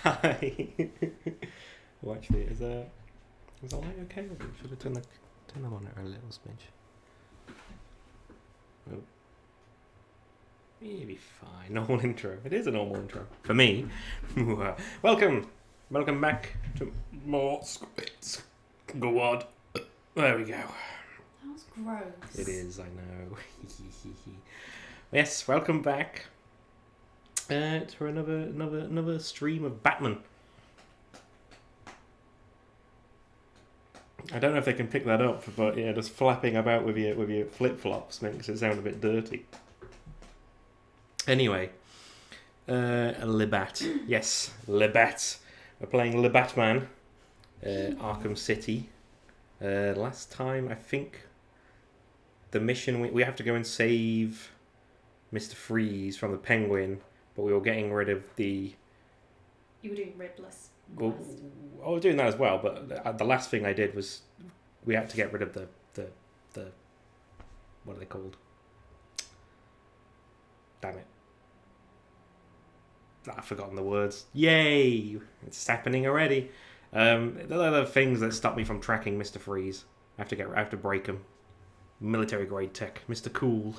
Hi. Well, actually, is the light okay? Or should I turn the monitor a little smidge? Oh. Maybe fine. Normal intro. It is a normal intro for me. Welcome back to more Squits. Go on. There we go. That was gross. It is, I know. Yes, welcome back to another stream of Batman. I don't know if they can pick that up, but yeah, just flapping about with your flip flops makes it sound a bit dirty. Anyway, Libat. Yes, Libat. We're playing Le Batman, Arkham City. Last time, I think the mission we have to go and save Mr. Freeze from the Penguin, but we were getting rid of the. You were doing ribless. Well, I was doing that as well, but the last thing I did was we had to get rid of the what are they called? Damn it. I've forgotten the words. Yay! It's happening already. There are the things that stop me from tracking Mr. Freeze. I have to break him. Military grade tech. Mr. Cool.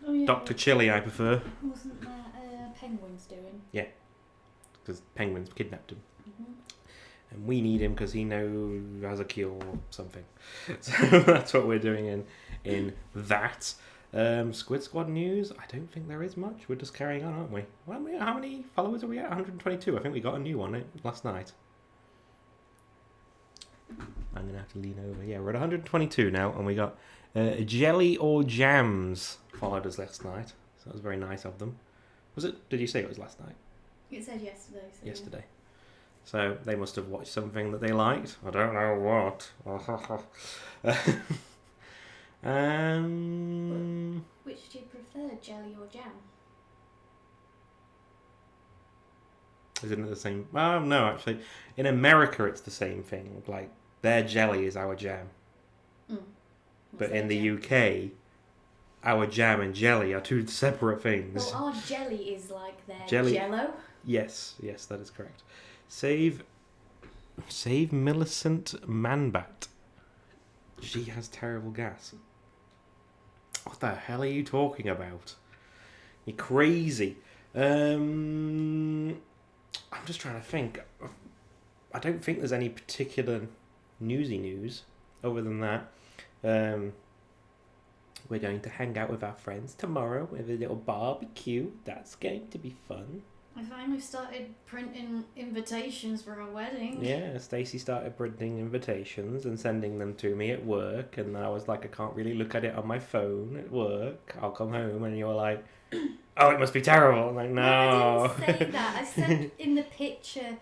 Oh, yeah. Dr. Chili, I prefer. Wasn't that Penguin's doing? Yeah. Because Penguin's kidnapped him. Mm-hmm. And we need him because he has a cure or something. So that's what we're doing in that. Squid Squad news, I don't think there is much. We're just carrying on, aren't we? Well, how many followers are we at? 122. I think we got a new one last night. I'm going to have to lean over. Yeah, we're at 122 now, and we got Jelly or Jams followed us last night. So that was very nice of them. Was it? Did you say it was last night? It said yesterday. So Yesterday. Yeah. So they must have watched something that they liked. I don't know what. Which do you prefer, jelly or jam? Isn't it the same? No, actually. In America, it's the same thing. Like, their jelly is our jam. But in the UK, our jam and jelly are two separate things. Well, our jelly is like their jelly. Jello. Yes, that is correct. Save Millicent Manbat. She has terrible gas. What the hell are you talking about? You're crazy. I'm just trying to think. I don't think there's any particular newsy news other than that. We're going to hang out with our friends tomorrow with a little barbecue. That's going to be fun. I finally started printing invitations for a wedding. Yeah, Stacey started printing invitations and sending them to me at work, and I was like, I can't really look at it on my phone at work. I'll come home, and you're like, oh, it must be terrible. I'm like, no. I didn't say that. I said in the picture,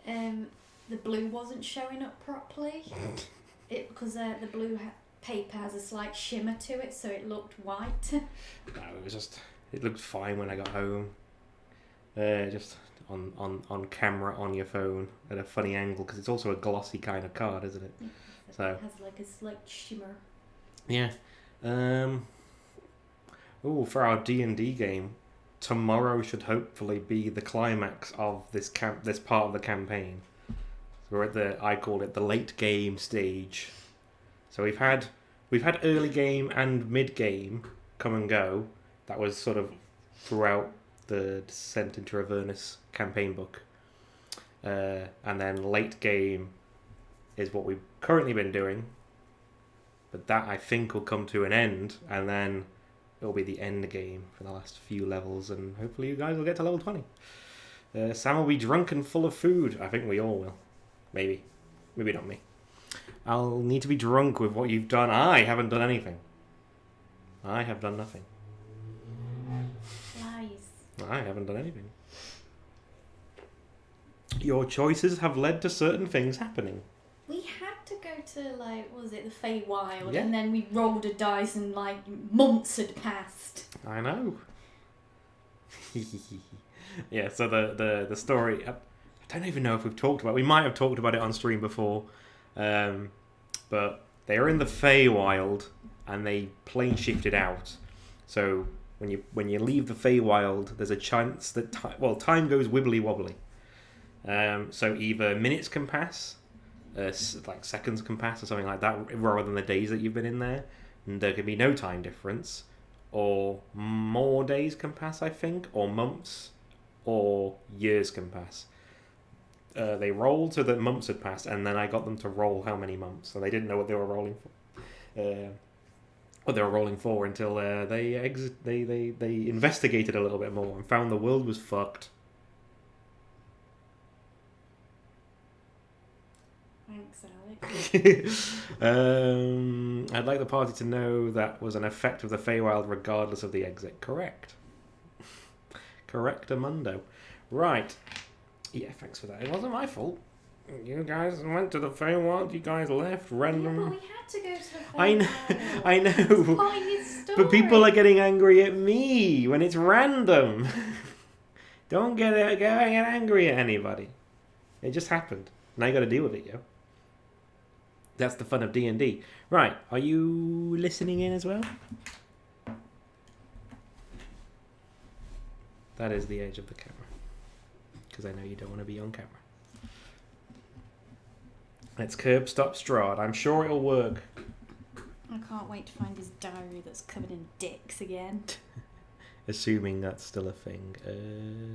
the blue wasn't showing up properly. Because the blue paper has a slight shimmer to it, so it looked white. No, it looked fine when I got home. Just on camera on your phone at a funny angle, because it's also a glossy kind of card, isn't it? Yeah, so it has like a slight shimmer. Yeah. For our D&D game, tomorrow should hopefully be the climax of this part of the campaign. So we're at I call it the late game stage. So we've had early game and mid game come and go. That was sort of throughout the Descent into Avernus campaign book. And then late game is what we've currently been doing. But that, I think, will come to an end, and then it'll be the end game for the last few levels, and hopefully you guys will get to level 20. Sam will be drunk and full of food. I think we all will. Maybe. Maybe not me. I'll need to be drunk with what you've done. I haven't done anything. I have done nothing. I haven't done anything. Your choices have led to certain things happening. We had to go to, what was it, the Feywild, yeah. And then we rolled a dice and, months had passed. I know. Yeah, so the story, I don't even know if we've talked about it. We might have talked about it on stream before. But they are in the Feywild, and they plane shifted out. So when you leave the Feywild, there's a chance that time goes wibbly wobbly. So either minutes can pass, like seconds can pass or something like that, rather than the days that you've been in there, and there could be no time difference, or more days can pass, I think, or months, or years can pass. They rolled so that months had passed, and then I got them to roll how many months, so they didn't know what they were rolling for. What they were rolling for until they investigated a little bit more and found the world was fucked. Thanks, Alex. I'd like the party to know that was an effect of the Feywild regardless of the exit. Correct. Correctamundo. Right. Yeah, thanks for that. It wasn't my fault. You guys went to the Feywild, you guys left random... Yeah, but we had to go to the Feywild. I know. Part of your story. But people are getting angry at me when it's random. Don't get angry at anybody. It just happened. Now you got to deal with it, yo. That's the fun of D&D. Right, are you listening in as well? That is the edge of the camera. Because I know you don't want to be on camera. Let's curb stop Strahd. I'm sure it'll work. I can't wait to find his diary that's covered in dicks again. Assuming that's still a thing.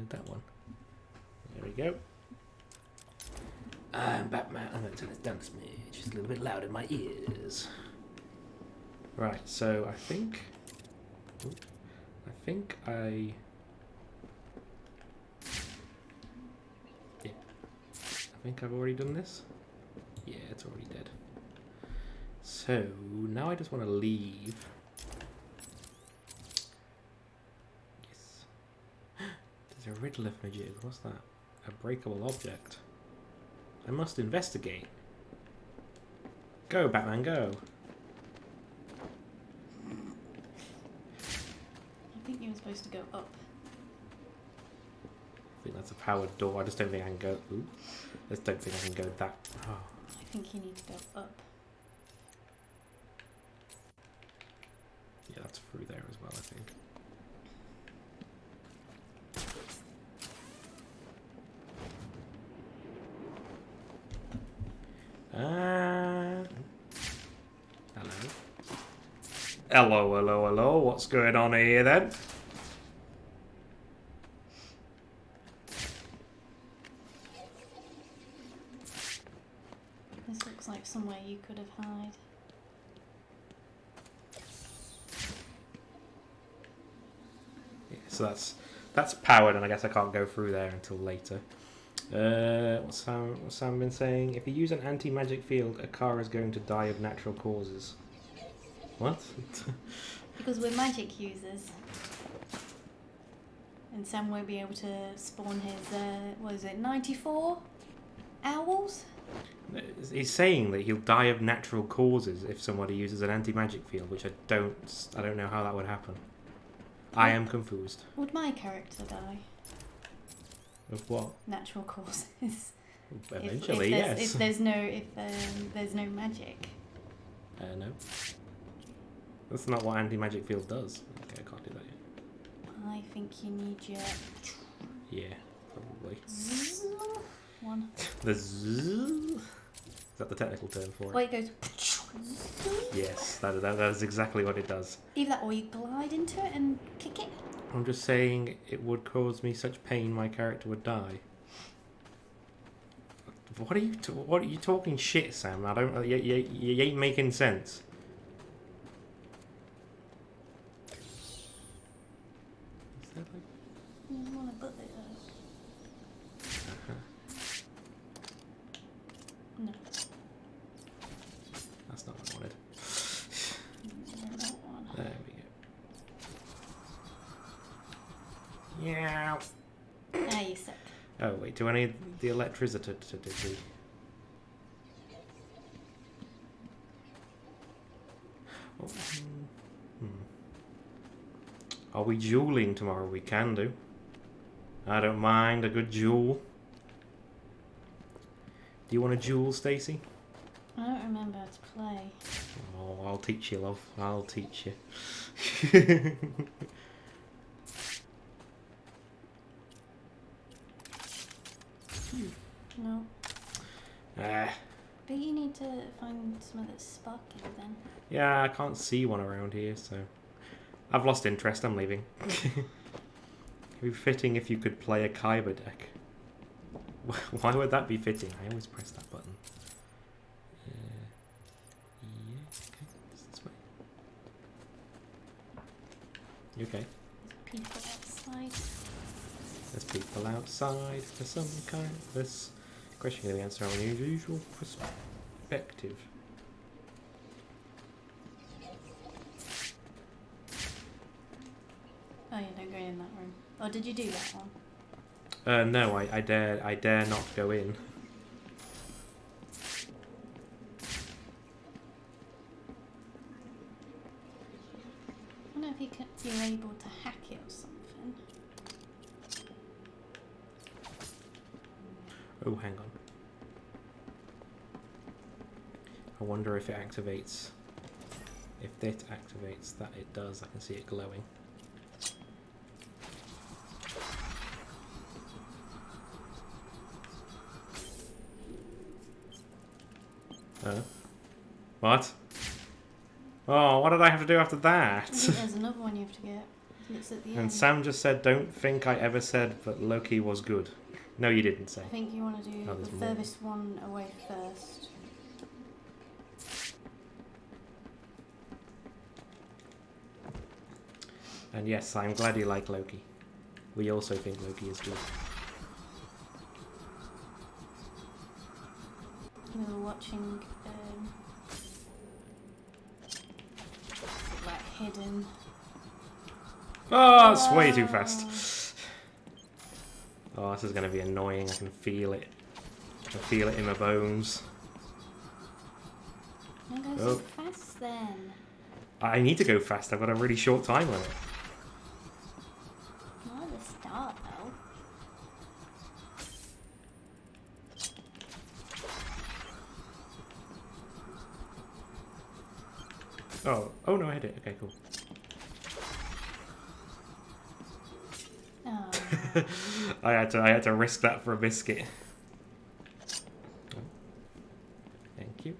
That one. There we go. I'm Batman. I'm going to turn this down a smidge. Just a little bit loud in my ears. Right, so I think I... Yeah. I think I've already done this. Yeah, it's already dead. So, now I just want to leave. Yes. There's a riddle of magic. What's that? A breakable object. I must investigate. Go, Batman, go. I think you were supposed to go up. I think that's a powered door. I just don't think I can go... Ooh. I just don't think I can go that... Oh. I think you need to go up. Yeah, that's through there as well, I think. Hello. Hello, hello, hello. What's going on here then? This looks like somewhere you could have hid. Yeah, so that's powered, and I guess I can't go through there until later. What's Sam been saying? If you use an anti-magic field, a car is going to die of natural causes. What? Because we're magic users. And Sam won't be able to spawn his, 94 owls? He's saying that he'll die of natural causes if somebody uses an anti-magic field, which I don't know how that would happen. I am confused. Would my character die? Of what? Natural causes. Eventually, if yes. there's no magic. No. That's not what anti-magic field does. Okay, I can't do that yet. I think you need your... Yeah, probably. Zzz one. The zzz? Is that the technical term for it? Well, it goes... Yes, that is exactly what it does. Either that or you glide into it and kick it. I'm just saying it would cause me such pain my character would die. What are you talking shit, Sam? I don't... You ain't making sense. Is that like... I want to put it up. No. That's not what I wanted. That one. There we go. Yeah. Ah, you sick. Oh wait, do I need the electricity to do the... Oh, Are we dueling tomorrow? We can do. I don't mind a good duel. Do you want a duel, Stacey? I don't remember how to play. Oh, I'll teach you, love. I'll teach you. No. Ah. But you need to find some that's sparking then. Yeah, I can't see one around here, so... I've lost interest, I'm leaving. It would be fitting if you could play a Kyber deck. Why would that be fitting? I always press that button. Yeah, okay. Just this way. You okay? There's people outside. There's people outside for some kind of this question going to answer from an unusual perspective. Oh, yeah, don't go in that room. Oh, did you do that one? No, I dare not go in. I wonder if you're able to hack it or something. Oh, hang on. I wonder if it activates. If it activates, that it does. I can see it glowing. What? Oh, what did I have to do after that? I think there's another one you have to get. It's at the end. And Sam just said, don't think I ever said that Loki was good. No, you didn't say. I think you want to do Oh, the there's more. furthest one away first. And yes, I'm glad you like Loki. We also think Loki is good. We were watching like Hidden. Oh, it's way too fast. Oh, this is going to be annoying. I can feel it. I can feel it in my bones. Don't go so fast then. I need to go fast. I've got a really short time limit. Not at the start though. Oh no, I hit it. Okay, cool. Oh. I had to risk that for a biscuit. Thank you.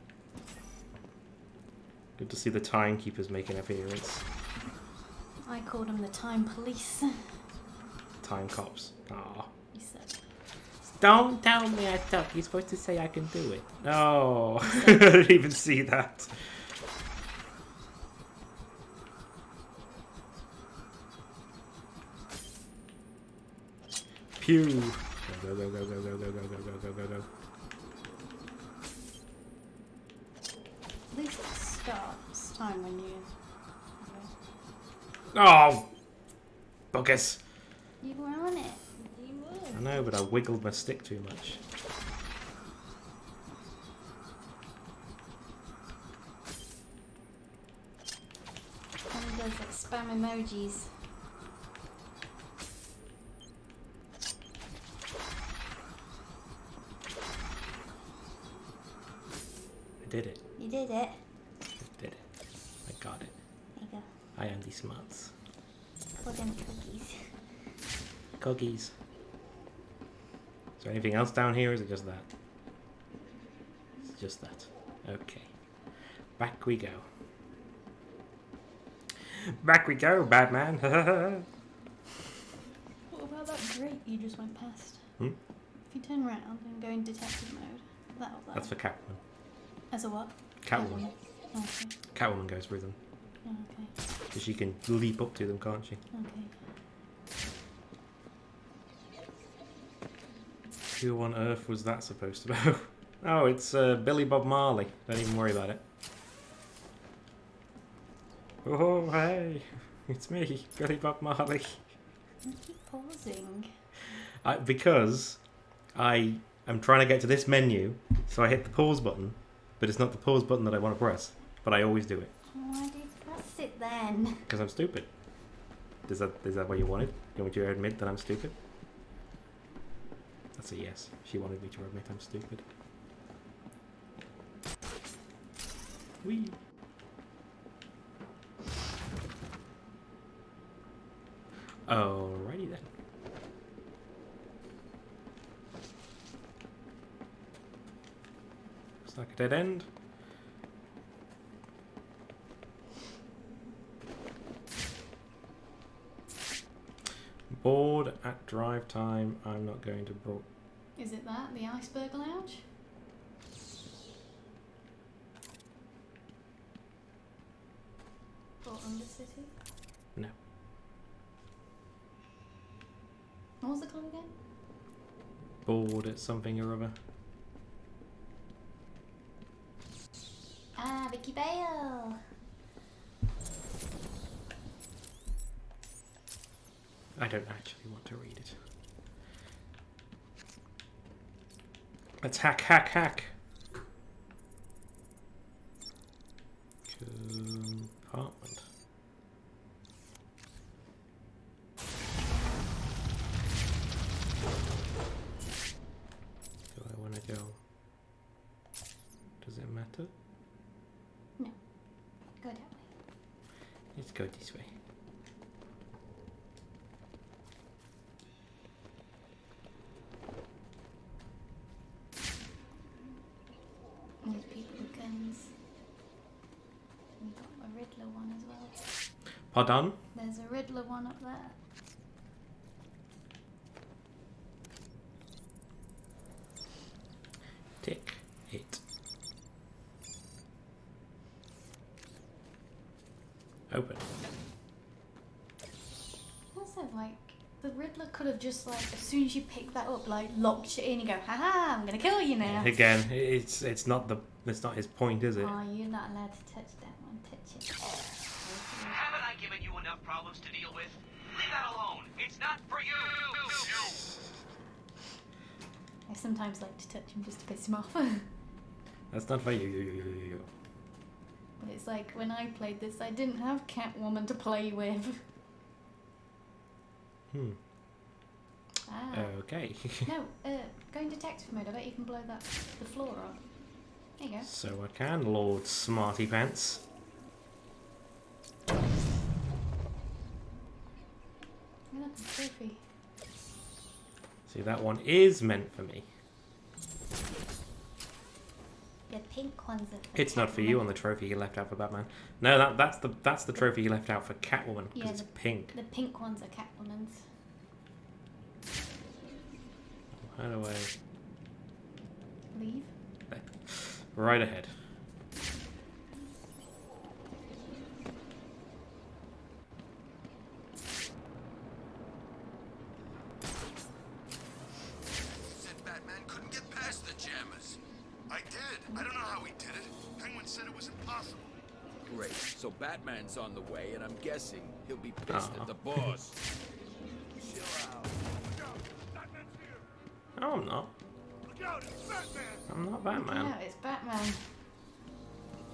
Good to see the timekeepers make an appearance. I called them the time police. Time cops. Aw. You said. Don't tell me I suck. You're supposed to say I can do it. No. I didn't even see that. Pew. Go, go, go, go, go, go, go, go, go, go, go, go. At least it starts time when you... Oh! Buggers. You were on it. You were. I know, but I wiggled my stick too much. And it does like spam emojis. I did it. You did it. I did it. I got it. There you go. I am the smarts. For them cookies. Cookies. Is there anything else down here, or is it just that? It's just that. Okay. Back we go. Back we go, Batman. What about that grate you just went past? Hmm? If you turn around and go in detective mode, that'll go. That's for Catwoman. As a what? Catwoman. Oh, okay. Catwoman goes through them. Oh, okay. So she can leap up to them, can't she? Okay. Who on earth was that supposed to be? Oh, it's Billy Bob Marley. Don't even worry about it. Oh, hey. It's me, Billy Bob Marley. You keep pausing. Because I am trying to get to this menu, so I hit the pause button, but it's not the pause button that I want to press, but I always do it. Why do you press it then? Because I'm stupid. Is that what you wanted? You want me to admit that I'm stupid? That's a yes. She wanted me to admit I'm stupid. Whee! Alrighty then. Looks like a dead end. Bored at drive time. I'm not going to board. Is it that? The Iceberg Lounge? Or Undercity? No. What was the clue again? Bored at something or other. Ah, Vicky Bale! I don't actually want to read it. Let's hack, hack, hack. Compartment. Do I want to go? Does it matter? No. Go that way. Let's go this way. There's people with guns. We got a Riddler one as well. Pardon? There's a Riddler one up there. Tick it. Open. Also, like, the Riddler could have just, like, as soon as you pick that up, like, locked it in and go, haha, I'm gonna kill you now. Again, it's not his point, is it? Oh, you're not allowed to touch that one. Touch it. Haven't I given you enough problems to deal with? Leave that alone. It's not for you. I sometimes like to touch him just to piss him off. That's not for you. But it's like, when I played this, I didn't have Catwoman to play with. Ah. Okay. No, go in detective mode. I bet you can blow the floor up. There you go. So I can, Lord Smarty Pants. Look at the trophy. See, that one is meant for me. The pink ones are for It's not for you on the trophy you left out for Batman. No, that's the trophy you left out for Catwoman because it's pink. The pink ones are Catwoman's. How do I... Leave? Right ahead. Said Batman couldn't get past the jammers. I did. I don't know how he did it. Penguin said it was impossible. Great. So Batman's on the way, and I'm guessing he'll be pissed at the boss. Chill out. Look out. Batman's here. No, I'm not. Look out. It's Batman. I'm not Batman. No, it's Batman.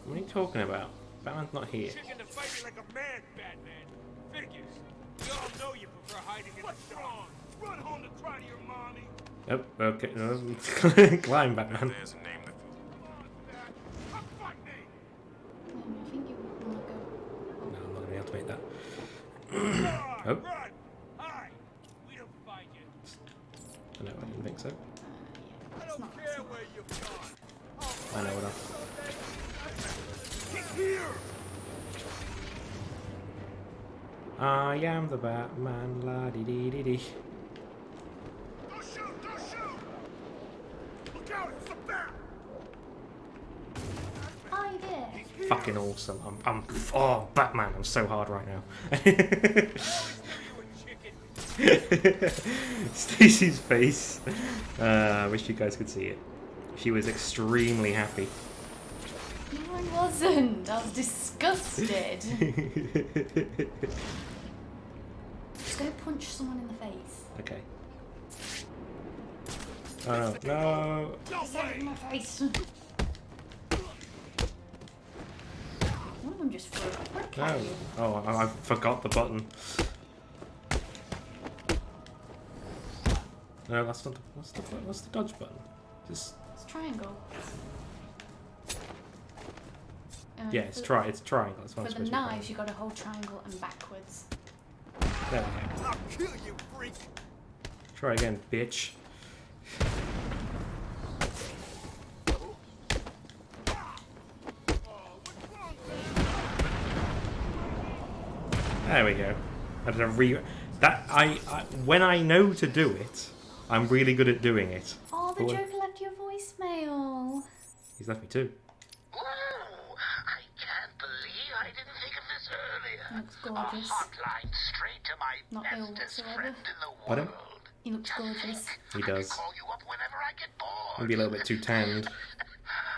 What are you talking about? Batman's not here. Chicken to fight you like a man, Batman. Figures. We all know you prefer hiding in the dark. Run home to cry to your mommy. Oh, okay. Climb, Batman. There's a name that... Come on, Bat. Come fight me. I think you want to go. No, I'm not going to be able to make that. Run, Oh. run. Hi. We don't find you. No, I didn't think so. I It's don't not. care where you've gone. I know what Get here. I am the Batman, la dee dee dee dee. Don't shoot. Don't shoot. Look out. It's a bat. Oh, you did. Fucking awesome. Oh, Batman, I'm so hard right now. Stacey's face. I wish you guys could see it. She was extremely happy. No, I wasn't. I was disgusted. Just go punch someone in the face. Okay. Oh no, no. Get out of my face. One of them just threw a brick No. at you. Oh, I forgot the button. No, that's not the, what's the dodge button? Just It's triangle. yeah, it's triangle. That's what I'm For supposed the to be knives, you got to hold triangle and backwards. pressing. There we go. I'll kill you, freak. Try again, bitch. There we go. I did a when I know to do it, I'm really good at doing it. Oh, the Joker left you a voicemail. He's left me too. Ooh, I can't believe I didn't think of this earlier. Looks gorgeous. A hotline straight to my Not ill bestest whatsoever. friend in the Pardon? world. He looks gorgeous. He I does. can call you up whenever I get bored. Maybe a little bit too tanned.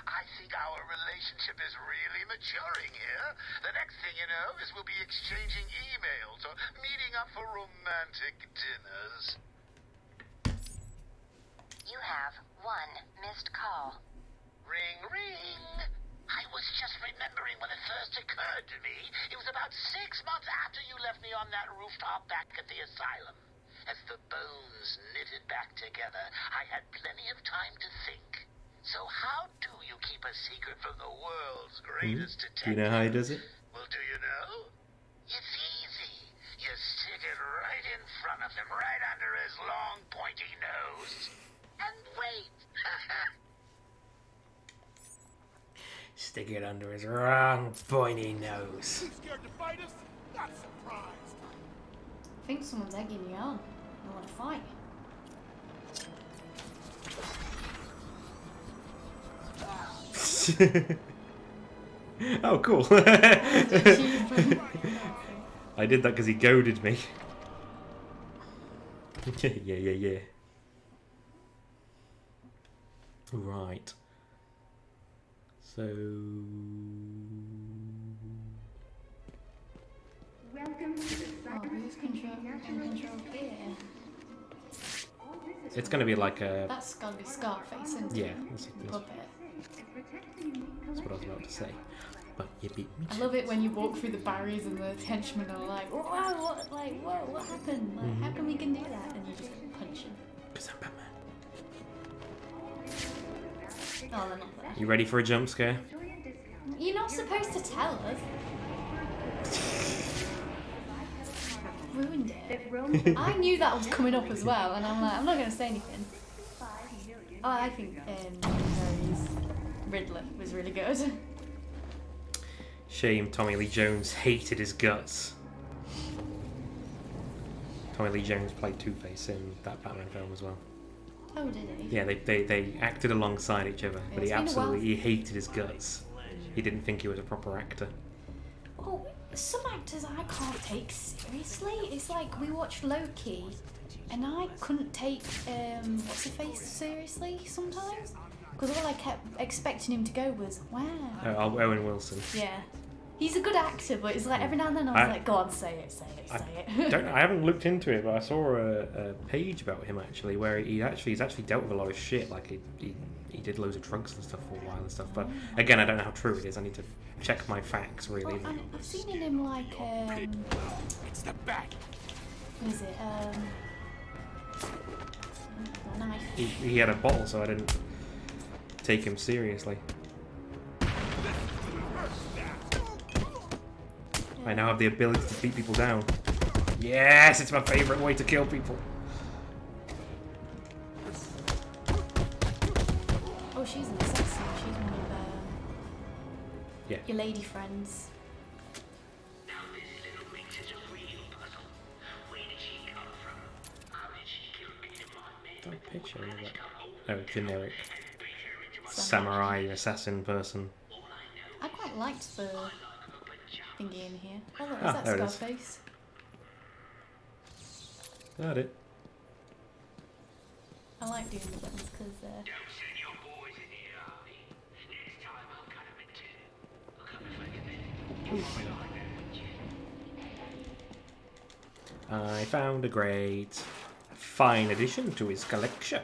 I think our relationship is really maturing here. The next thing you know is we'll be exchanging emails or meeting up for romantic dinners. You have one missed call. Ring, ring. I was just remembering when it first occurred to me. It was about 6 months after you left me on that rooftop back at the asylum. As the bones knitted back together, I had plenty of time to think. So how do you keep a secret from the world's greatest Do detective? you know how he does it? Well, do you know? It's easy. You stick it right in front of him, right under his long, pointy nose. And wait. Stick it under his wrong pointy nose. You scared to fight us? Not surprised. I think someone's egging you on. I want to fight. Oh, cool. I did that because he goaded me. Yeah. Right. So... Oh, who's control here? It's going to be like a... That's gotta be Scarface, isn't Yeah, it? that's Puppet. what I was about to say. But you beat me. I love it when you walk through the barriers and the henchmen are like, "Wow, what happened? Like, how come we can do that?" And you just punch him. Because I'm Batman. Oh, they're not there. You ready for a jump scare? You're not supposed to tell us. Ruined it. I knew that was coming up as well, and I'm like, I'm not going to say anything. Oh, I think Harry's Riddler was really good. Shame Tommy Lee Jones hated his guts. Tommy Lee Jones played Two-Face in that Batman film as well. Oh, did he? Yeah, they acted alongside each other, but It's he been a while. absolutely hated his guts. He didn't think he was a proper actor. Oh, some actors I can't take seriously. It's like we watched Loki, and I couldn't take what's his face seriously sometimes, because all I kept expecting him to go was wow. Owen Wilson. Yeah, he's a good actor, but it's like every now and then I was like, go on, say it. I haven't looked into it, but I saw a page about him actually, where he's actually dealt with a lot of shit. Like he did loads of drugs and stuff for a while and stuff. But again, I don't know how true it is. I need to check my facts really. Well, I've seen in him like It's the back. what is it? A knife. He had a bottle, so I didn't take him seriously. I now have the ability to beat people down. Yes, it's my favourite way to kill people. Oh, she's an assassin. She's one of Yeah. your lady friends. Now this little mix is a real puzzle. Where did she come from? How did she kill eight of my men? What picture is that? Oh, generic samurai assassin person. I quite liked the thingy in here. Oh, look, Ah, is there that it is. Scarface? Got it. I like doing the buttons because Don't send your boys in here, Army. Next time I'll cut them in two. I'll cut the fucking I found a great, fine addition to his collection.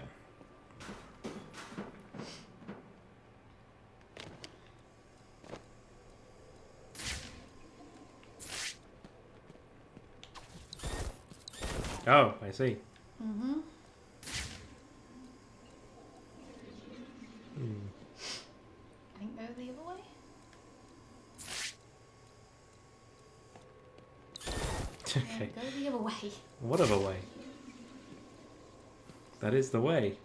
Oh, I see. Mm-hmm. I think go the other way. Okay. Go the other way. What other way? That is the way.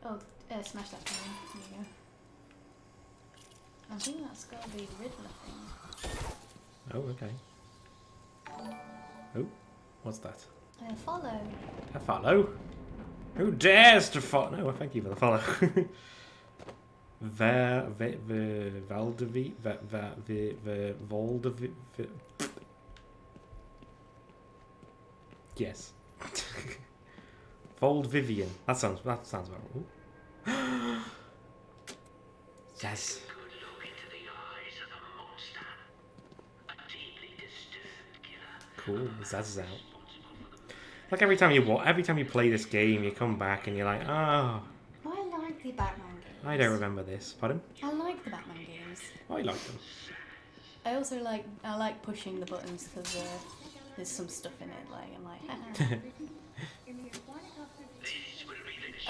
Oh, smash that down. There you go. I think that's got to be Riddler thing. Oh, okay. Oh, what's that? Follow. A follow? Who dares to follow? No, thank you for the follow. Valdevi, Voldevi. Yes. Vold Vivian. That sounds about right. Yes. Cool. That's out. Like every time you play this game, you come back and you're like, oh, I like the Batman games. I don't remember this. Pardon? I like the Batman games. I like them. I also like pushing the buttons because there's some stuff in it. Like I'm like, haha.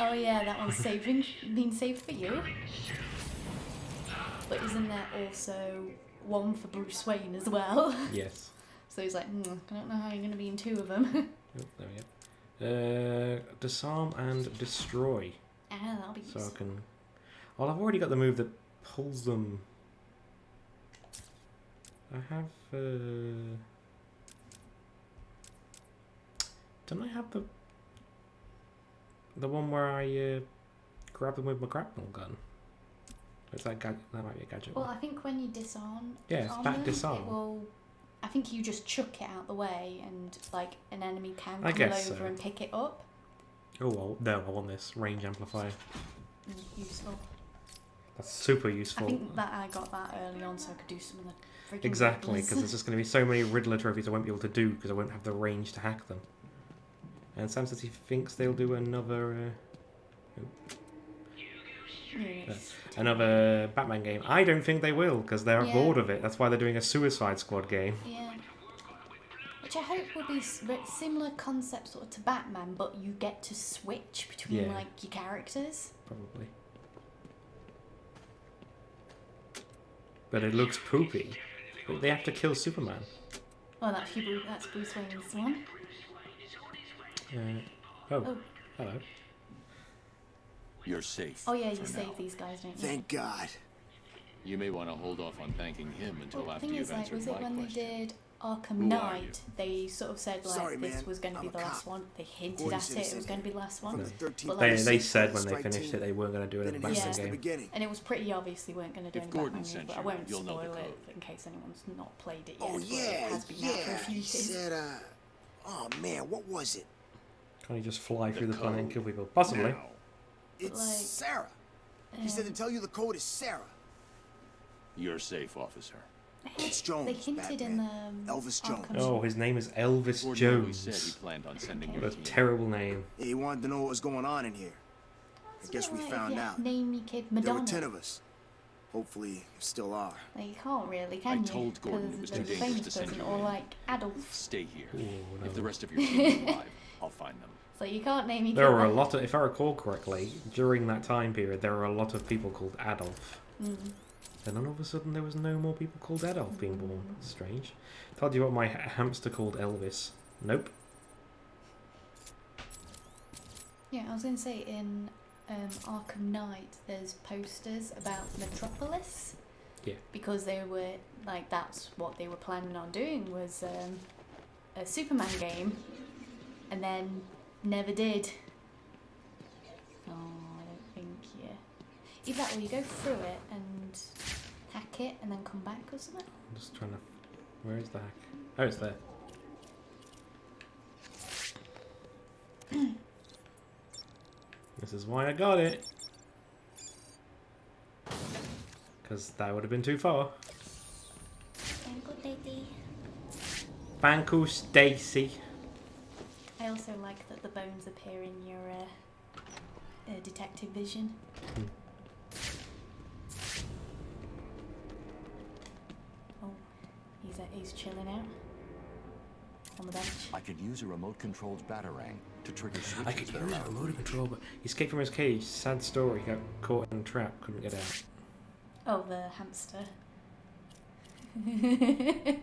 Oh yeah, that one's been saved for you. But isn't there also one for Bruce Wayne as well? Yes. So he's like, I don't know how you're going to be in two of them. Oh, there we go. Disarm and destroy. Ah, that'll be So I useful. can. Well, I've already got the move that pulls them. I have. Don't I have the one where I grab them with my grapnel gun? Is that that might be a gadget. Well, one. I think when you disarm, Yeah, it's disarm back them, disarm. it will. I think you just chuck it out the way, and like an enemy can I come guess over so. and pick it up. Oh well, no, I want this range amplifier. Useful. That's super I useful. think that I got that early on, so I could do some of the freaking Exactly, Riddlers. because there's just going to be so many Riddler trophies I won't be able to do because I won't have the range to hack them. And Sam says he thinks they'll do another Yes. another Batman game. I don't think they will because they're Yeah. bored of it. That's why they're doing a Suicide Squad game. Yeah. Which I hope will be similar concept sort of to Batman, but you get to switch between Yeah. like your characters. Probably. But it looks poopy. But they have to kill Superman. Oh, that's Bruce Wayne's one. Oh, hello. You're safe. Oh yeah, you for save now. these guys, don't you? Thank God. You may want to hold off on thanking him until Well, the after thing you've is, like, answered was it my when question. they did Arkham Who are Knight? They sort of said like Sorry, this man. was going to be I'm the a last cop. one. They hinted Born at it. It citizen. was going to be the last one. From the 13th But, They, like, they said when they Strike finished team. it they weren't going to do Been another in here Batman since the game. beginning. And it was pretty obvious they weren't going to do If any Gordon Batman game, sent but I you, won't you'll know the spoil it code. in case anyone's not played it yet. Oh but it yeah, has been out for a yeah. few He years. said, oh man, what was it? Can't he just fly through the The planet and code. kill people? Possibly. Now. It's like, Sarah. He said to tell you the code is Sarah. You're safe, officer. It's Jones, They hinted in Batman. the Elvis Jones. Arkham- Oh, his name is Elvis Gordon always said he Jones. planned on sending Okay. your What a team. terrible name. He wanted to know what was going on in here. That's I guess a bit we like found if you out. Name your kid There Madonna. were 10 of us. Hopefully, still are. Like, you can't really, can you? told Gordon it was Because too there's a dangerous famous to send person, you or in. like Adolf. Stay here. Ooh, no. If the rest of your team is alive, I'll find them. So you can't name your There kid were a that. lot of, if I recall correctly, during that time period, there were a lot of people called Adolf. Mm. Then all of a sudden there was no more people called Adolf being born. Strange. Told you what my hamster called Elvis. Nope. Yeah, I was going to say in Arkham Knight, there's posters about Metropolis. Yeah. Because they were like, that's what they were planning on doing was a Superman game, and then never did. Oh, I don't think either that or you go through it and hack it and then come back or something. I'm just trying to. Where is the hack? Oh, it's there. This is why I got it. Because that would have been too far. Thank you, Daddy. Thank you, Stacy. I also like that the bones appear in your detective vision. Oh, he's chilling out on the bench. I could use a remote-controlled batarang to trigger switches I could that use allow a remote control, but he escaped from his cage. Sad story. Got caught in a trap. Couldn't get out. Oh, the hamster.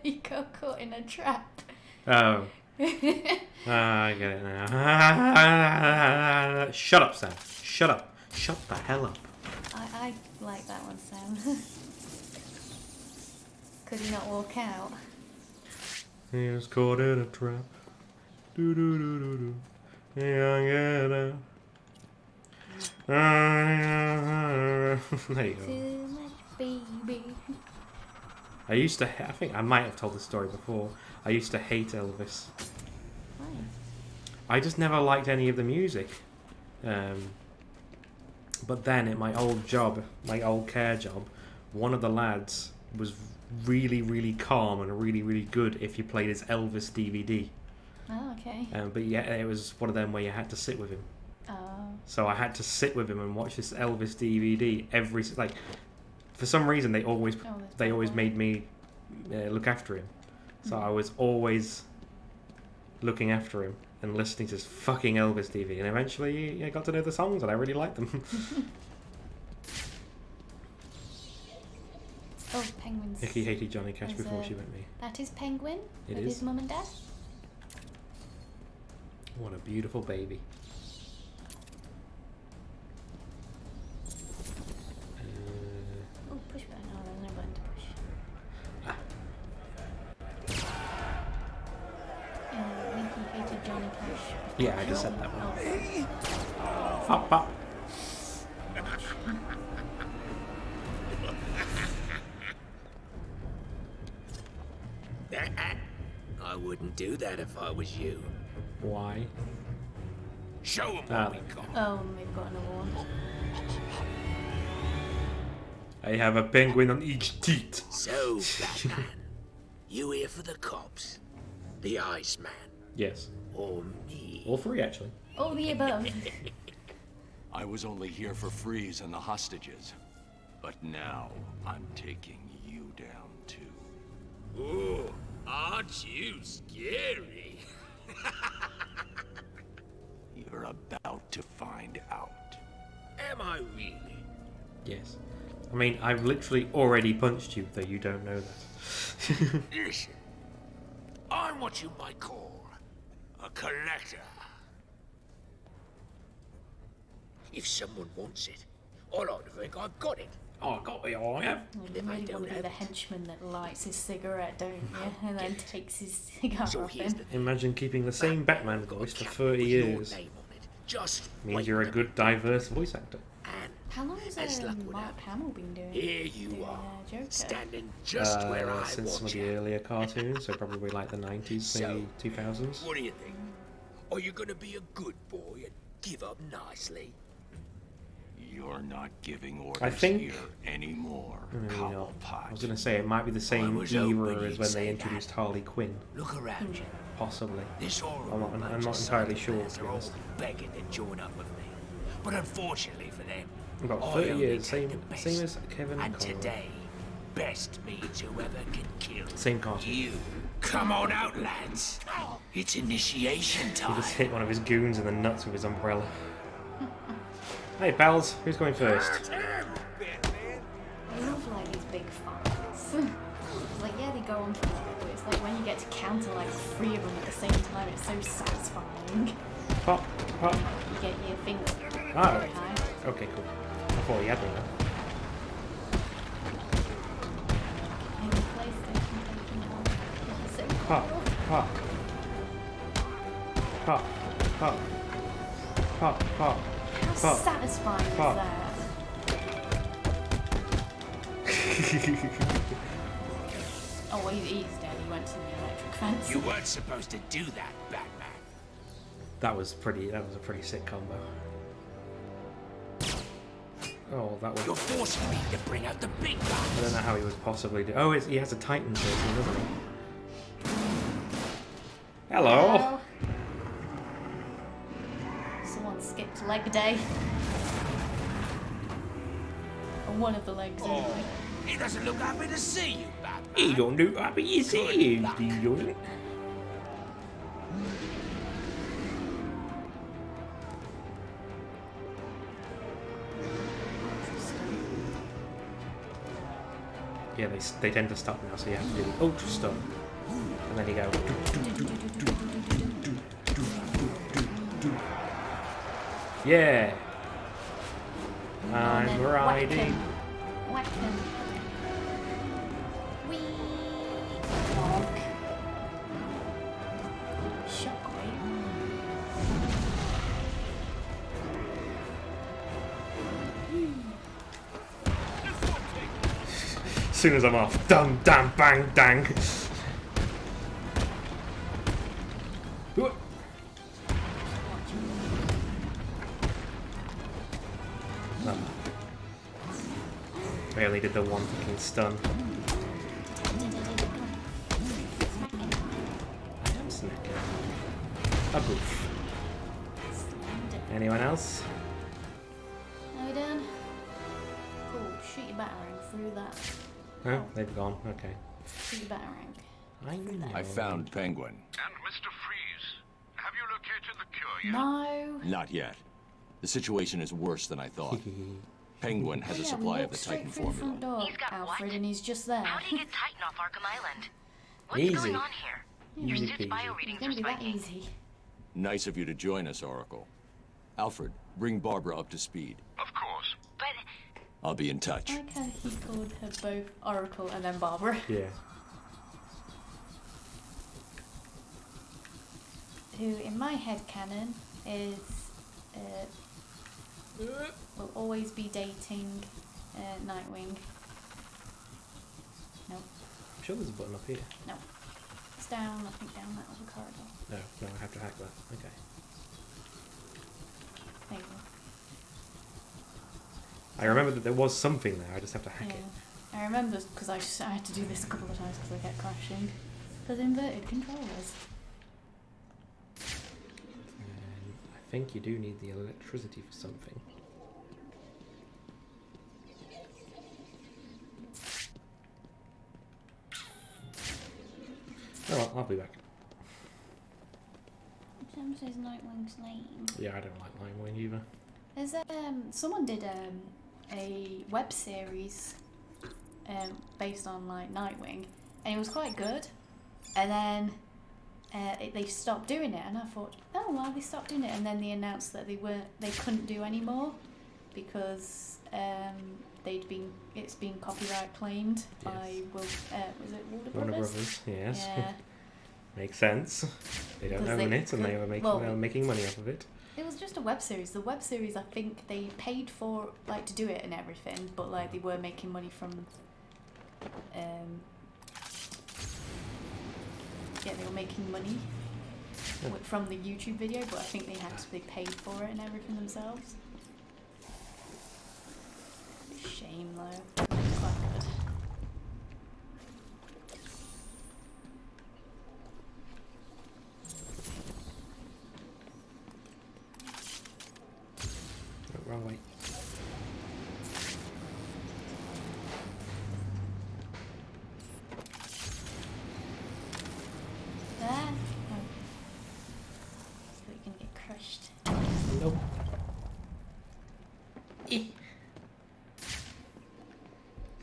He got caught in a trap. Oh. I get it now. Shut up, Sam. Shut up. Shut the hell up. I like that one, Sam. Could he not walk out? He was caught in a trap. Do do do do do. Yeah, yeah. There you go. Too much, baby. I used to. I think I might have told this story before. I used to hate Elvis. Why? I just never liked any of the music. But then at my old job, my old care job, one of the lads was really, really calm and really, really good if you played his Elvis DVD. Oh, okay. But yeah, it was one of them where you had to sit with him. Oh. So I had to sit with him and watch this Elvis DVD every like. For some reason, they always made me look after him. So I was always looking after him and listening to this fucking Elvis TV, and eventually I got to know the songs and I really liked them. Oh, penguins. Nikki hated Johnny Cash There's before a- she met me. That is Penguin It with is. his mum and dad. What a beautiful baby. Oh, push button. Oh, there's no button to push. Winky hated Johnny Cash. Yeah, I just said that one. Oh. Pop, pop. I wouldn't do that if I was you. Why? Show him Ah. what we got. Oh, and we've got another one. I have a penguin on each teeth. So, Batman, you here for the cops, the Iceman, Yes. or me? All three, actually. All the above. I was only here for Freeze and the hostages. But now, I'm taking you down too. Ooh, aren't you scary? You're about to find out. Am I really? Yes. I mean, I've literally already punched you, though you don't know that. Listen, I'm what you might call a collector. If someone wants it, I like to think I've got it. Oh, I got it, I have. You If I really don't want to be have the it. henchman that lights his cigarette, don't you? And then takes his cigar So off here's him. the thing. Imagine keeping the same Batman Got a voice for cap 30 with your years. name on it. Just Means wait you're a for good, diverse voice actor. And How long has as luck would Mark have Hamill been doing? here you doing, are, Joker? standing just where I Since some want of the you. earlier cartoons, so probably like the 90s, So, maybe 2000s. What do you think? Are you gonna be a good boy and give up nicely? You're not giving orders I think- here anymore, Maybe not. I Cobblepot. was going to say it might be the same was hoping era as you'd when say they that. introduced Harley Quinn. Look around you. Possibly. This horrible I'm not bunch of entirely sure, psychopaths to be are all honest. begging to join up with me. But unfortunately for them, About I 30 only years, take same the best. as Kevin And Conroy. today, best means whoever can kill Same cartoon. you. Come on out, lads. It's initiation He time. just hit one of his goons in the nuts with his umbrella. Hey pals, who's going first? I love like these big fights. Like yeah, they go on forever, but it's like when you get to counter like 3 of them at the same time, it's so satisfying. Pop, pop. You get your finger Ah, very high. okay, cool. I thought he had one. Maybe PlayStation taking it on. It's so Pop, cool. pop. Pop, pop. Pop, pop. How Pop. satisfying Pop. is that? Oh, well, he's dead. He went to the electric fence. You weren't supposed to do that, Batman. That was a pretty sick combo. Oh, that You're was. forcing me to bring out the big I don't guns. know how he was possibly do. Oh, he has a Titan person, doesn't he? Hello. Well, someone skipped leg day. Or one of the legs, anyway. He doesn't look happy to see you, Batman. He don't do happy you see him, he doesn't. Yeah, they tend to stop now, so you have to do the ultra stop. And then you go. Yeah. I'm then riding. Whack him. Whee! Bonk. soon as I'm off. Dum, dam, bang, dang. Ooh. Oh. I only did the one fucking stun. I am snacking. A boof. Anyone else? Are we done? Cool. Shoot your batarang through that. Oh, they've gone. Okay. Shoot your batarang. I found Penguin. And Mr. Freeze, have you located the cure yet? No. Not yet. The situation is worse than I thought. Penguin has a supply of the Titan formula. Door, He's got Alfred, what? and he's just there. How do you get Titan off Arkham Island? What's Easy. going on here? Your Easy suit's peasy. bio It's readings gonna are be that spiking. easy. Nice of you to join us, Oracle. Alfred, bring Barbara up to speed. Of course. But I'll be in touch. I like how he called her both Oracle and then Barbara. Yeah. Who, in my headcanon, is will always be dating Nightwing. Nope, I'm sure there's a button up here. no. It's down, I think, down that other corridor. No, I have to hack that. Okay. There you go. I remember that there was something there, I just have to hack it. I remember because I had to do this a couple of times because I kept crashing. Because inverted controllers. And I think you do need the electricity for something. Oh well, I'll be back. Sam says Nightwing's name. Yeah, I don't like Nightwing either. There's someone did a web series based on like Nightwing, and it was quite good. And then they stopped doing it, and I thought, oh, why they stopped doing it? And then they announced that they couldn't do anymore because it's been copyright claimed by was it Warner Warner Brothers? Brothers, yes. Yeah. Makes sense. They don't 'Cause own they it, and they were making money off of it. It was just a web series. The web series, I think they paid for like to do it and everything, but like they were making money from, they were making money from the YouTube video, but I think they paid for it and everything themselves. Shame though. Quite good. Wrong way. There. Oh. You're gonna get crushed. Nope.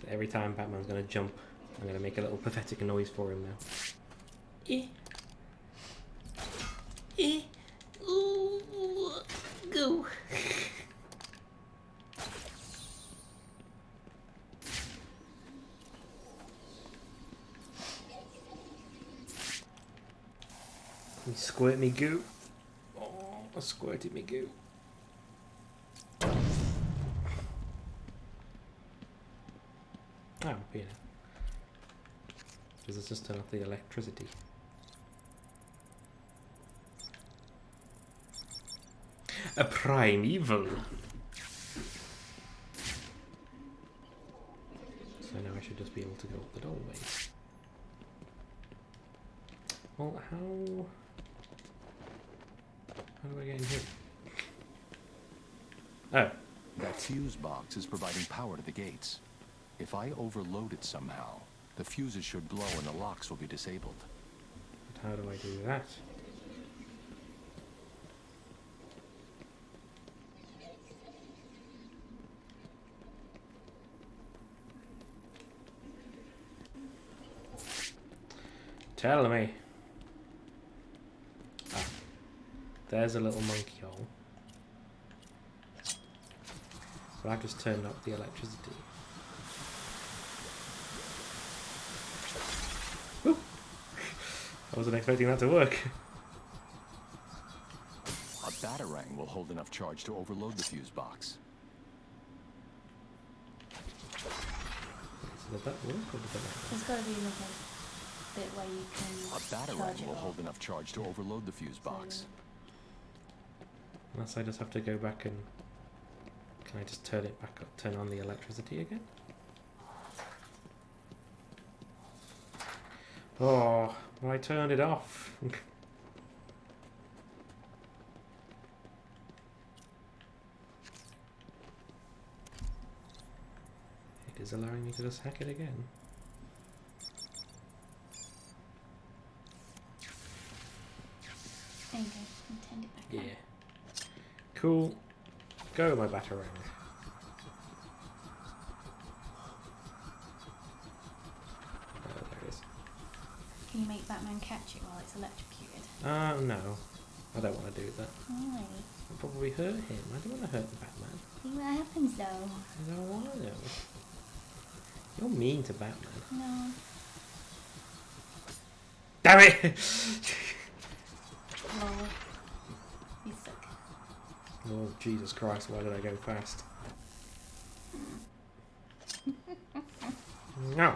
So every time Batman's gonna jump, I'm gonna make a little pathetic noise for him now. Ooh, go. You squirt me goo. Oh, I squirted me goo. Oh, yeah. Does this just turn off the electricity? A primeval. So now I should just be able to go up the doorway. Well, how do I get in here? Oh. That fuse box is providing power to the gates. If I overload it somehow, the fuses should blow and the locks will be disabled. But how do I do that? Tell me. Ah, there's a little monkey hole. So I've just turned up the electricity. Woo! I wasn't expecting that to work. A batarang will hold enough charge to overload the fuse box. So Did that work or did that not? There's got to be another bit where you can A charge batarang it will up. hold enough charge to overload the fuse box. Unless I just have to go back and... Can I just turn it back up, turn on the electricity again? Oh, well, I turned it off. It is allowing me to just hack it again. There you go. And turn it back on. Yeah. Cool. Go, my batarang. Oh, there it is. Can you make Batman catch it while it's electrocuted? No. I don't want to do that. Why? I'll probably hurt him. I don't want to hurt the Batman. See what happens though. I don't want to. You're mean to Batman. No. Damn it! Lol. You suck. Oh, Jesus Christ, why did I go fast? No.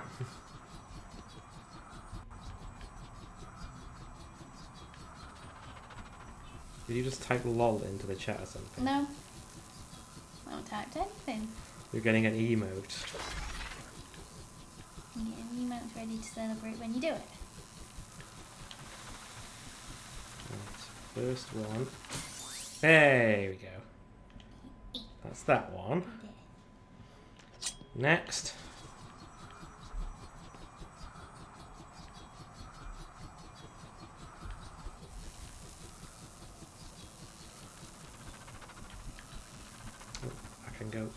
Did you just type lol into the chat or something? No. I haven't typed anything. You're getting an emote. You get an emote ready to celebrate when you do it. Right, first one. There we go. That's that one. Next. Oh, I can go.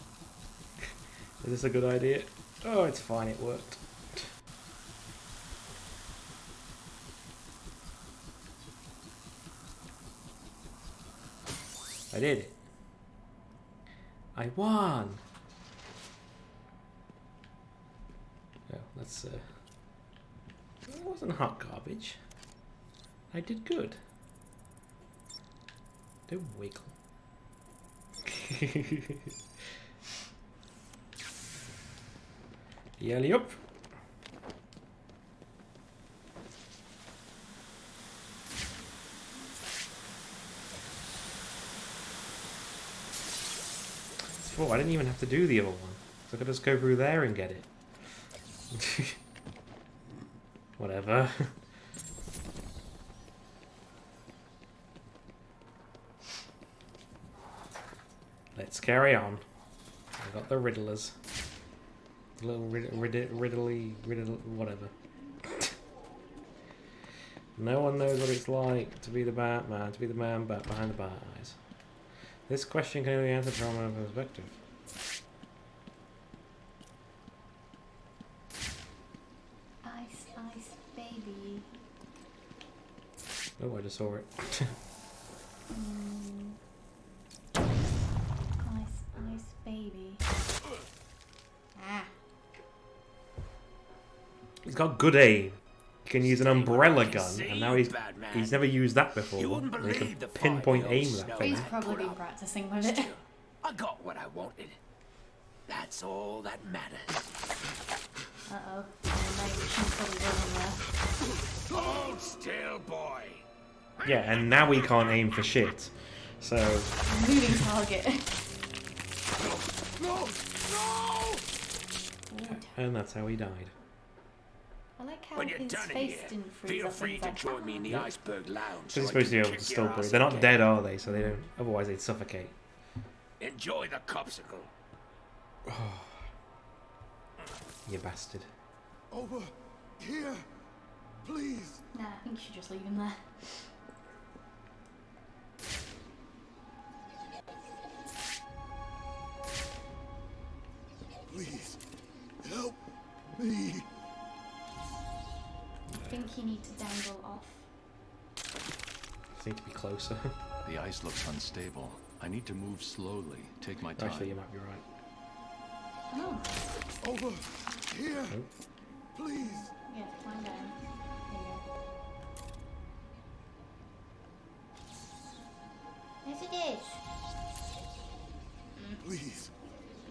Is this a good idea? Oh, it's fine, it worked. I did it. I won. Oh, that's it wasn't hot garbage. I did good. Don't wiggle. Yelly up. I didn't even have to do the other one. So I could just go through there and get it. Whatever. Let's carry on. I got the Riddlers. The little riddly, whatever. No one knows what it's like to be the Batman, to be the man behind the bat eyes. This question can only be answered from a perspective. Ice, ice, baby. Oh, I just saw it. Ice, ice, baby. Ah. He's got good aim. He can use an umbrella gun, and now he's never used that before. You wouldn't And he can believe the pinpoint fight aim those that snow thing. He's probably been practicing with it. I got what I wanted. That's all that matters. Uh-oh. She's probably running there. Hold still, boy. Yeah, and now we can't aim for shit. So, Moving target. No! No! and that's how he died. I like how When you're his done in face here, didn't freeze feel up free and to he's join me in the Yeah. iceberg lounge. Because he's I supposed to be can able to kick still your breathe. ass They're not again. dead, are they? So they don't. Otherwise, they'd suffocate. Enjoy the cupsicle. You bastard. Over here, please. Nah, I think you should just leave him there. Please, help me. I think you need to dangle off. Just need to be closer. The ice looks unstable. I need to move slowly. Take my time. Actually, you might be right. Oh, Over here, Oh. please. yeah, climb down. There you go. Yes, it is. Please,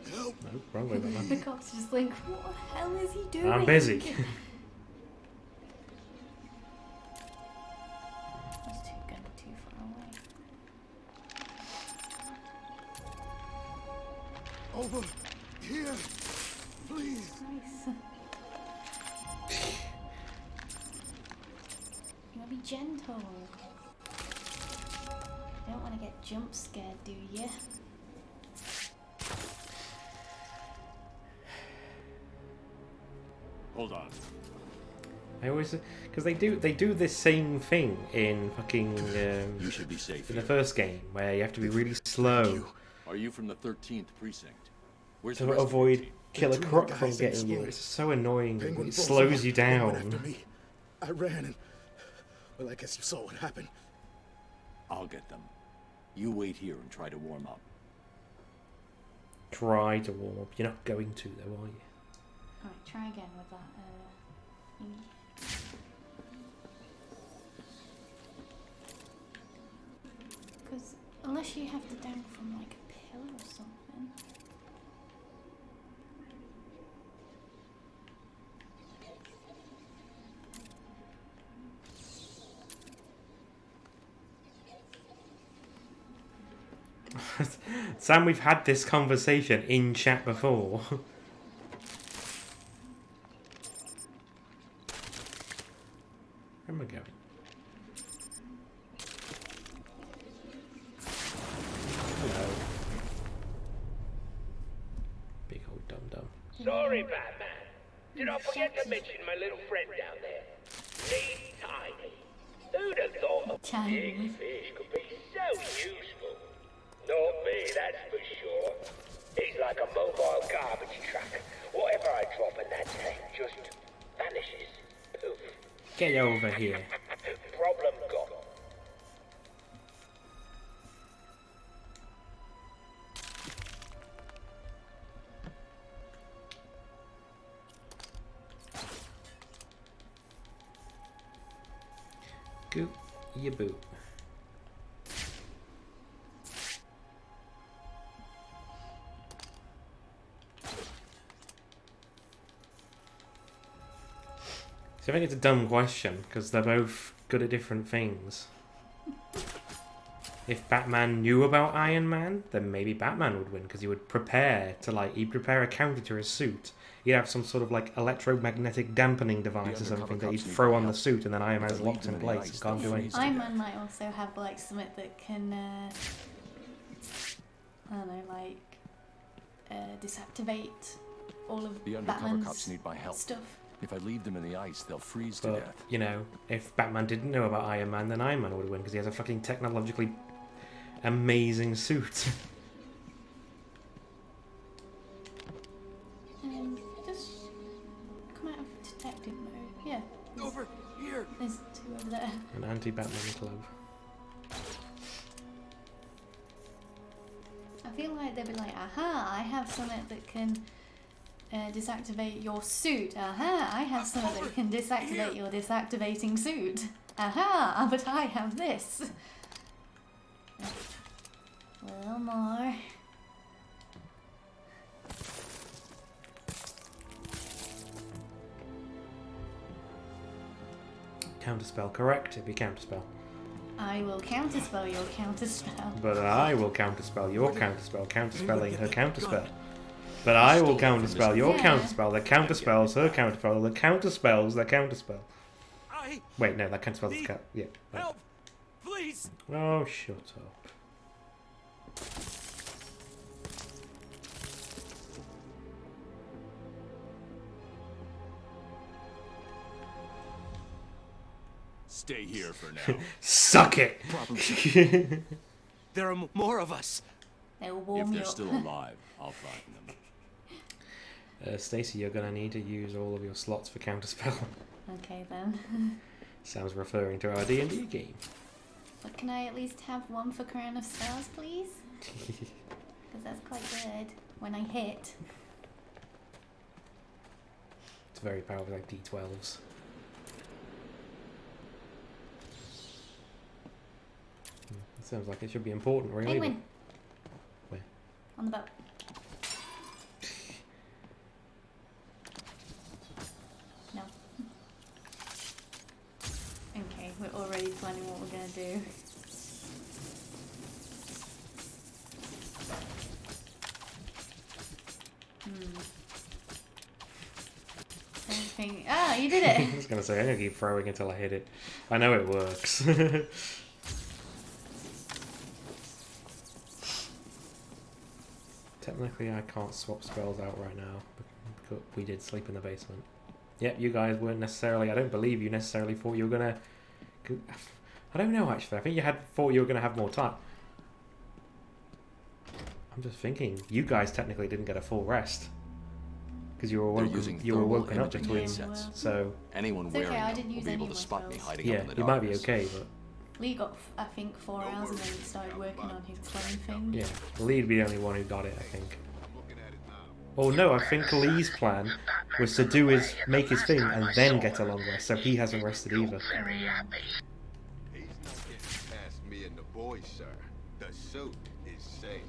Help! No, wrong way, The Batman. cop's just like, what the hell is he doing? I'm busy. That's gonna be too far away. Over here! Please! Nice. You wanna be gentle. You don't wanna get jump scared, do you? Hold on. I always, because they do this same thing in fucking You should be safe in the here. first game where you have to be really slow Are you from the 13th precinct? Where's to the rest of your avoid team? Killer Two Croc guys from in getting you. slow. It's so annoying. Penguin It froze slows up. you They went down. after me. I ran and... Well, I guess you saw what happened. I'll get them. You wait here and try to warm up. Try to warm up. You're not going to though, are you? Alright, try again with that. Because unless you have to dangle from like a pillar or something. Sam, we've had this conversation in chat before. Where am I going? Hello. Big old dum-dum. Sorry, Batman. Did I forget to mention my little friend down there? Named Tiny. Who'd have thought a Tiny. big fish could be so useful? Not me, that's for sure. He's like a mobile garbage truck. Whatever I drop in that tank just vanishes. Poof. Get over here. Problem gone. Goop, ya boot. So I think it's a dumb question because they're both good at different things. If Batman knew about Iron Man, then maybe Batman would win because he would prepare to he'd prepare a counter to his suit. He'd have some sort of like electromagnetic dampening device or something that he'd throw on the suit, and then Iron Man's locked in place and can't do anything. Iron Man might also have like something that can, I don't know, like disactivate all of The undercover Batman's cops need my help. stuff. If I leave them in the ice, they'll freeze to But, death. you know, if Batman didn't know about Iron Man, then Iron Man would win because he has a fucking technologically amazing suit. Just come out of detective mode. Yeah. Over here! There's two over there. An anti-Batman club. I feel like they'd be like, aha, I have something that can disactivate your suit. Aha, I have something that can deactivate your disactivating suit. Aha, but I have this. A little more. Counterspell, correct? It'd be counterspell. I will counterspell your counterspell. But I will counterspell your counterspell, counterspelling her counterspell. But I will counterspell your Yeah. counterspell, that counterspells her counterspell, that counterspells their counterspell. I Wait, no, that counterspells the need cat. Yeah. right. help, please. Oh, shut up. Stay here for now. Suck it! There are more of us. They'll If warm you they're up. still alive, I'll find them. Stacy, you're gonna need to use all of your slots for counterspell. Okay then. Sam's referring to our D&D game. But can I at least have one for Crown of Stars, please? Because that's quite good when I hit. It's very powerful, like D12s. It sounds like it should be important, really. Penguin! Where? On the boat. already planning what we're gonna do. Everything. Ah, you did I it! was gonna say, I'm gonna keep throwing until I hit it. I know it works. Technically, I can't swap spells out right now, because we did sleep in the basement. Yep, you guys weren't necessarily, I don't believe you necessarily thought you were gonna... I don't know, actually. I think you thought you were gonna have more time. I'm just thinking, you guys technically didn't get a full rest. Because you were woken up between, so... Anyone It's okay, wearing I them didn't will use be any able of to my spot me spells. hiding Yeah, up in the you might be darkness. okay, but... Lee got, I think, 4 hours and then started working on his clone thing. Yeah, Lee'd be the only one who got it, I think. Oh no, I think Lee's plan was to make his thing and then get a long rest, so he hasn't rested either. Very happy. He's not getting past me and the boys, sir. The suit is safe.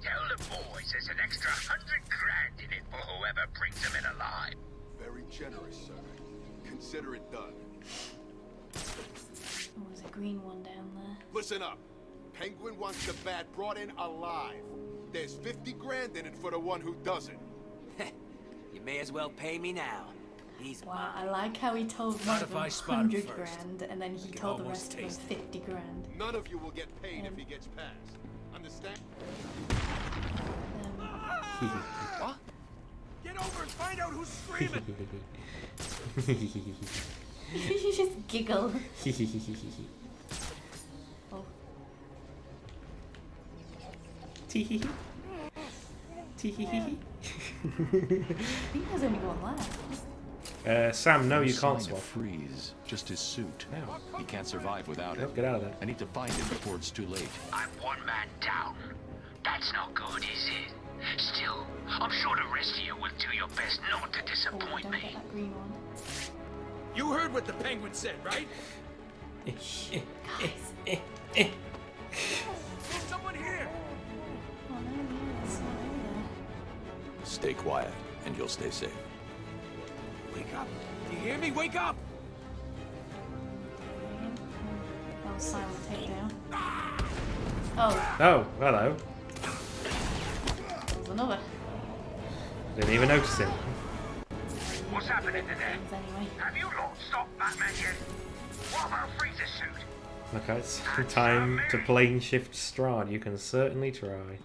Tell the boys there's an extra 100 grand in it for whoever brings them in alive. Very generous, sir. Consider it done. Oh, there's a green one down there. Listen up. Penguin wants the bat brought in alive. There's 50 grand in it for the one who doesn't. You may as well pay me now. He's Wow, I like how he told one Not of if them I spot him 100 first. grand and then he can told the almost rest of them taste 50 grand. None of you will get paid if he gets past. Understand? What? Get over and find out who's screaming. You just giggle. Oh. Tee-hee-hee. Tee-hee-hee-hee. I think there's only one left. Sam, no, you Sign can't of swap. Freeze, just his suit. No. He can't survive without Nope, it. get out of there. I need to find him before it's too late. I'm one man down. That's not good, is it? Still, I'm sure the rest of you will do your best not to Oh, disappoint don't me. get that green one. You heard what the penguin said, right? Guys. There's someone here. Oh no, yeah, it's not over Stay quiet, and you'll stay safe. Wake up. Do you hear me? Wake up. there. That was silent takedown. Oh, Oh, hello. there's another. Didn't even notice him. What's happening today? Things anyway. Have you lot stopped Batman yet? What about Freeze's suit? Okay, it's time to plane shift Strahd. You can certainly try.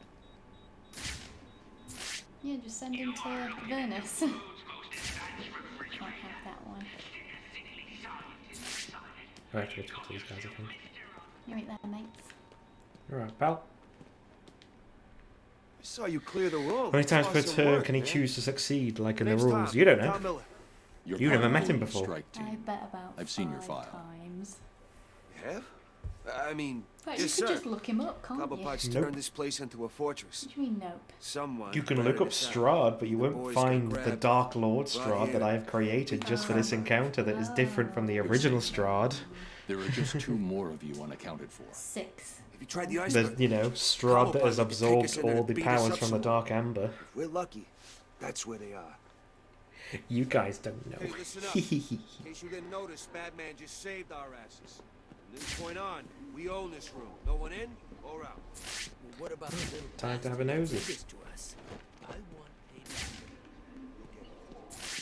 Yeah, just send him to Venice. Can't have that one. I have to go talk to these guys, I think. You're right there, mates. Alright, pal. I saw you clear the room. How many times per Awesome turn work, can he man. choose to succeed, like in the Name's rules? Tom. You don't know. Tom Miller. You're You've part never of the met him Golden before. Strike I team. bet about I've seen your 5 file. times. You have? I mean, Right, yes, you could sir. just look him up, can't you? Cobblepot's Nope. turned this place into a fortress. What do you mean, nope? Someone. You can bred look it up out. Strahd, but you The won't boys find got the grabbed. Dark Lord Right Strahd that here. I have created just for this encounter that is different from the original Strahd. There are just 2 more of you unaccounted for. 6. Have you tried the There's, iceberg? you know, Strahd that has Cobblepot could take us absorbed in there all and the beat us powers up from the some Dark Amber. If we're lucky. That's where they are. You guys don't know. Hey, listen up. In case you didn't notice, Batman just saved our asses. From this point on, we own this room. No one in or out. Well, what about the little Time to have a nosy. this to us? I want payback.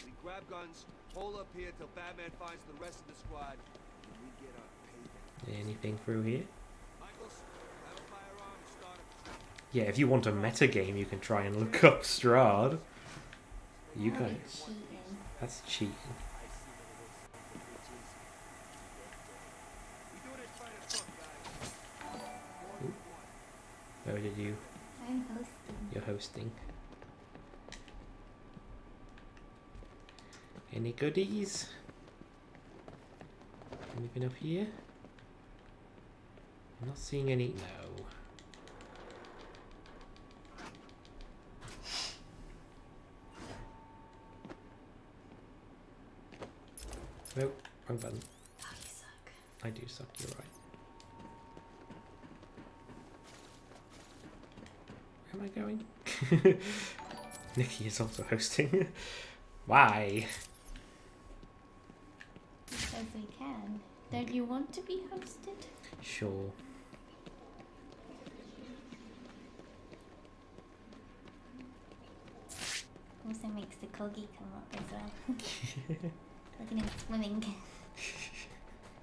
We grab guns, hold up here till Batman finds the rest of the squad, and we get our payback. Anything through here? Michaels, have a firearm and start a Yeah, if you want a meta game, you can try and look up Strahd. You That'd be guys. cheating. That's cheating. Where did you? I'm hosting. You're hosting. Any goodies? Anything up here? I'm not seeing any. No. Nope, wrong button. Oh, you suck. I do suck, you're right. Where am I going? Nikki is also hosting. Why? Because we can. Don't you want to be hosted? Sure. Also makes the corgi come up as well. Look at him swimming.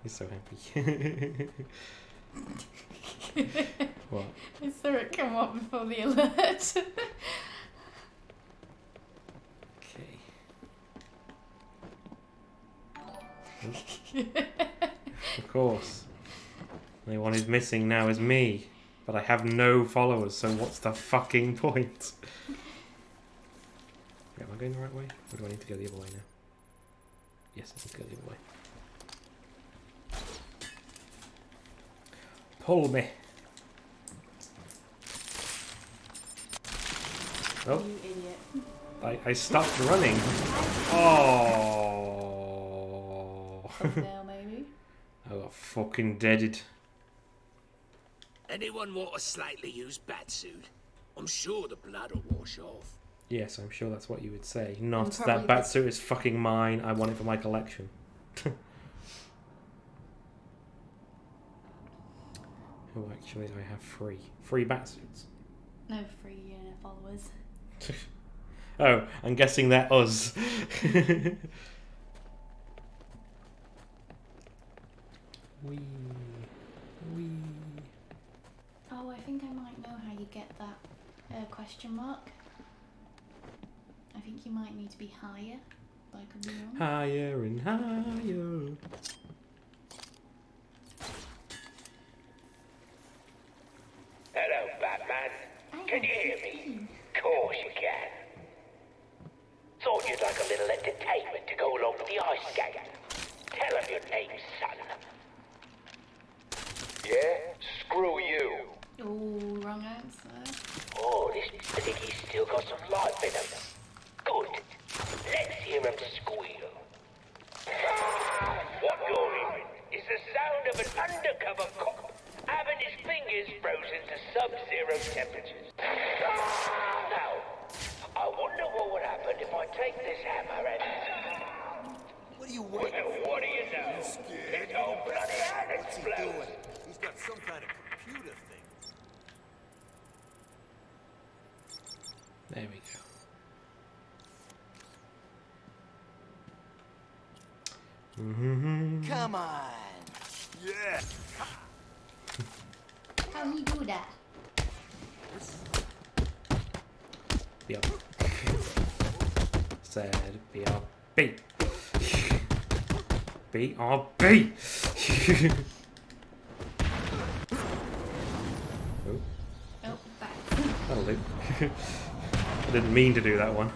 He's so happy. What? I saw it come up before the alert. Okay. Of course. The only one who's missing now is me. But I have no followers, so what's the fucking point? Am I going the right way? Or do I need to go the other way now? Yes, I need to go the other way. Pull me. Oh. You idiot. I stopped running. Oh. Now maybe. I got fucking deaded. Anyone want a slightly used batsuit? I'm sure the blood will wash off. Yes, I'm sure that's what you would say. Not And that probably batsuit is fucking mine. I want it for my collection. Oh, actually, I have free batsuits. No free followers. Oh, I'm guessing they're us. Wee. Oh, I think I might know how you get that question mark. I think you might need to be higher, but I could be wrong. Higher and higher. Hello, Batman. Can you hear me? Course you can. Thought you'd like a little entertainment to go along with the ice skate. Tell him your name, son. Yeah? Screw you. Oh, wrong answer. Oh, I think he's still got some life in him. Good. Let's hear him squeal. What you're hearing is the sound of an undercover cop having his fingers frozen to sub-zero temperatures. Now, I wonder what would happen if I take this hammer and... What are you waiting Well, what do you know? It's all bloody hand explodes. He's got some kind of computer thing. There we go. Come on. Yeah. How you do that? Yep. Said BRB. BRB. Oh, Oh, back. that'll do. I didn't mean to do that one.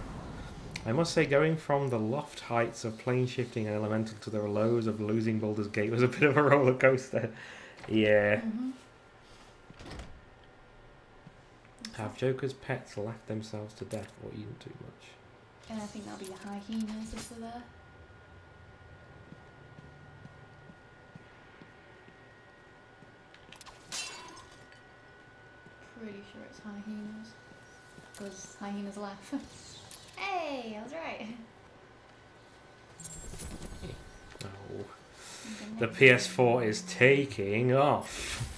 I must say, going from the loft heights of plane shifting and elemental to the lows of losing Baldur's Gate was a bit of a roller coaster. Yeah. Have Joker's pets laughed themselves to death or eaten too much? And I think that'll be the hyenas if they're there. Pretty sure it's hyenas. Because hyenas laugh. Hey, I was right. Oh. The PS4 is taking off.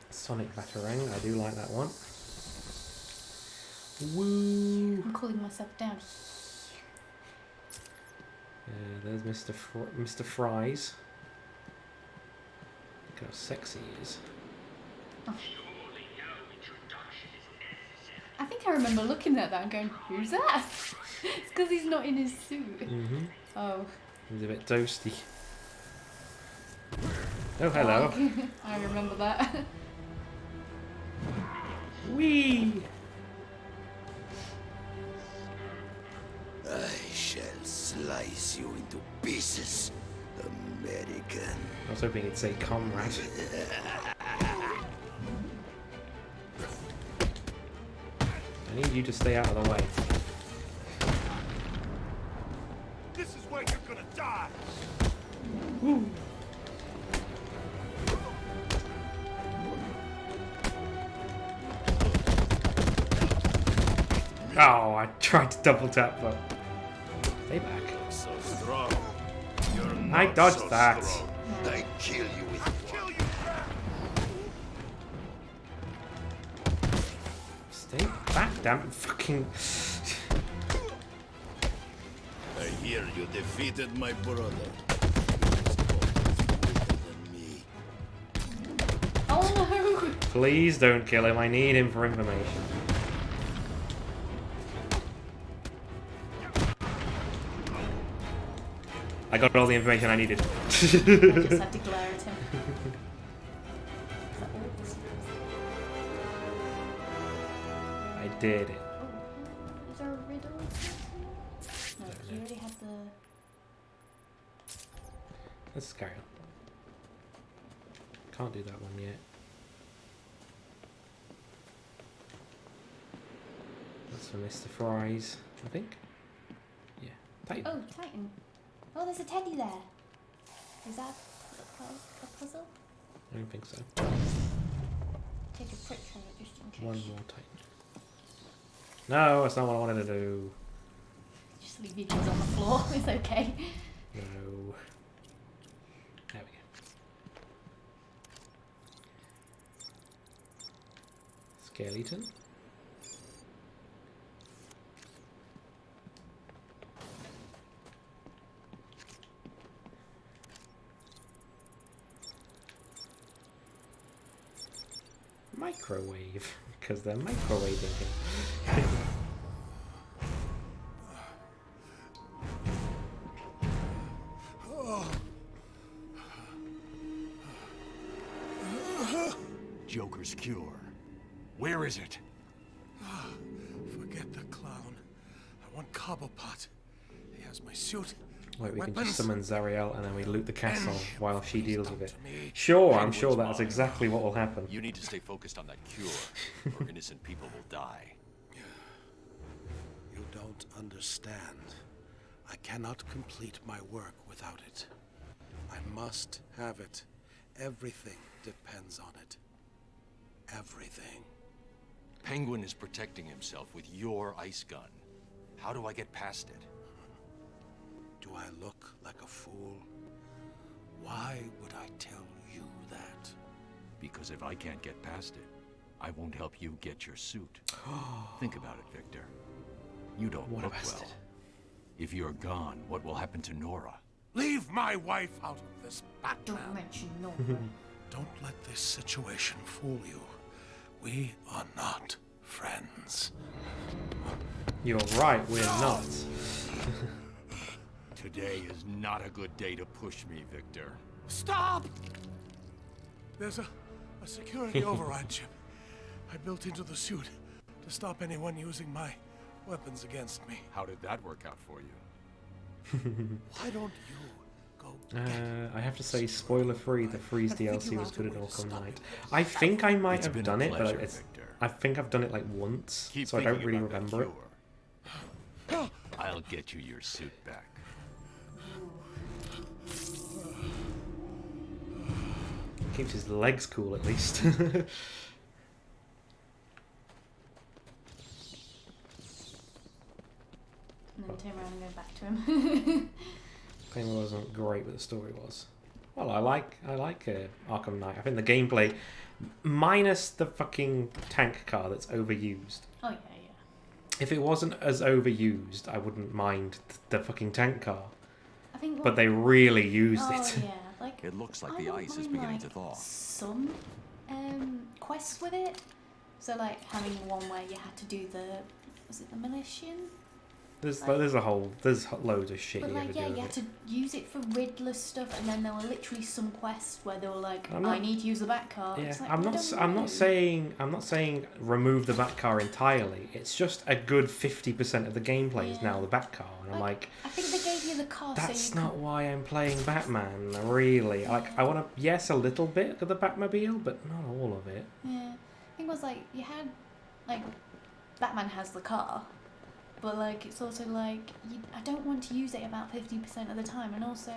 Sonic Batarang, I do like that one. Woo! I'm calling myself down. There's Mr. Fries. Look how sexy he is. Oh. I think I remember looking at that and going, who's that? It's because he's not in his suit. Mm-hmm. Oh. He's a bit toasty. Oh, hello. I remember that. Whee! I shall slice you into pieces, American. I was hoping he'd say comrade. I need you to stay out of the way. This is where you're gonna die. Woo. Oh, I tried to double tap, but stay back. So strong. I Not dodged so that. strong. I kill you with one. Stay back, damn fucking. I hear you defeated my brother. Oh no! Please don't kill him. I need him for information. I got all the information I needed. I just had to glare at him. I did it. Oh, is there a riddle? No, you already had the... Let's carry on. Can't do that one yet. That's for Mr. Fries, I think. Yeah, Titan. Oh, Titan. Oh, there's a teddy there. Is that a puzzle? I don't think so. Take a picture of it just in case. One more Titan. No, that's not what I wanted to do. Just leave your things on the floor. It's okay. No. There we go. Skeleton. Microwave, because they're microwaving him. Joker's cure. Where is it? Forget the clown. I want Cobblepot. He has my suit. Wait, we can weapons. just summon Zariel and then we loot the castle And while she deals with it. me. Sure, I'm sure Penguin's that's mine. exactly what will happen. You need to stay focused on that cure, or innocent people will die. You don't understand. I cannot complete my work without it. I must have it. Everything depends on it. Everything. Penguin is protecting himself with your ice gun. How do I get past it? Do I look like a fool? Why would I tell you that? Because if I can't get past it, I won't help you get your suit. Think about it, Victor. You don't What a look bastard. well. If you're gone, what will happen to Nora? Leave my wife out of this, Batman. Don't mention no. Don't let this situation fool you. We are not friends. You're right, we're not. Today is not a good day to push me, Victor. Stop! There's a security override chip I built into the suit to stop anyone using my weapons against me. How did that work out for you? Why don't you go I have to say, spoiler free, the Freeze figure DLC was out good a in way to Arkham stop Knight. it. I think I might It's have been a done it, but pleasure, it's, Victor. I think I've done it like once, Keep so I don't thinking really about that remember it. cure. I'll get you your suit back. Keeps his legs cool at least. And then turn around and go back to him. Game wasn't great, but the story was. Well, I like Arkham Knight. I think the gameplay, minus the fucking tank car that's overused. Oh, yeah. If it wasn't as overused, I wouldn't mind the fucking tank car. I think. But they really used Oh, it. yeah. Like, It looks like I the don't ice is mind, beginning like, to thaw. some quests with it. So, like, having one where you had to do was it the Militian? There's Like- there's loads of shit But, you like, have to yeah, do you with had it. to use it for Riddler stuff, and then there were literally some quests where they were like, I'm not- I need to use the back car. Yeah, It's like, I'm I not. don't I'm know. not saying remove the back car entirely. It's just a good 50% of the gameplay is Yeah. now the back car, and I'm like, I think they gave you the car that's so you not could... why I'm playing Batman. Really, like I want to. Yes, a little bit of the Batmobile, but not all of it. Yeah. I think it was like, you had, like, Batman has the car, but, like, it's also like, I don't want to use it about 50% of the time, and also,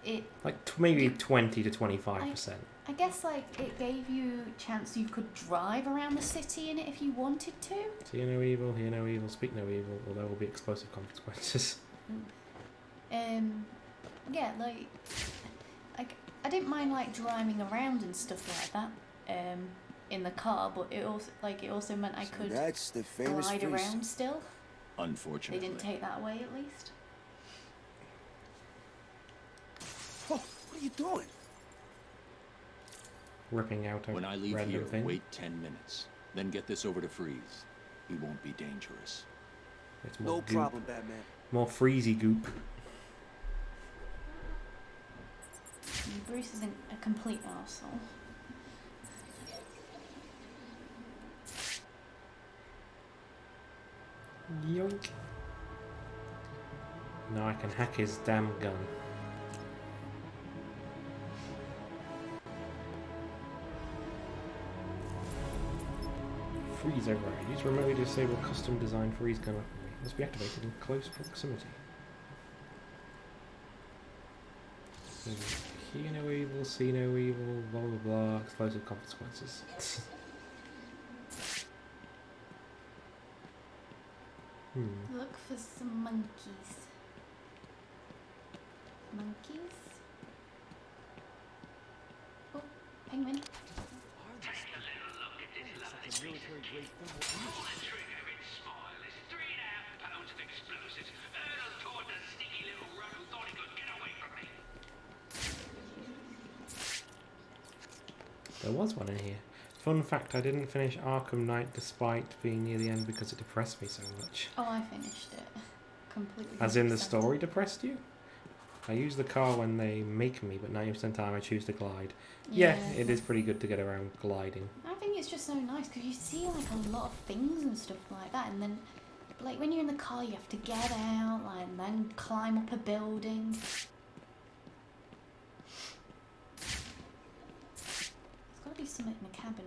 it... Like maybe 20 to 25%. I guess, like, it gave you a chance you could drive around the city in it if you wanted to. See no evil, hear no evil, speak no evil, or there will be explosive consequences. Yeah, like I didn't mind like driving around and stuff like that in the car, but it also meant I could That's the famous glide freeze. around still. They Unfortunately. didn't take that away, at least. Oh, what are you doing? Ripping out a When I leave random here, thing. wait 10 minutes. Then get this over to Freeze. He won't be dangerous. It's more No goop. problem, Batman. More freezy goop. Bruce isn't a complete arsehole. Yoink. Now I can hack his damn gun. Freeze override. Use remotely disable custom designed freeze gun weaponry. Must be activated in close proximity. Hear no evil, see no evil, blah blah blah, explosive consequences. Look for some monkeys. Monkeys? Oh, penguin. There was one in here. Fun fact, I didn't finish Arkham Knight despite being near the end because it depressed me so much. Oh, I finished it. Completely. As in the story depressed you? I use the car when they make me, but 90% of the time I choose to glide. Yeah, it is pretty good to get around gliding. I think it's just so nice because you see like a lot of things and stuff like that, and then like when you're in the car you have to get out like, and then climb up a building. There's got to be something in the cabinet.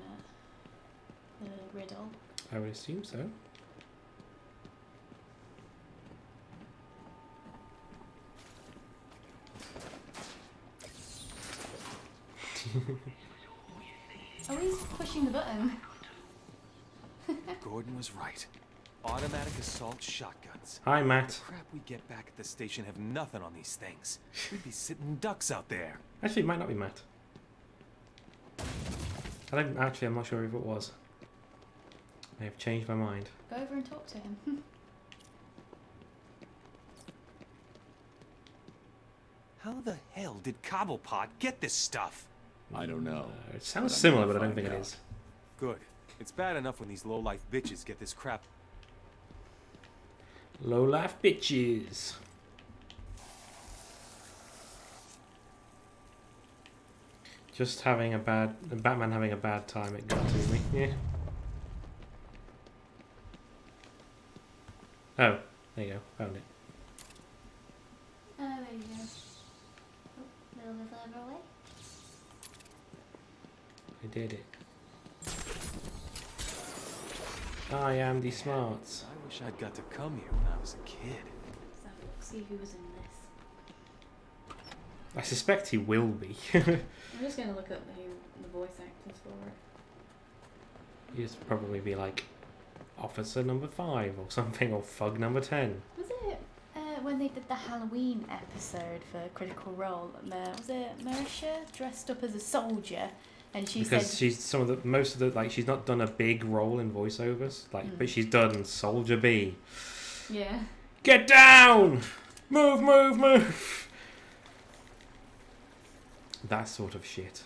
The riddle. I would assume so. Oh, he's pushing the button. Gordon was right. Automatic assault shotguns. Hi, Matt. The crap we get back at the station have nothing on these things. We'd be sitting ducks out there. Actually, it might not be Matt. I'm not sure if it was. I have changed my mind. Go over and talk to him. How the hell did Cobblepot get this stuff? I don't know. It sounds similar, but I don't think it is. Good. It's bad enough when these low-life bitches get this crap. Low life bitches. Just having a Batman having a bad time, it got to me. Yeah. Oh, there you go. Found it. Oh, there you go. Oh, a little bit further away. I did it. I am the smarts. I wish I'd got to come here when I was a kid. Let's have a look, see who was in this. I suspect he will be. I'm just going to look up the voice actors for it. He'd probably be like Officer number 5 or something, or Fug number 10. Was it when they did the Halloween episode for Critical Role? Was it Marisha dressed up as a soldier? And she because said, she's she's not done a big role in voiceovers, but she's done Soldier B. Yeah. Get down! Move, move, move! That sort of shit.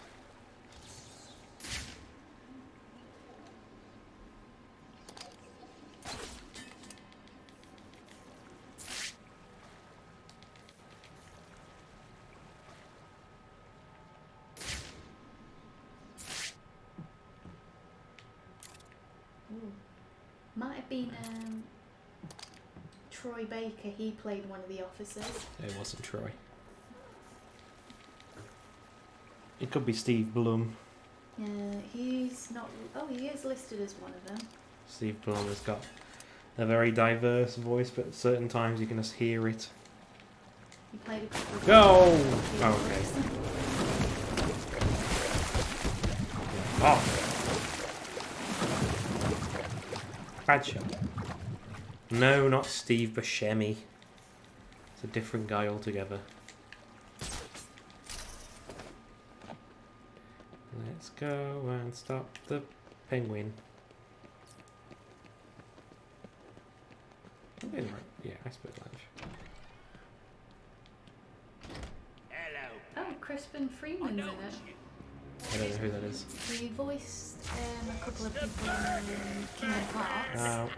Might have been Troy Baker. He played one of the officers. It wasn't Troy. It could be Steve Blum. He's not. Oh, he is listed as one of them. Steve Blum has got a very diverse voice, but at certain times you can just hear it. He played a couple of. Go! Oh, okay. Oh. Bad shot. No, not Steve Buscemi. It's a different guy altogether. Let's go and stop the penguin. Yeah, Iceberg Lounge. Hello. Oh, Crispin Freeman's in it. I don't know who that is. He voiced a couple of people in Kingdom Hearts,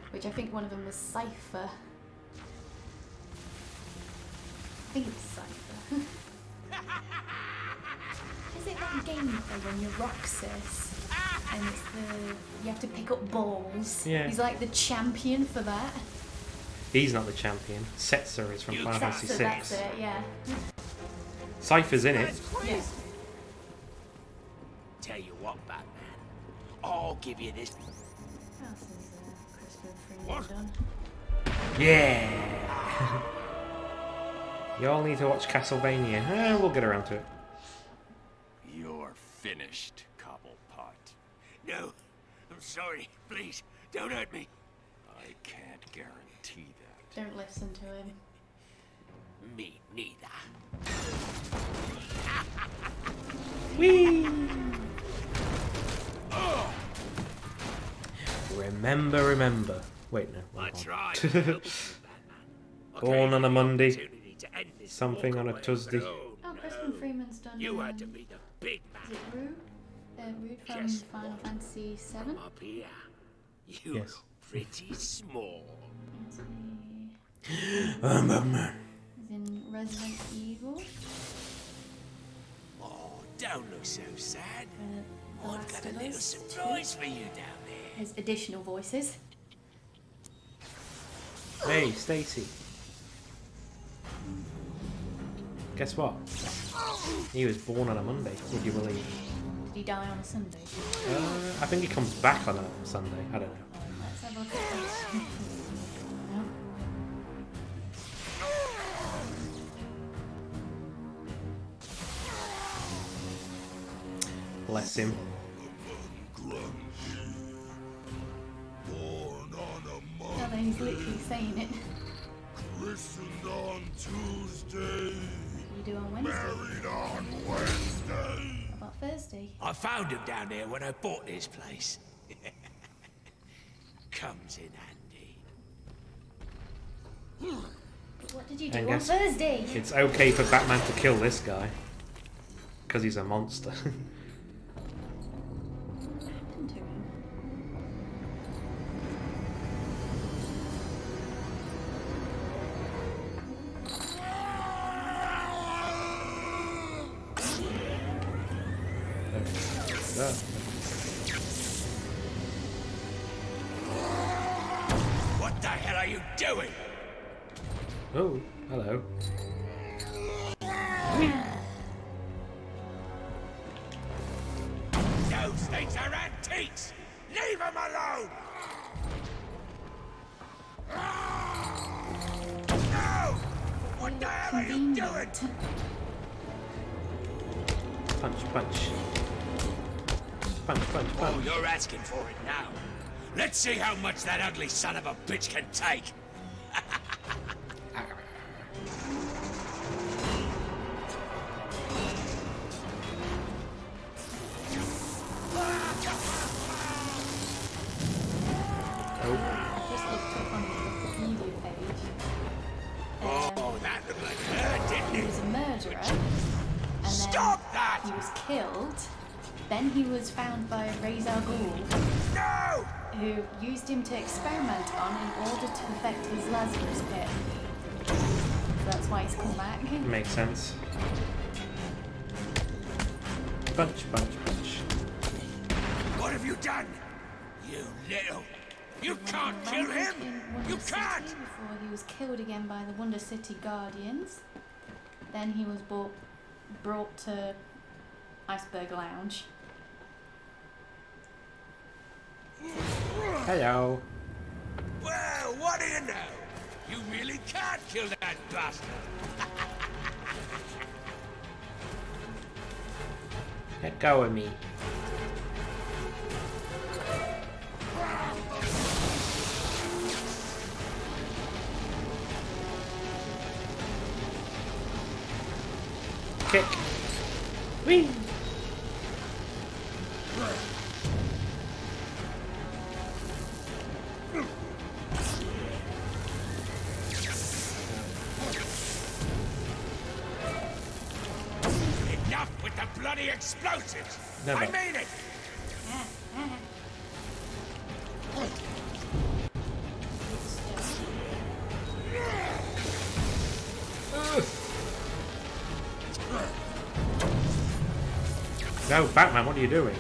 which I think one of them was Cypher. I think it's Cypher. Is it that game when you're Roxas and it's you have to pick up balls? Yeah. He's like the champion for that. He's not the champion. Setzer is from Final Fantasy VI. That's it, yeah. Cypher's in it. Yeah. Tell you what, Batman. I'll give you this. What else is Crispin Freeman done? Yeah! You all need to watch Castlevania. We'll get around to it. You're finished, Cobblepot. No, I'm sorry. Please, don't hurt me. I can't guarantee that. Don't listen to him. Me neither. Whee! Remember. Wait, no. I tried. Born on a Monday. Something on a Tuesday. Oh, Crispin Freeman's done. You had to be the big man. Is it Rude? Rude from Yes. Final Fantasy VII? Up here. You Yes. look pretty small. Batman. He's in Resident Evil. Oh, don't look so sad. The I've Last got a of little Us surprise for you down there. His additional voices. Hey, Stacy. Guess what? He was born on a Monday, would you believe? Did he die on a Sunday? I think he comes back on a Sunday. I don't know. Let's have a look at this. No. Bless him. No, then he's literally saying it. Christened on Tuesday. You do on Wednesday. Married on Wednesday. How about Thursday? I found him down there when I bought this place. Comes in handy. But what did you And do on guess Thursday? it's okay for Batman to kill this guy. Because he's a monster. What happened to him? What the hell are you doing? Oh, hello. Those things are antiques! Leave them alone! No! What the hell are you doing? Punch, punch. Punch, punch, Oh, punch. you're asking for it now. Let's see how much that ugly son of a bitch can take. I just looked up on the Wikipedia page. Oh, that looked like her, didn't He it? was a murderer. And Stop that! He was killed. Then he was found by Ra's al Ghul, No! who used him to experiment on in order to perfect his Lazarus pit. So that's why he's come back. Makes sense. Punch, punch, punch. What have you done? You little... You can't kill him! In Wonder You City can't! Before he was killed again by the Wonder City Guardians. Then he was brought to Iceberg Lounge. Hello. Well, what do you know? You really can't kill that bastard! Let go of me. Kick. Whee! bloody explosives! Never. I mean it! No, Batman, what are you doing?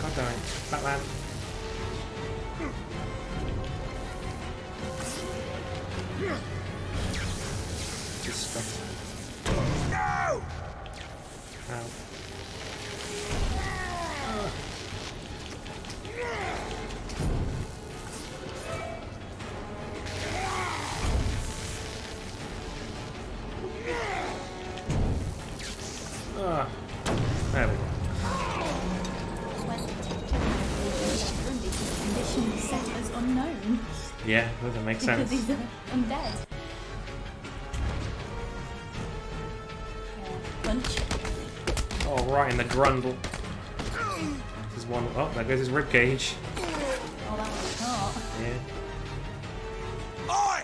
God damn it, Batman. Disgusting. No! Ow. There we go. Condition set as unknown. Yeah, that makes Because sense. he's undead. Punch. Oh, right in the grundle. There's one. Oh, there goes his ribcage. Oh, that was hot. Yeah. Oi!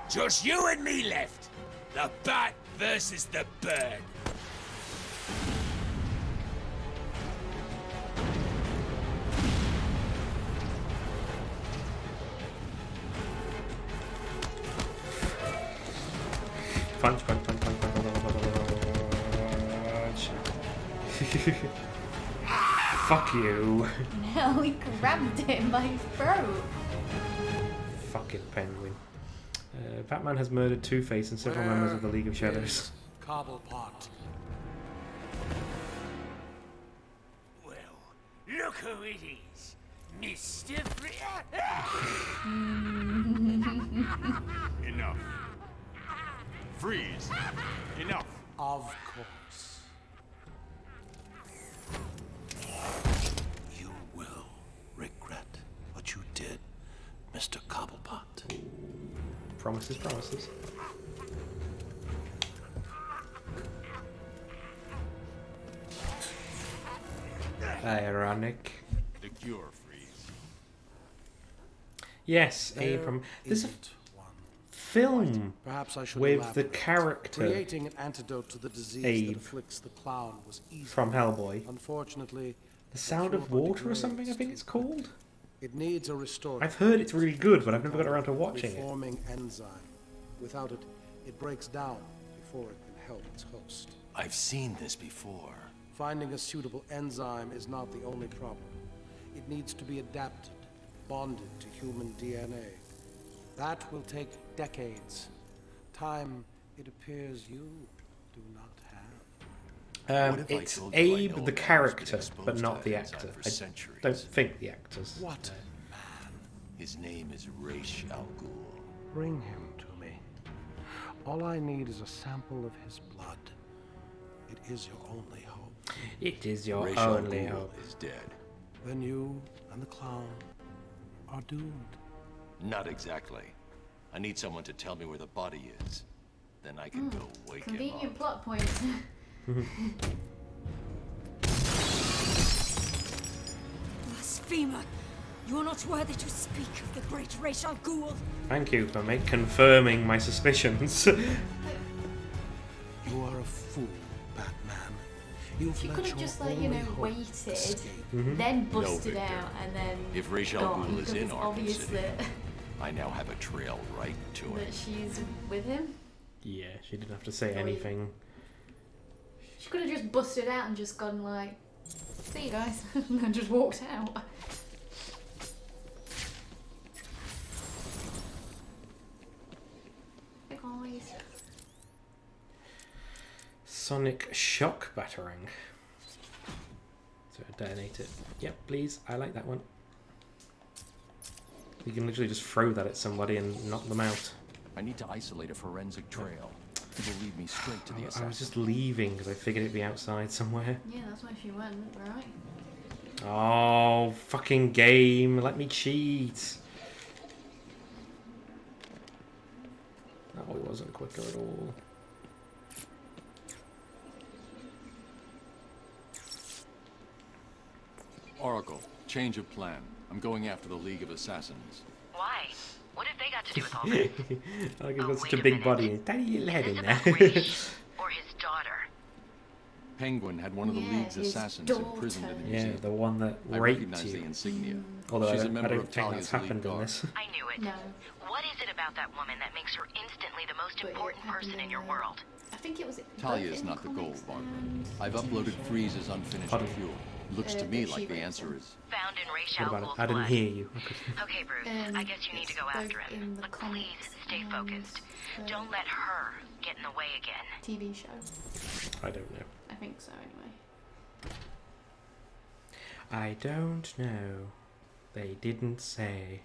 Just you and me left. The bat versus the bird. Punch, punch, punch, punch, punch, punch. Fuck you. No, he grabbed him by his throat. Fucking penguin. Batman has murdered Two-Face and several members of the League of Shadows. Cobblepot. Well, look who it is. Mr. Enough. Freeze. Enough. Of course. You will regret what you did, Mr. Cobblepot. Promises, promises. Ironic. The cure, Freeze. Yes, there's a film Perhaps I should with the elaborate. character Creating an antidote to the disease Abe that afflicts the clown was easy. from Hellboy. Unfortunately, The Sound of Water or something, I think it's called. it needs a restorative. I've heard it's really good, but I've never got around to watching it. Reforming enzyme. Without it, it breaks down before it can help its host. I've seen this before. Finding a suitable enzyme is not the only problem. It needs to be adapted, bonded to human DNA. That will take decades. Time, it appears you do not have. What if I It's told you I know Abe a the man who's been character, exposed but to not the that enzyme actor. for I centuries? don't think the actors. What? His name is Ra's al Ghul. Bring him to me. All I need is a sample of his blood. It is your only hope. It is your Ra's al only Ghul hope. is dead. Then you and the clown are doomed. Not exactly. I need someone to tell me where the body is. Then I can go wake him Convenient up. plot point. Blasphemer! You are not worthy to speak of the great Ra's al Ghul. Thank you for confirming my suspicions. You are a fool, Batman. You've She let could have your just, like, only hope waited, escape. then No, busted Victor. out, and then If Ra's al gone, Ghul is because in it's Arkham obvious City, I now have a trail right to him. that she's with him. Yeah, she didn't have to say anything. She could have just busted out and just gone like, "See you guys," and then just walked out. Hey guys. Sonic shock battering. So detonate it. Yep, please. I like that one. You can literally just throw that at somebody and knock them out. I need to isolate a forensic trail. It will lead me straight to the I assassin. was just leaving because I figured it'd be outside somewhere. Yeah, that's why she went, right? Oh, fucking game. Let me cheat. Oh, it wasn't quicker at all. Oracle, change of plan. I'm going after the League of Assassins. Why? What have they got to do with all this? Like he's got such a big body and tiny little head in there. Or his daughter? Penguin had one of the League's assassants imprisoned in the Yeah, museum. the one that I raped recognize you. the insignia. Although She's I a member don't of think that's Talia's happened elite in guard. this. I knew it. No. What is it about that woman that makes her instantly the most But it important happened person in in your the- world? I think it was. Talia both is in not the goal, comics Barbara. and I've TV uploaded show. Freeze's unfinished Pardon? fuel. Looks to That me she like the raped answer him. is... Found in Ra's What al about it? Ghul's I didn't blood. hear you. Okay, Bruce. I guess you need to go both after him. in the But comics please, stay and focused. the Don't let her get in the way again. TV show. I don't know. I think so, anyway. I don't know. They didn't say.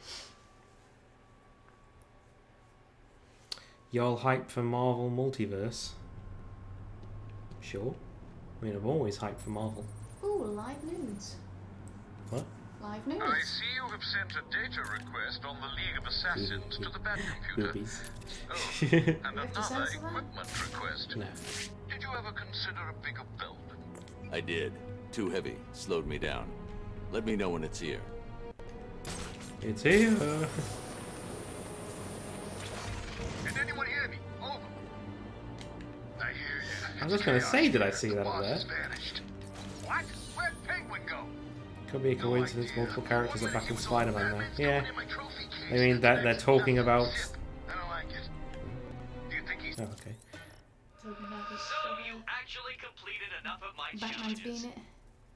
Y'all hyped for Marvel Multiverse? Sure. I mean, I've always hyped for Marvel. Ooh, live news. What? Live news. I see you have sent a data request on the League of Assassins to the Bat computer. Boobies. Oh, and have to another censor that? equipment request. No. Did you ever consider a bigger build? I did. Too heavy. Slowed me down. Let me know when it's here. It's here. Did anyone hear me? Over. I hear you. I was just gonna say, did I see that up there? Vanished. What? Where'd Penguin go? Could be a coincidence. Multiple characters are back in Spider-Man now. Yeah. I mean, that they're talking about. I don't like it. Do you think he's... Oh, okay. Talking about this, So you actually completed enough of my Batman's challenges. being it.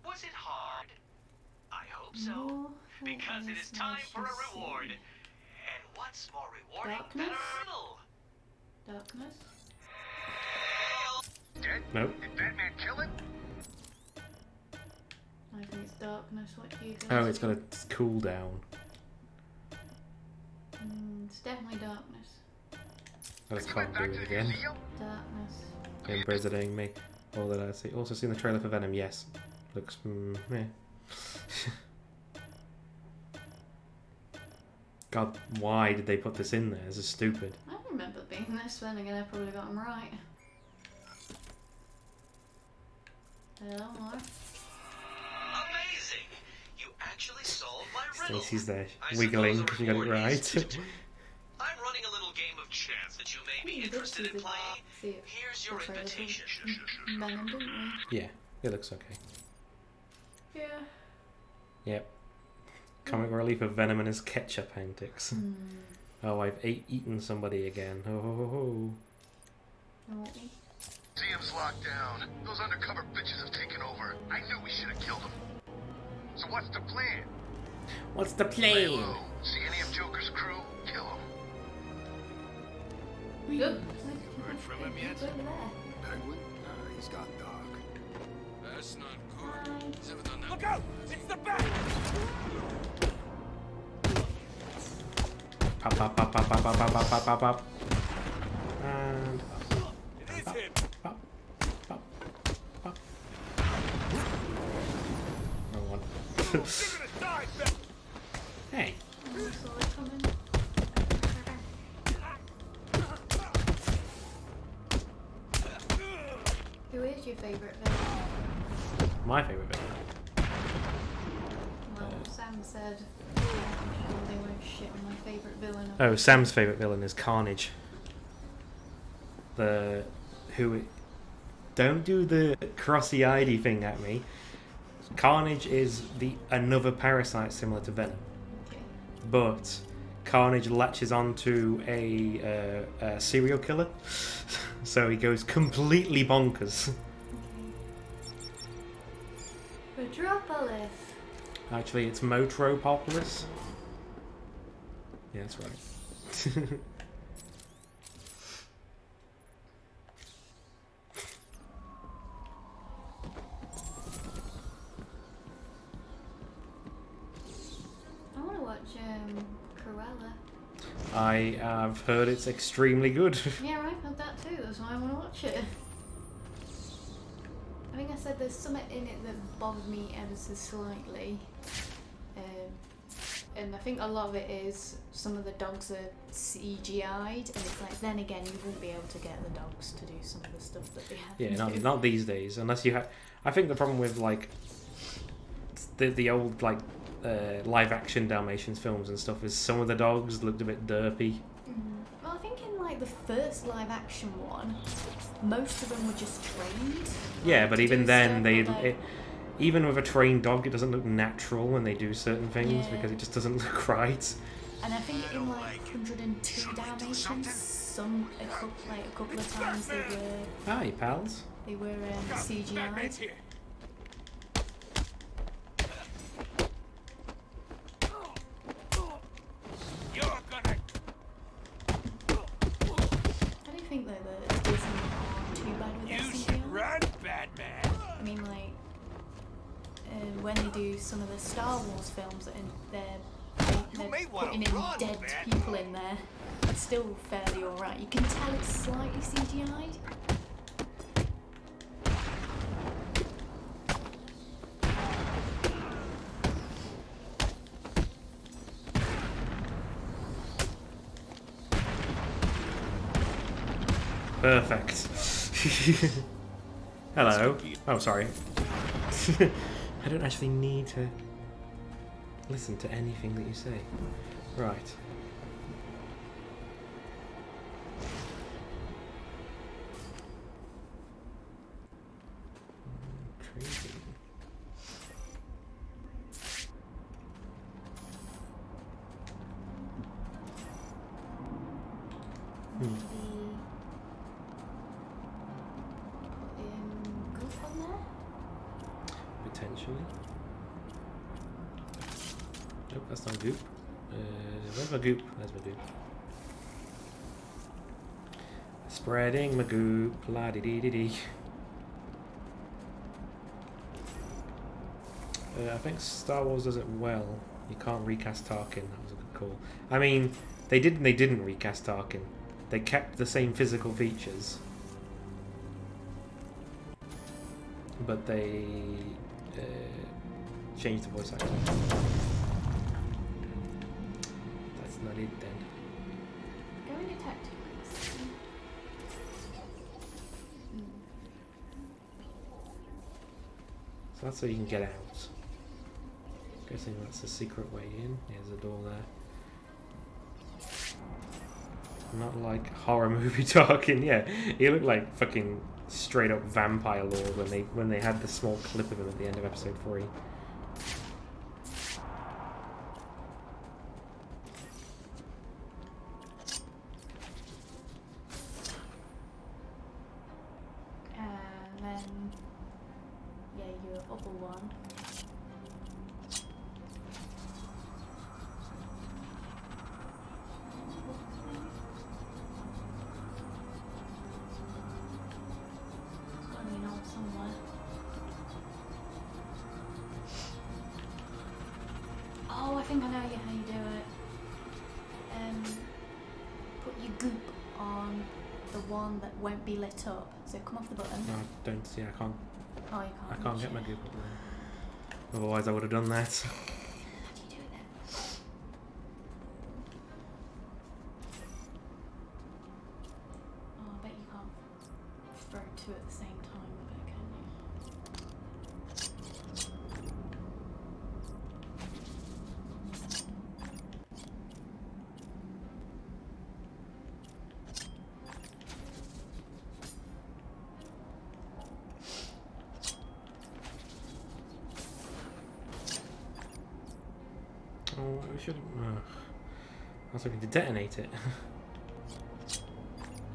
Was it hard? I hope so. No, Because it is time for a reward. And what's more rewarding than Darkness? a riddle? Darkness. Dead? Nope. Did Batman kill him? I think it's darkness. What do you guys Oh, it's think? got a cooldown. It's definitely darkness. I just can't do it again. Darkness. Imprisoning me. All that I see. Also seen the trailer for Venom. Yes. Looks. Meh. God, why did they put this in there? This is stupid. I don't remember being this, then again, I probably got them right. Hello, more. Amazing! You actually solved my riddle. Stacey's there, I wiggling suppose because she got it reward is right. to- I'm running a little game of chance that you may be interested in playing. Here's your invitation. Venom, didn't we? Yeah, it looks okay. Yeah. Yep. Comic relief of Venom and his ketchup antics. Oh, I've eaten somebody again. Oh. Museum's locked down. Those undercover bitches have taken over. I knew we should have killed them. So what's the plan? What's the Lay plan? low. See any of Joker's crew? Kill them. Good. Heard from him yet? Penguin? Nah, he's gone dark. That's not good. He's never done that. Look out! It's the Bat! Pop, pop, pop, pop, pop, pop, pop, pop, pop, pop, pop. And It is him! pop, pop, pop. Wrong one. You're gonna die, Bat! Hey. Saw it coming. Who is your favourite villain? My favourite villain. Well, Sam said they won't shit on my favourite villain. Oh, Sam's favourite villain is Carnage. Don't do the crossy-eyedy thing at me. Carnage is another parasite similar to Venom. Okay. But Carnage latches onto a serial killer, so he goes completely bonkers. Metropolis. Actually, it's Motropolis. Yeah, that's right. I want to watch Cruella. I have heard it's extremely good. Yeah, I've heard that too. That's why I want to watch it. I think I said there's something in it that bothered me ever so slightly. And I think a lot of it is some of the dogs are CGI'd, and it's like, then again, you wouldn't be able to get the dogs to do some of the stuff that they have. Yeah, to do. not these days. Unless you have, I think the problem with like the old like live action Dalmatians films and stuff is some of the dogs looked a bit derpy. Well, I think in like the first live action one, most of them were just trained. Yeah, but even then, stuff, even with a trained dog, it doesn't look natural when they do certain things Yeah. because it just doesn't look right. And I think in like 102 Dalmatians, a couple of times Hi, pals. they were CGI'd. I don't think though that Disney aren't too bad with their CGI. Run, Batman! I mean, like when they do some of the Star Wars films, and they're putting in dead people in there, it's still fairly alright. You can tell it's slightly CGI'd. Perfect. Hello. Oh, sorry. I don't actually need to listen to anything that you say. Right. Intriguing. Goop on there? Potentially. Nope, that's not goop. Where's my goop? There's my goop. Spreading my goop. La dee dee dee dee. I think Star Wars does it well. You can't recast Tarkin. That was a good call. I mean, they didn't recast Tarkin. They kept the same physical features, but they changed the voice actor. That's not it then. Go in detective, please. So that's so you can get out. Guessing that's the secret way in. There's a door there. Not like horror movie Tarkin, yeah. He looked like fucking straight up vampire lord when they had the small clip of him at the end of episode 3. And then your upper one. Somewhere. Oh, I think I know how you do it. Put your goop on the one that won't be lit up. So come off the button. No, I don't see. I can't. Oh, you can't. I can't get my goop up there. Otherwise, I would have done that. How do you do it then? Oh, I bet you can't throw two at the same time. I bet, can you? Oh, we should. I was hoping to detonate it.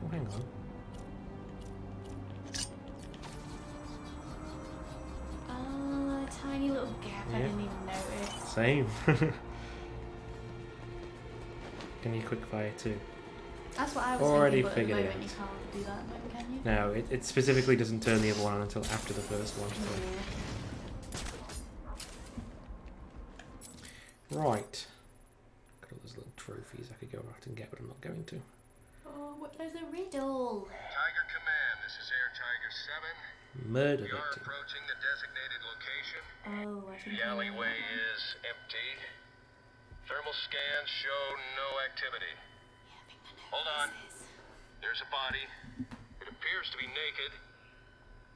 Oh, hang on. A tiny little gap. I didn't even notice. Same. Can you quick fire too? That's what I was Already thinking, but at the figured it moment out. you can't do that, maybe, can you? No, it specifically doesn't turn the other one on until after the first one. So. Right. Got all those little trophies I could go out and get, but I'm not going to. Oh, there's a riddle. Tiger Command, this is Air Tiger 7. Murder We are victim. approaching the designated location. Oh, I think The alleyway is empty. Thermal scans show no activity. Hold on. There's a body. It appears to be naked.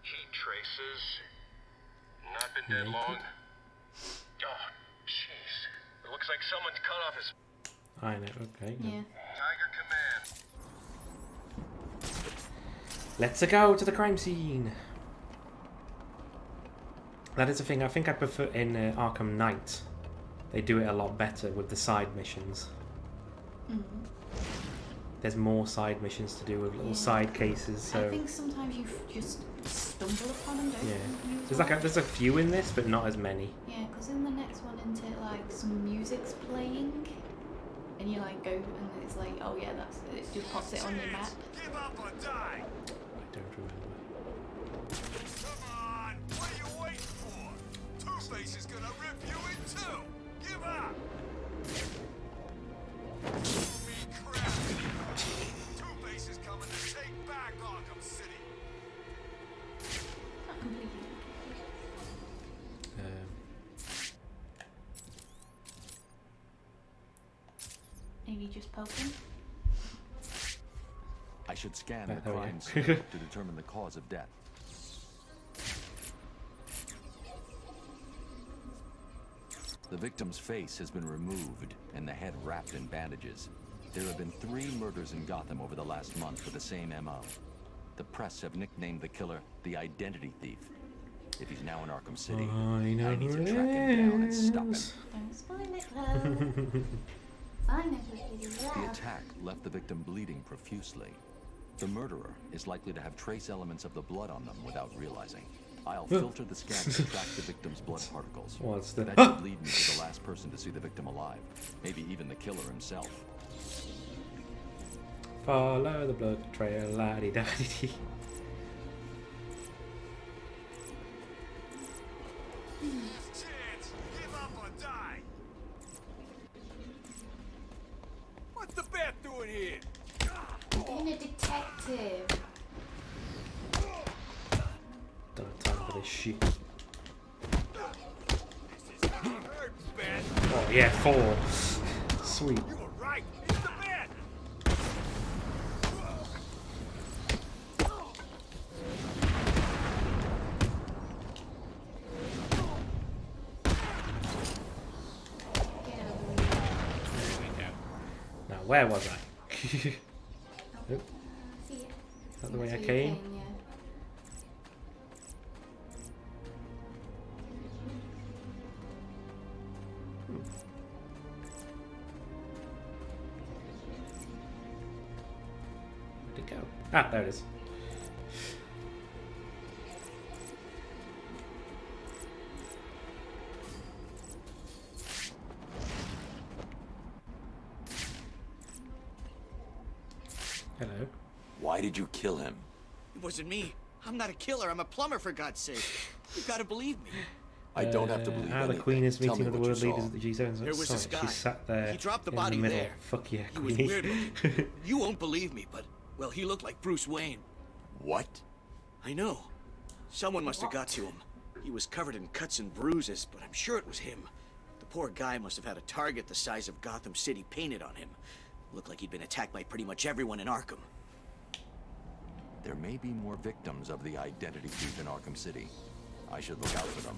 Heat traces. Not been dead long. Oh, jeez. It looks like someone's cut off his... I know, okay. Yeah. Tiger Command. Let's go to the crime scene. That is the thing. I think I prefer in Arkham Knight. They do it a lot better with the side missions. There's more side missions to do with little side cases. So I think sometimes you just stumble upon them, don't you? there's a few in this, but not as many. Yeah, because in the next one, isn't it like some music's playing, and you like go and it's like, oh yeah, that's it. Just pops it on your map. Give up or die. I don't remember. Come on, what are you waiting for? Two-Face is gonna rip you in two. Give up. Me crap. Two-Face is coming to take back Arkham City. Maybe just poking. I should scan the Oh, yeah. crime scene to determine the cause of death. The victim's face has been removed and the head wrapped in bandages. There have been 3 murders in Gotham over the last month with the same MO. The press have nicknamed the killer the Identity Thief. If he's now in Arkham City, I need to track him down and stop him. Don't spoil it, though. I never The attack left the victim bleeding profusely. The murderer is likely to have trace elements of the blood on them without realizing. I'll filter the scans to track the victim's blood particles. What's the... That should lead me to the last person to see the victim alive. Maybe even the killer himself. Follow the blood trail, la-di-da-di-dee. Chance, give up or die. What's the bat doing here? Being a detective. Don't have time for this shit. Oh yeah, 4. Sweet. You were right. It's the bat. Now where was I? Nope. See it. Is that the way I That's came? where you yeah. Where'd it go? Ah, there it is. Hello. Why did you kill him? It wasn't me. I'm not a killer. I'm a plumber, for God's sake. You gotta believe me. I don't have to believe How the anything. Queen is Tell meeting me with the what world you leaders saw. at the G7. There was this guy. She sat there He dropped the in body the middle. there. Fuck yeah, He was Queenie. weird looking. You won't believe me, but, well, he looked like Bruce Wayne. What? I know. Someone must have got to him. He was covered in cuts and bruises, but I'm sure it was him. The poor guy must have had a target the size of Gotham City painted on him. Looked like he'd been attacked by pretty much everyone in Arkham. There may be more victims of the Identity Thief in Arkham City. I should look out for them.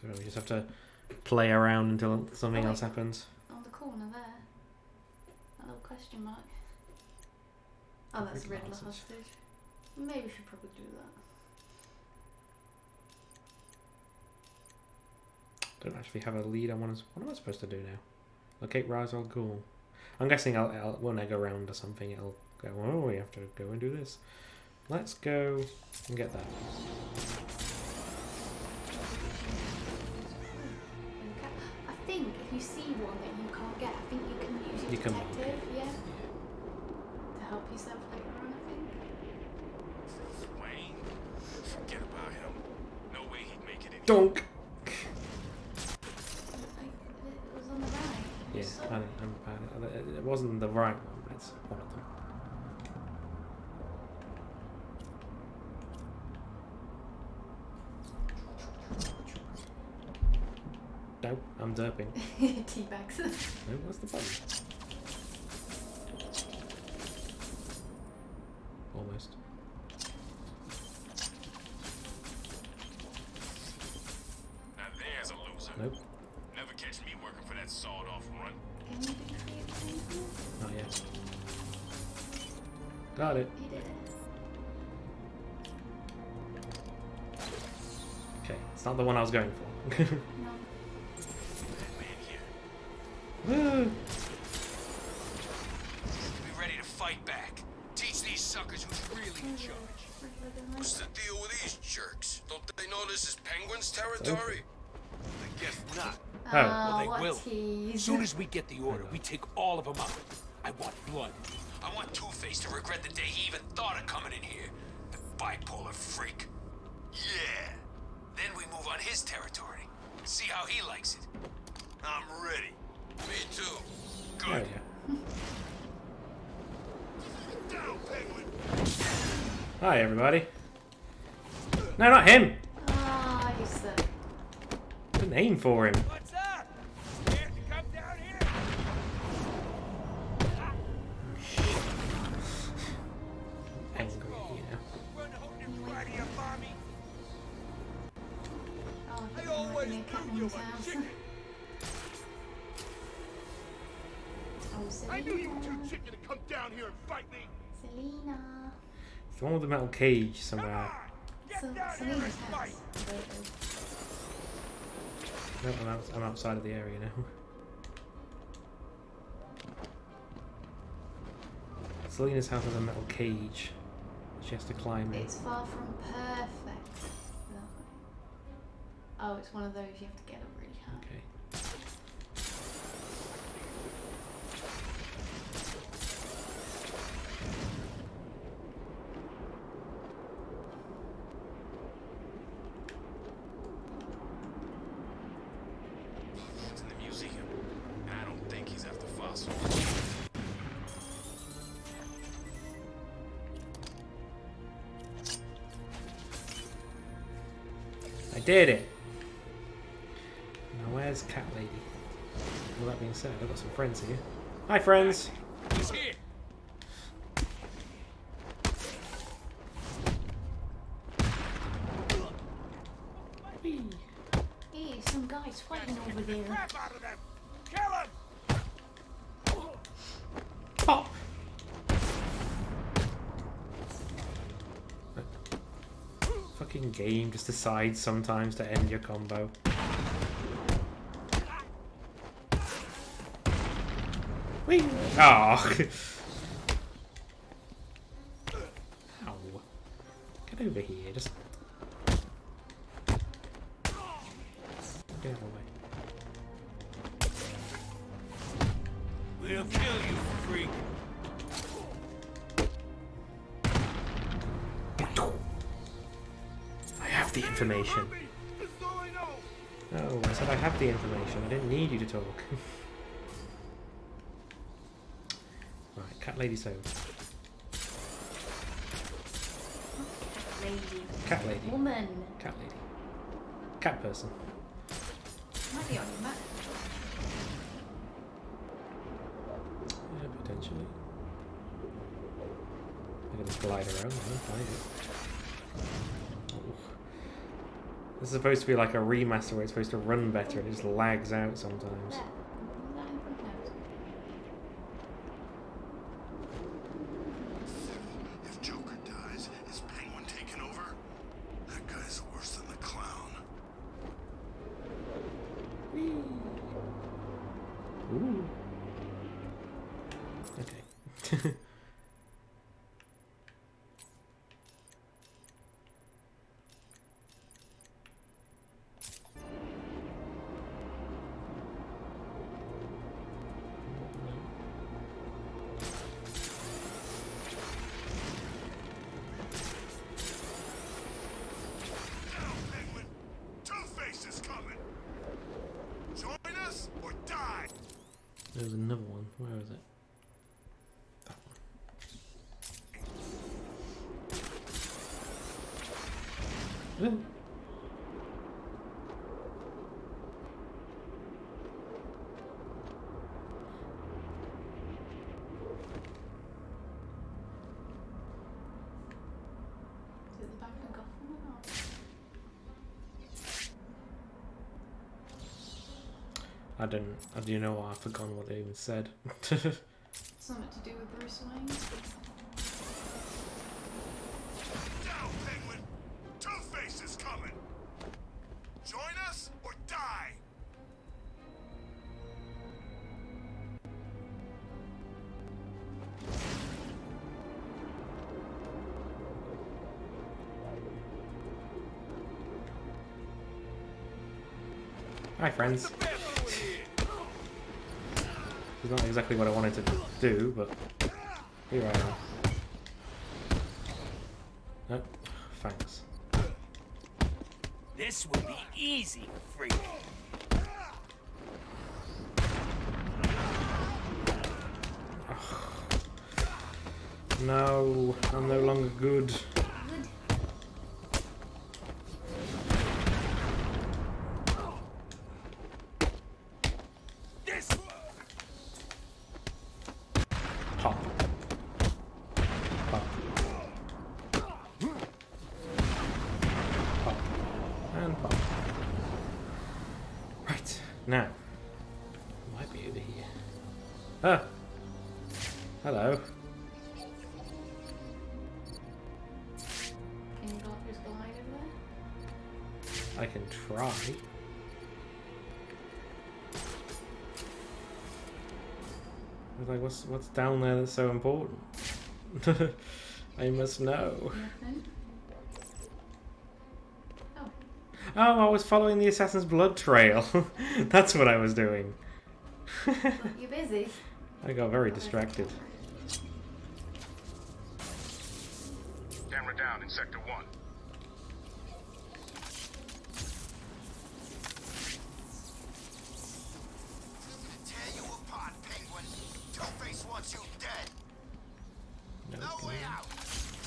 So we just have to play around until something else happens. On the corner there. That little question mark. Oh, that's Riddler hostage. Maybe we should probably do that. Don't actually have a lead on what am I supposed to do now? Locate Ra's al Ghul. I'm guessing when I go around or something, it'll go, oh, we have to go and do this. Let's go and get that. I think if you see one that you can't get, I think you can use your You can detective, yeah. To help yourself later on, I think. Wayne, forget about him. No way he'd make it in. Donk! It was on the right. Yeah, it wasn't the right one, it's one of them. No, I'm derping. Teabags. No, what's the button? Almost. Nope. Never catch me working for that sawed-off runt. Not yet. Got it. You did it. Okay, it's not the one I was going for. Woo! Be ready to fight back. Teach these suckers who's really in charge. What's the deal with these jerks? Don't they know this is Penguin's territory? I guess not. Oh. Well, they will. Tease. As soon as we get the order, we take all of them out. I want blood. I want Two-Face to regret the day he even thought of coming in here. The bipolar freak. Yeah. Then we move on his territory. See how he likes it. I'm ready. Me too. Good. Yeah. Down, Penguin. Hi, everybody. No, not him. Ah, you suck. Didn't aim for him. What's up? Scared to come down here? Angry, you know. Run home and body a mommy. Oh, I always knew you were house. chicken. Oh, I knew you were too Selena. chicken to come down here and fight me. Selena. It's the one with the metal cage somewhere. Selena's house. No, I'm outside of the area now. Selena's house has a metal cage. She has to climb in. It's far from perfect. Oh, it's one of those you have to get up really high. Okay. It's in the museum. I don't think he's after fossils. I did it! Now where's Cat Lady? Well, that being said, I've got some friends here. Hi, friends! He's here. Hey, some guys fighting over there. Crap out of them. Kill him. Pop! Fucking game just decides sometimes to end your combo. Whee! Oh. Ow. Get over here, just... Get out of the way. We'll kill you, freak. I have the information. Oh, I said I have the information. I didn't need you to talk. Right, Cat Lady's home. Lady. Cat Lady. Woman. Cat Lady. Cat person. Might be on your map. Yeah, potentially. I can just glide around and find it. Oh. This is supposed to be like a remaster where it's supposed to run better and it just lags out sometimes. There. Is that in front of us? If Joker dies, is Penguin taking over? That guy's worse than the clown. Ooh. Okay. Now, Penguin, Two-Face is coming. Join us or die. There's another one. Where is it? That one. Ooh. Is it the back of Gotham or not? I do you know what? I've forgotten what they even said. Something to do with Bruce Wayne. Down, Penguin! Two-Face is coming! Join us or die! Hi, friends. It's not exactly what I wanted to do, but here I am. Oh, thanks. This will be easy, freak. No, I'm no longer good. Pop. Pop. Pop. And pop. Right, now. Might be over here. Ah! Hello. Can you not just glide over there? I can try. I was like, what's down there that's so important? I must know. Nothing. Oh. Oh, I was following the assassin's blood trail. That's what I was doing. You're busy. I got very distracted. Camera down in Sector 1. Tear you apart, Penguin. Two-Face wants you dead. No way out.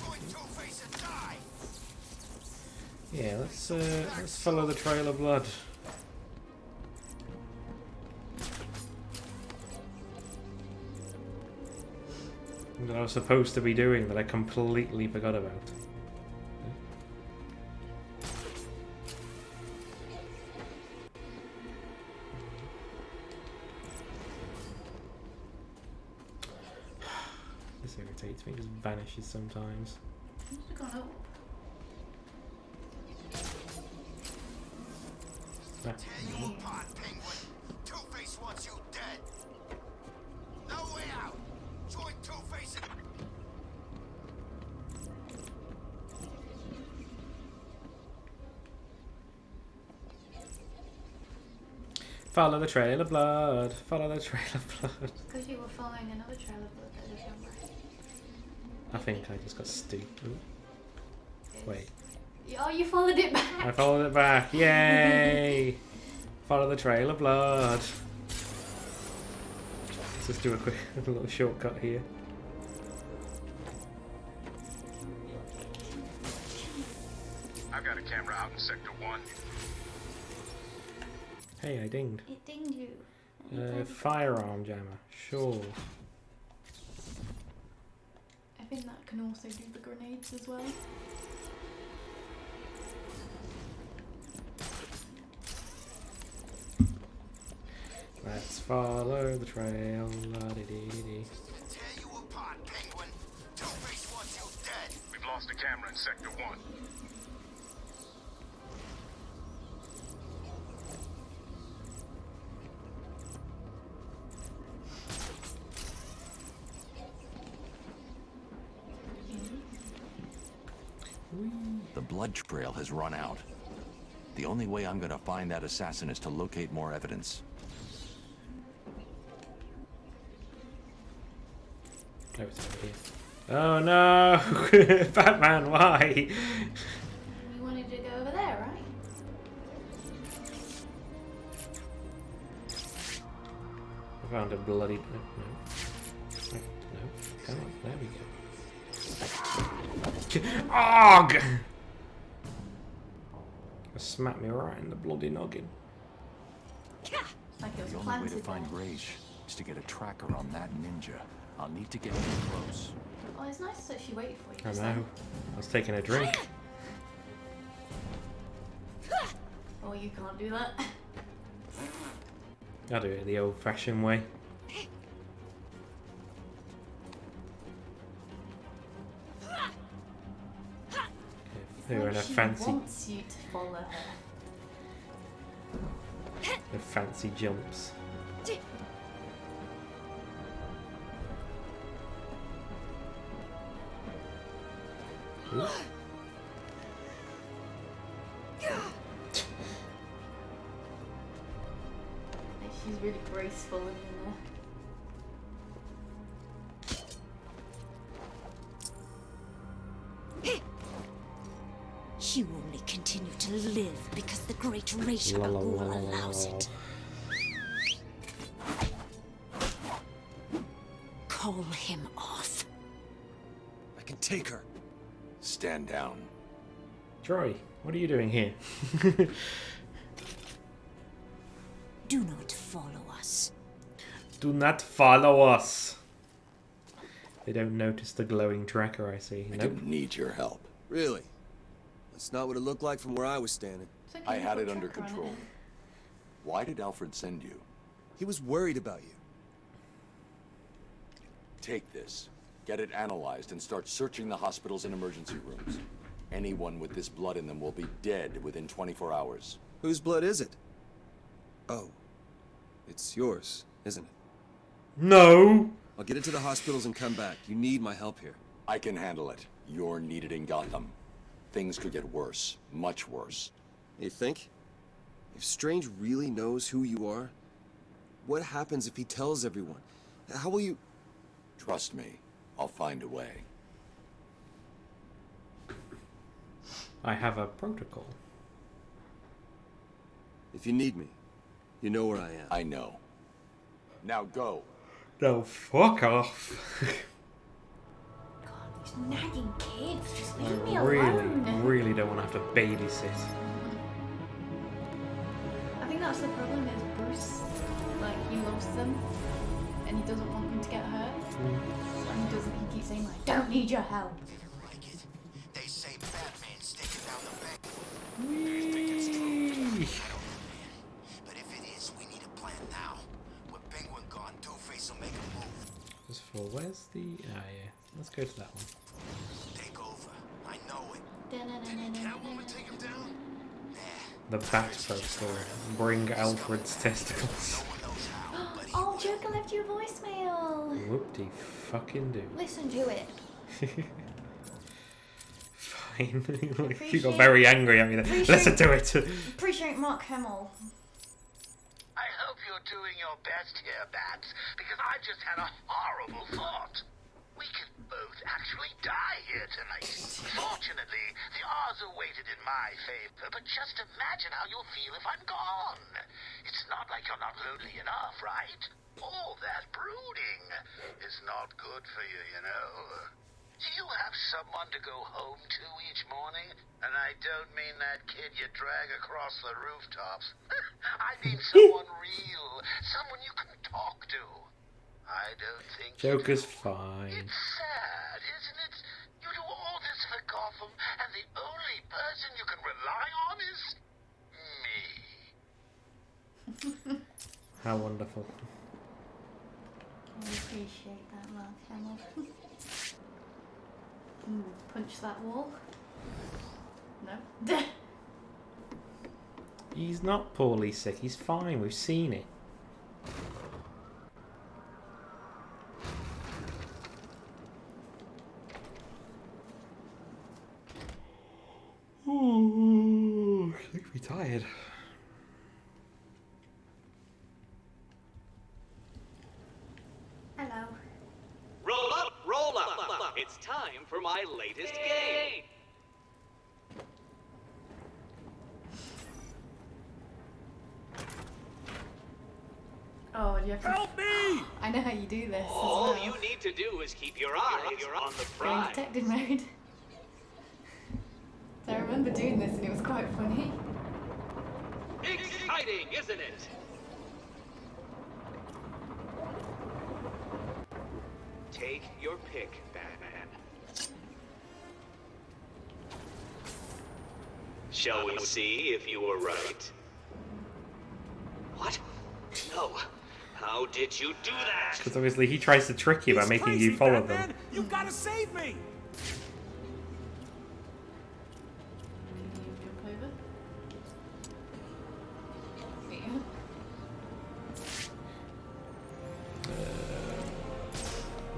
Join Two-Face and die. Yeah, let's follow the trail of blood. That I was supposed to be doing that I completely forgot about. This irritates me, it just vanishes sometimes. Must have gone up. Ah. Tear you apart, Penguin. Two-Face wants you dead. No way out. Join Two-Face and... Follow the trail of blood. Follow the trail of blood. Because you were following another trail of blood that was younger. I think I just got stupid. Wait. Oh, you followed it back! I followed it back. Yay! Follow the trail of blood. Let's just do a quick little shortcut here. I've got a camera out in Sector 1. Hey, I dinged. It dinged you. Firearm jammer. Sure. I think that can also do the grenades as well. Let's follow the trail. La-di-di-di-di. Tear you apart, Penguin. Two-Face wants you dead. We've lost a camera in Sector 1. The blood trail has run out. The only way I'm gonna find that assassin is to locate more evidence. Oh, it's over here. Oh no! Batman, why? You wanted to go over there, right? I found a bloody... No. No. Come on. There we go. Arg! Smacked me right in the bloody noggin. Like it was The only way to planted find there. Raish is to get a tracker on that ninja. I'll need to get in close. Oh, it's nice that she waited for you. I just know. I was taking a drink. Oh, you can't do that. I'll do it the old-fashioned way. They're in a fancy. Wants you to follow her. The fancy jumps. Ooh. She's really graceful in there. You only continue to live because the great Ra's al Ghul allows it. Call him off. I can take her. Stand down. Troy, what are you doing here? Do not follow us. Do not follow us. They don't notice the glowing tracker, I see. I didn't need your help. Really? That's not what it looked like from where I was standing. Okay, I had it under control. Why did Alfred send you? He was worried about you. Take this. Get it analyzed and start searching the hospitals and emergency rooms. Anyone with this blood in them will be dead within 24 hours. Whose blood is it? Oh. It's yours, isn't it? No! I'll get it to the hospitals and come back. You need my help here. I can handle it. You're needed in Gotham. Things could get worse. Much worse. You think? If Strange really knows who you are, what happens if he tells everyone? How will you... Trust me. I'll find a way. I have a protocol. If you need me, you know where I am. I know. Now go. No, fuck off. These nagging kids, just leave me I alone. really don't want to have to babysit. I think that's the problem is Bruce, like, he loves them and he doesn't want them to get hurt. And he keeps saying like, don't need your help. They say Batman's sticking down the back. But if it is, we need a plan now. With Penguin gone, Two-Face will make a move. Just for where's the yeah. Let's go to that one. Take over. I know it. Catwoman take him down? The Bat poster. Bring Alfred's testicles. Oh, Joker left you a voicemail. Whoop-de fucking do. Listen to it. Fine. You got very angry at me there. Listen to it. Appreciate Mark Hamill. I hope you're doing your best here, Bats, because I just had a horrible thought. We could both actually die here tonight. Fortunately, the odds are weighted in my favor, but just imagine how you'll feel if I'm gone. It's not like you're not lonely enough, right? All that brooding is not good for you, you know. Do you have someone to go home to each morning? And I don't mean that kid you drag across the rooftops. I mean someone real, someone you can talk to. I don't think Joker's fine. It's sad, isn't it? You do all this for Gotham, and the only person you can rely on is me. How wonderful. I appreciate that, Mark Hamill. Punch that wall. No. He's not poorly sick. He's fine. We've seen it. Ooh, sleepy tired. Hello. Roll up, roll up. It's time for my latest game. Oh, you have to... Help me! I know how you do this. All as well. you need to do is keep your eyes on the Going prize. detective mode. So I remember doing this and it was quite funny. Exciting, isn't it? Take your pick, Batman. Shall we see if you were right? What? No. How did you do that? Because obviously he tries to trick you by making you follow them. You gotta save me! Jump over.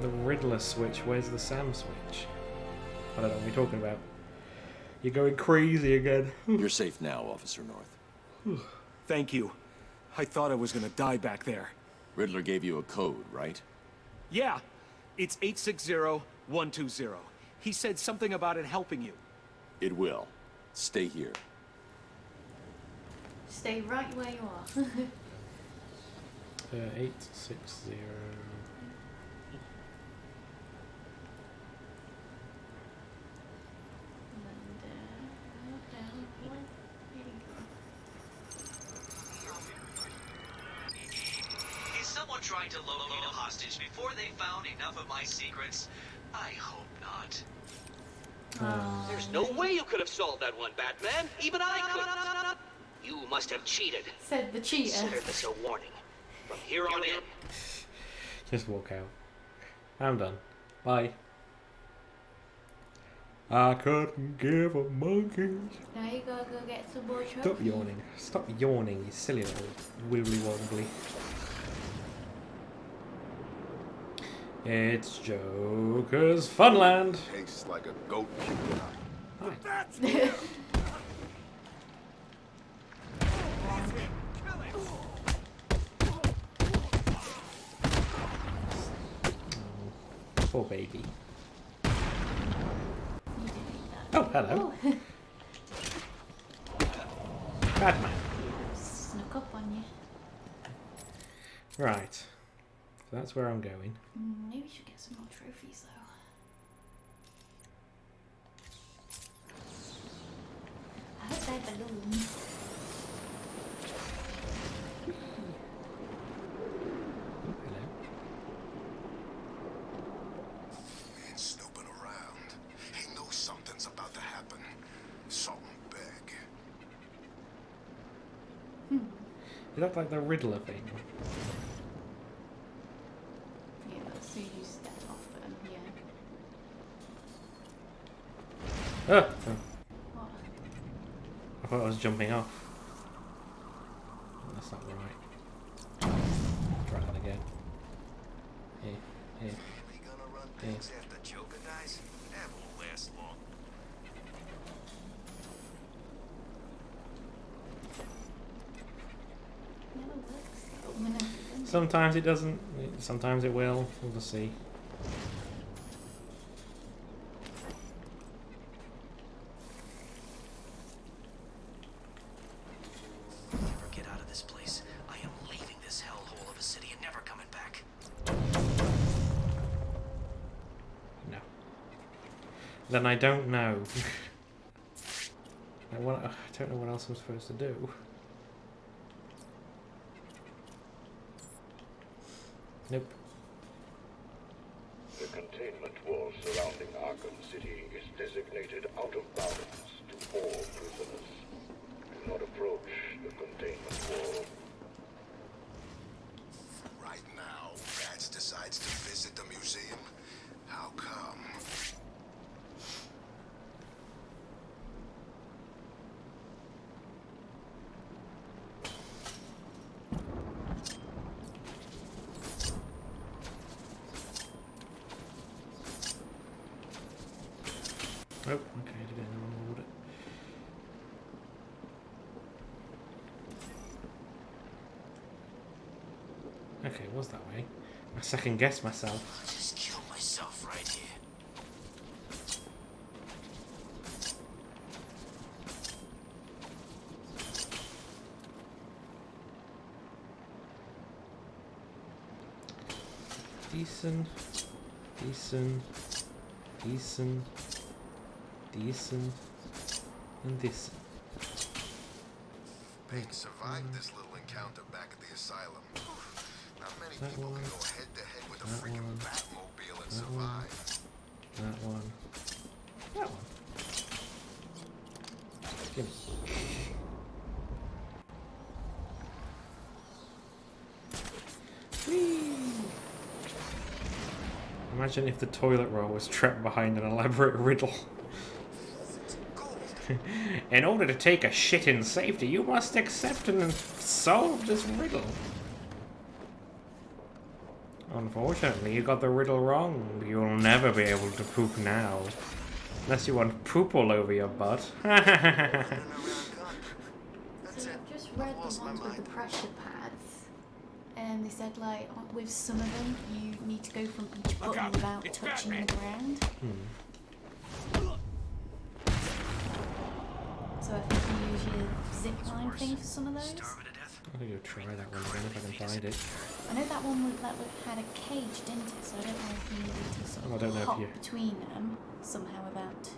The Riddler switch. Where's the Sam switch? I don't know what you're talking about. You're going crazy again. You're safe now, Officer North. Thank you. I thought I was gonna die back there. Riddler gave you a code, right? Yeah, it's 860120. He said something about it helping you. It will. Stay here. Stay right where you are. 860. Is someone trying to locate a hostage before they found enough of my secrets? I hope not. There's no way you could have solved that one, Batman. Even I couldn't. You must have cheated. Said the cheater. Consider this a warning. From here on in. Just walk out. I'm done. Bye. I couldn't give a monkey. Now you gotta go get some more trophies. Stop yawning. Stop yawning, you silly little wibbly wobbly. It's Joker's Funland. Tastes like a goat puke. Poor baby. Oh, hello. Batman. Snuck up on you. Right. So that's where I'm going. Maybe we should get some more trophies though. I hope they're balloons. Man's snooping around. He knows something's about to happen. Something big. It looked like the Riddler thing. Yeah, but as soon as you step off them, yeah. Oh. What? I thought I was jumping off. That's not right. Try that again. Here, here. We gonna run Here. things after Joker dies? That won't last long. Never works though. I'm gonna- Sometimes it doesn't. Sometimes it will. We'll just see. Never get out of this place. I am leaving this hellhole of a city and never coming back. No. Then I don't know. I don't know what else I'm supposed to do. Nope. The containment wall surrounding Arkham City is designated out of bounds to all prisoners. Do not approach the containment wall. Right now, Bats decides to visit the museum. How come? Oh, okay, I did it in the wrong order. Okay, it was that way. I second guessed myself. Just kill myself right here. Decent, decent, decent, decent, and decent. Payne survived this little encounter back at the asylum. Not many people can go head to head with a freaking Batmobile and survive. That one. That one. Give me. Imagine if the toilet roll was trapped behind an elaborate riddle. In order to take a shit in safety, you must accept and solve this riddle. Unfortunately, you got the riddle wrong. You'll never be able to poop now. Unless you want poop all over your butt. So I've just read the ones with the pressure pads, and they said like with some of them you need to go from each button without touching the ground. So I think you use your zip line thing for some of those. I think you'll try that one again if I can find it. I know that one had a cage, didn't it? So I don't know if you needed to sort of hop between them somehow without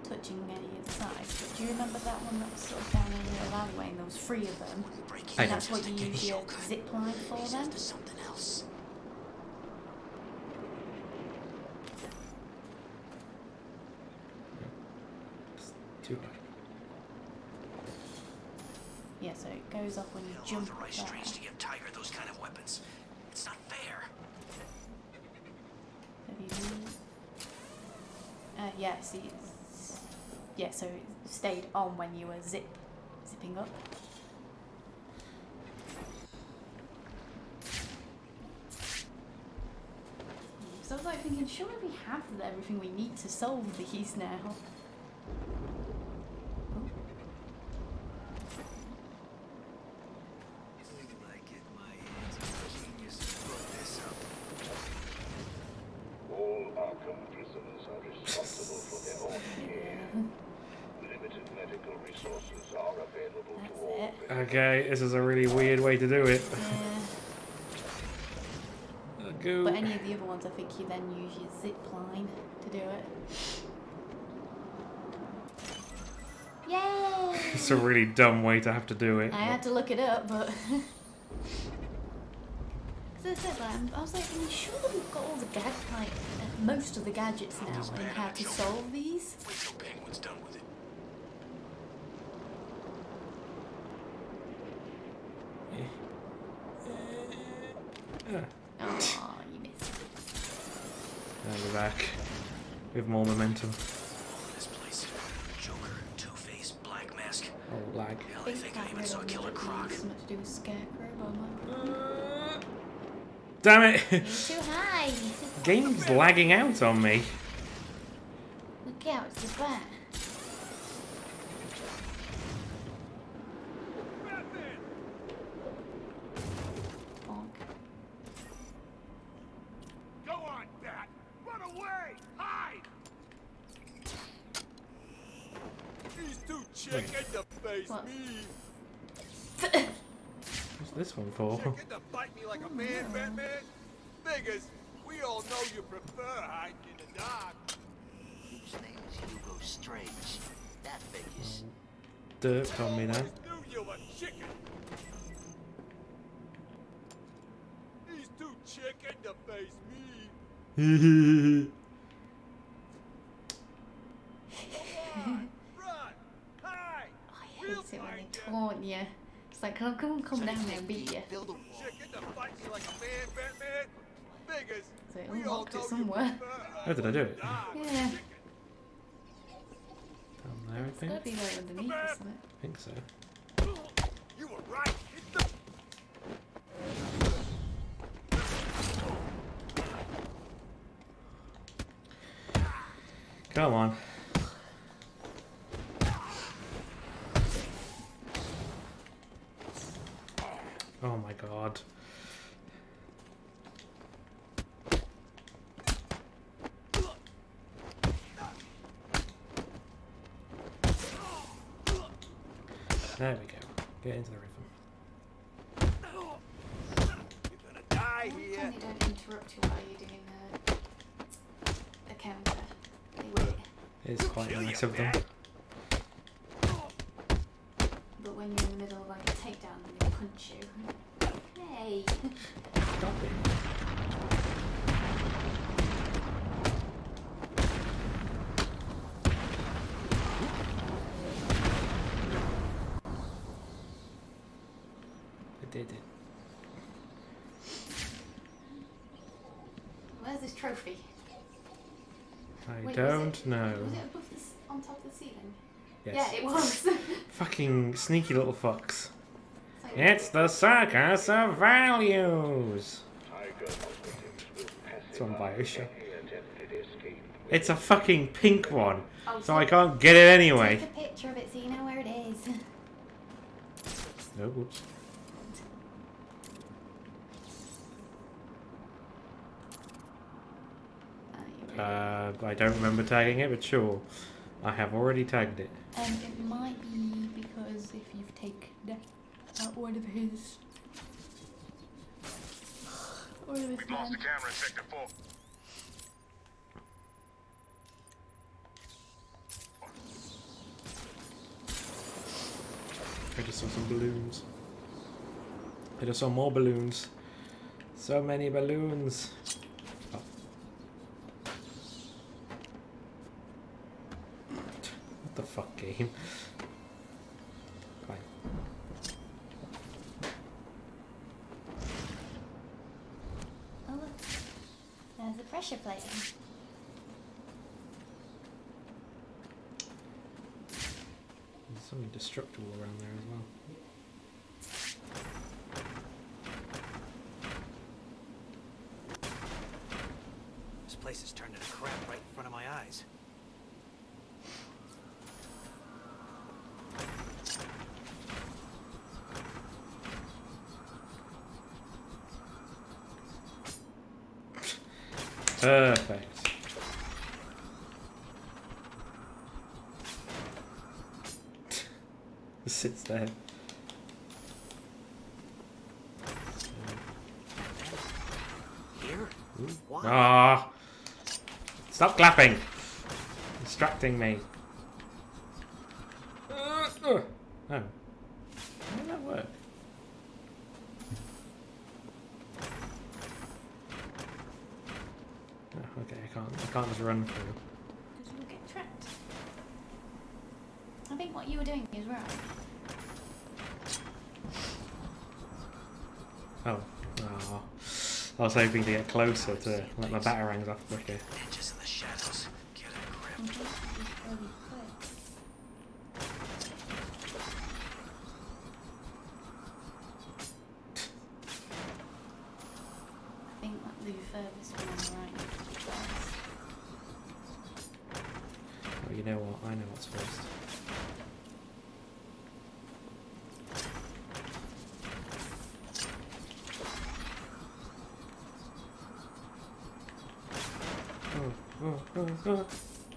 touching any of the sides. But do you remember that one that was sort of down in the alleyway and there was 3 of them? And that's what you use your zip line for then? It's too hard. Yeah, so it goes off when you jump there. Strange to give Tiger those kind of weapons. It's not fair. Yeah, see, yeah, so it stayed on when you were zipping up. So I was like thinking, surely we have everything we need to solve these now. All Arkham prisoners are responsible for their own care. Limited medical resources are available to all. Okay, this is a really weird way to do it. Yeah. But any of the other ones, I think you then use your zip line to do it. Yay! It's a really dumb way to have to do it. I had to look it up, but... Because I said that, I was like, are you sure that we've got all the most of the gadgets now and how to solve these? Wait till Penguin's done with it. Oh, you missed. And we're back with more momentum. This place. Joker, Two-Face, Black Mask. Oh, lag. Hell, I think I even saw Killer Croc. Something to do with Scarecrow, but Damn it! You're too high. Game's lagging out on me. Look out, it's the bat. Go on, Bat! Run away! Hide! He's too chicken to face me! What's this one for? Chicken to bite me like a man, Batman? Figures, we all know you prefer hiding in the dark. His name is Hugo Strange. That figures. Dirt on me now. Knew you were chicken. He's too chicken to face me. Run! Hide! I hate it when they taunt you. It's like, come down there and beat you. Chicken to bite me like a man, Batman? Figures. So it unlocked it somewhere. Oh, did I do it? Yeah. Down there, I It's think. gotta be right underneath, isn't it? I think so. You were right. Come on. Oh my god. There we go. Get into the rhythm. You're gonna die here. And they don't interrupt you while you're doing a counter. They wait. It's quite nice of them. But when you're in the middle of like a takedown, they punch you. Hey! Stop it. I did it. Where's this trophy? I Wait, don't know. Was it above this, on top of the ceiling? Yes. Yeah, it was. Fucking sneaky little fucks. It's the circus of values. It's on Bioshock. It's a fucking pink one, so I can't get it anyway. Take a picture of it so you know where it is. No, whoops. I don't remember tagging it, but sure. I have already tagged it. It might be because if you've taken out one of his... We've lost the camera in Sector 4. I just saw some balloons. I just saw more balloons. So many balloons. Oh. What the fuck, game? Fine. Oh look, there's a pressure plate. There's something destructible around there as well. This place is turned into crap right in front of my eyes. Perfect. Just sits there. Here? Why? Ah! Stop clapping! Distracting me. Oh. How did that work? Oh, okay, I can't just run through. Because you'll get trapped. I think what you were doing is right. Oh. Oh. I was hoping to get closer to let my batarangs off quicker. Ninjas in the shadows. Get a grip. I think that the furthest one on the right needs to be first. Oh, you know what? I know what's first.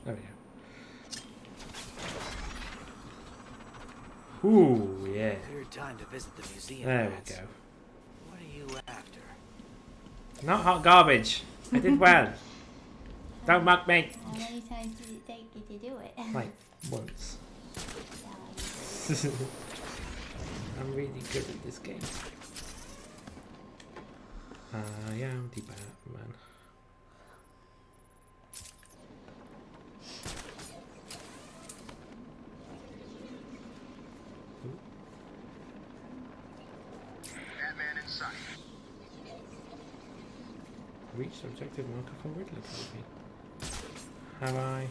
There we go. Ooh, yeah. Weird time to visit the museum. There rats. we go. What are you after? Not hot garbage. I did well. Don't mock me. How many times did it take you to do it? Like, once. I'm really good at this game. I am the Batman. Batman in sight. Reached objective marker for Riddler trophy. Have I?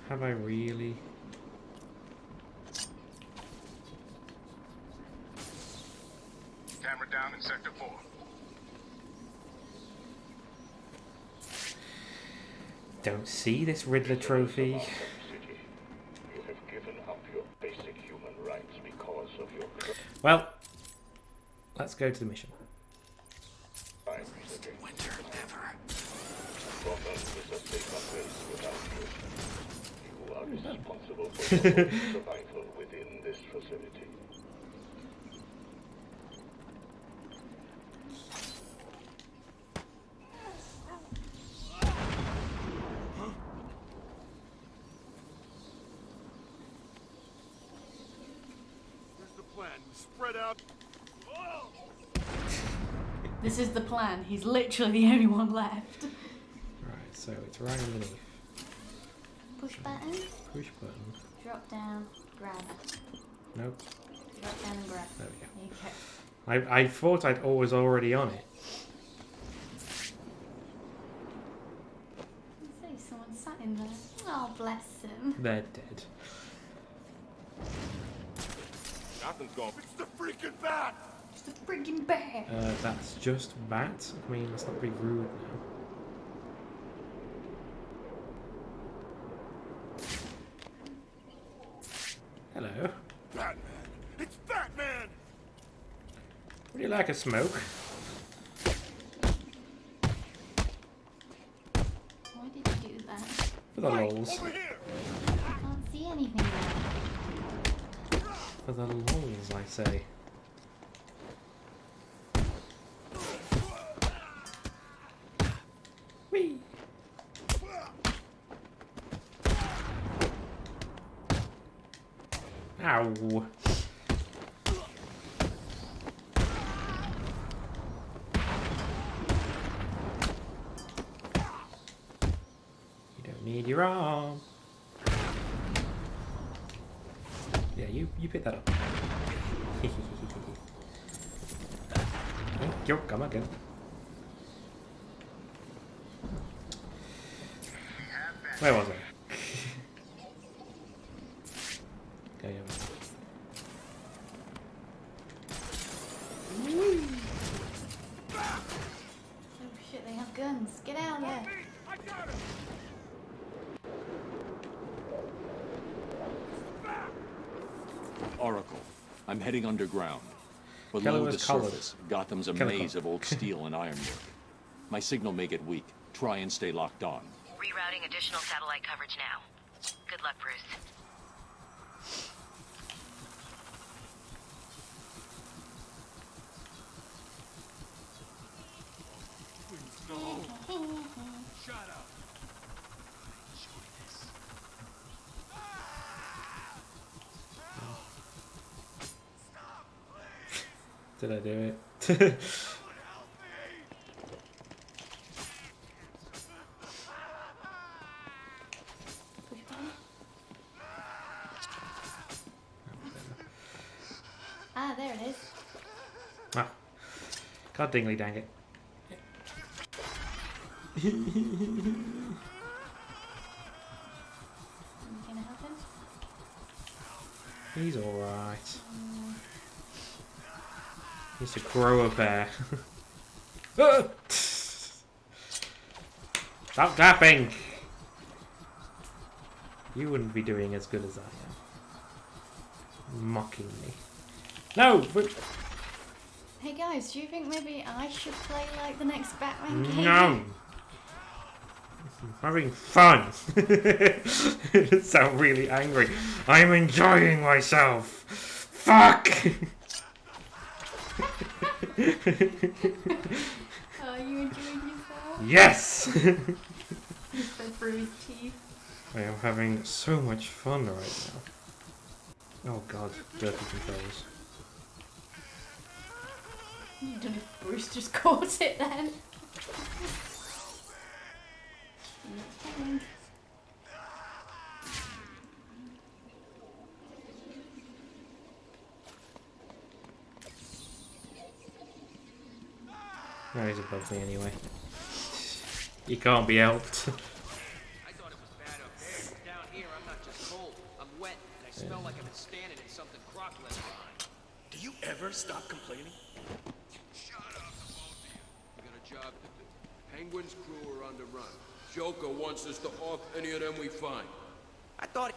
Have I really? Camera down in Sector 4. Don't see this Riddler trophy. You have given up your basic human rights because of your Well, let's go to the mission. Winter ever. Gotham is a safer place without you. You are responsible for your own survival within this facility. Here's the plan. We spread out. Whoa! This is the plan. He's literally the only one left. Right, so it's right underneath. Push button. Push button. Drop down. Grab. Nope. Drop down and grab. There we go. There you go. I thought I'd always already on it. I see someone sat in there. Oh, bless him. They're dead. Nothing's going. It's the freaking bat! It's the freaking bat! That's just bat. I mean, let's not be rude now. Hello. Batman! It's Batman! Would you like a smoke? Why did you do that? For the lols. Over here! I can't see anything there. For the lols, I say. Whee! Ow! You don't need your arm. Yeah, you pick that up. Thank you, come again. Where was I? Okay, yeah. Oh shit, they have guns. Get out there. I got him! Oracle, I'm heading underground. Kelly Below was the colored. surface, Gotham's a Kelly maze of old steel and ironwork. My signal may get weak. Try and stay locked on. Rerouting additional satellite coverage now. Good luck, Bruce. Shut up! Did I do it? Ah, there it is. Ah. God dingly dang it. You gonna help him? He's alright. He needs to grow a pair. Stop tapping! You wouldn't be doing as good as I am. Mocking me. No! Hey guys, do you think maybe I should play like the next Batman game? No! I'm having fun! It sound really angry. I'm enjoying myself! Fuck! Are you enjoying yourself? Yes! Fed through his teeth. I am having so much fun right now. Oh god, dirty controls. I don't know if Bruce just caught it then. No, he's above me anyway. He can't be helped. I thought it was bad up there. Down here, I'm not just cold. I'm wet, and I smell like I've been standing in something Croc left behind. Do you ever stop complaining? Shut up, the both of you. We got a job to do. Penguin's crew are on the run. Joker wants us to off any of them we find. I thought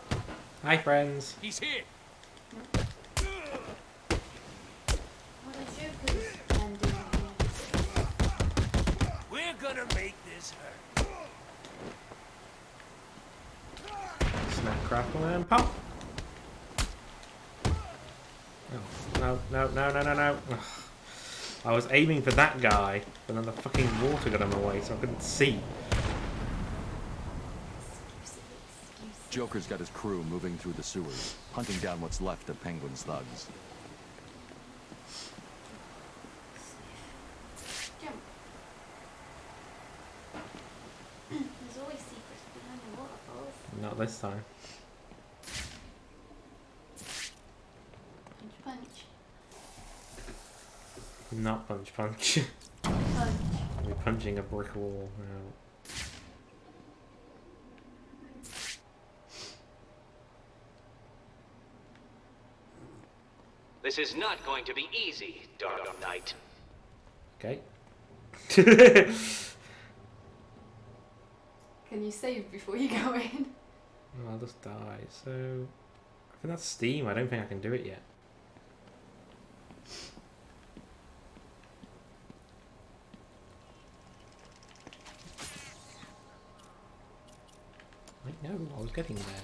Hi, friends. he's here. What is Joker's then doing here? We're gonna make this hurt. Snap, crackle, and pop! Oh, no, no, no, no, no, no. Ugh. I was aiming for that guy, but then the fucking water got in my way, so I couldn't see. Joker's got his crew moving through the sewers, hunting down what's left of Penguin's thugs. Jump. There's always secrets behind the waterfalls. Not this time. Punch, punch. Not punch punch. Punch. We're punching a brick wall now. This is not going to be easy, Dark Knight. Okay. Can you save before you go in? Oh, I'll just die. So, I think that's Steam. I don't think I can do it yet. Wait, no, I was getting there.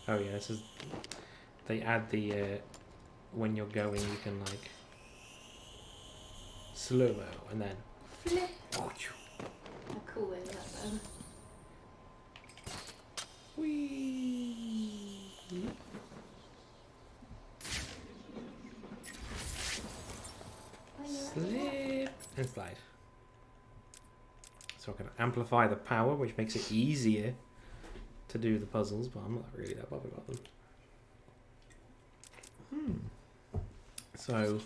Oh yeah, this is. They add the when you're going, you can like slow mo and then. Flip. How cool is that though? Whee! Slip and slide. So I can amplify the power, which makes it easier to do the puzzles, but I'm not really that bothered about them. So,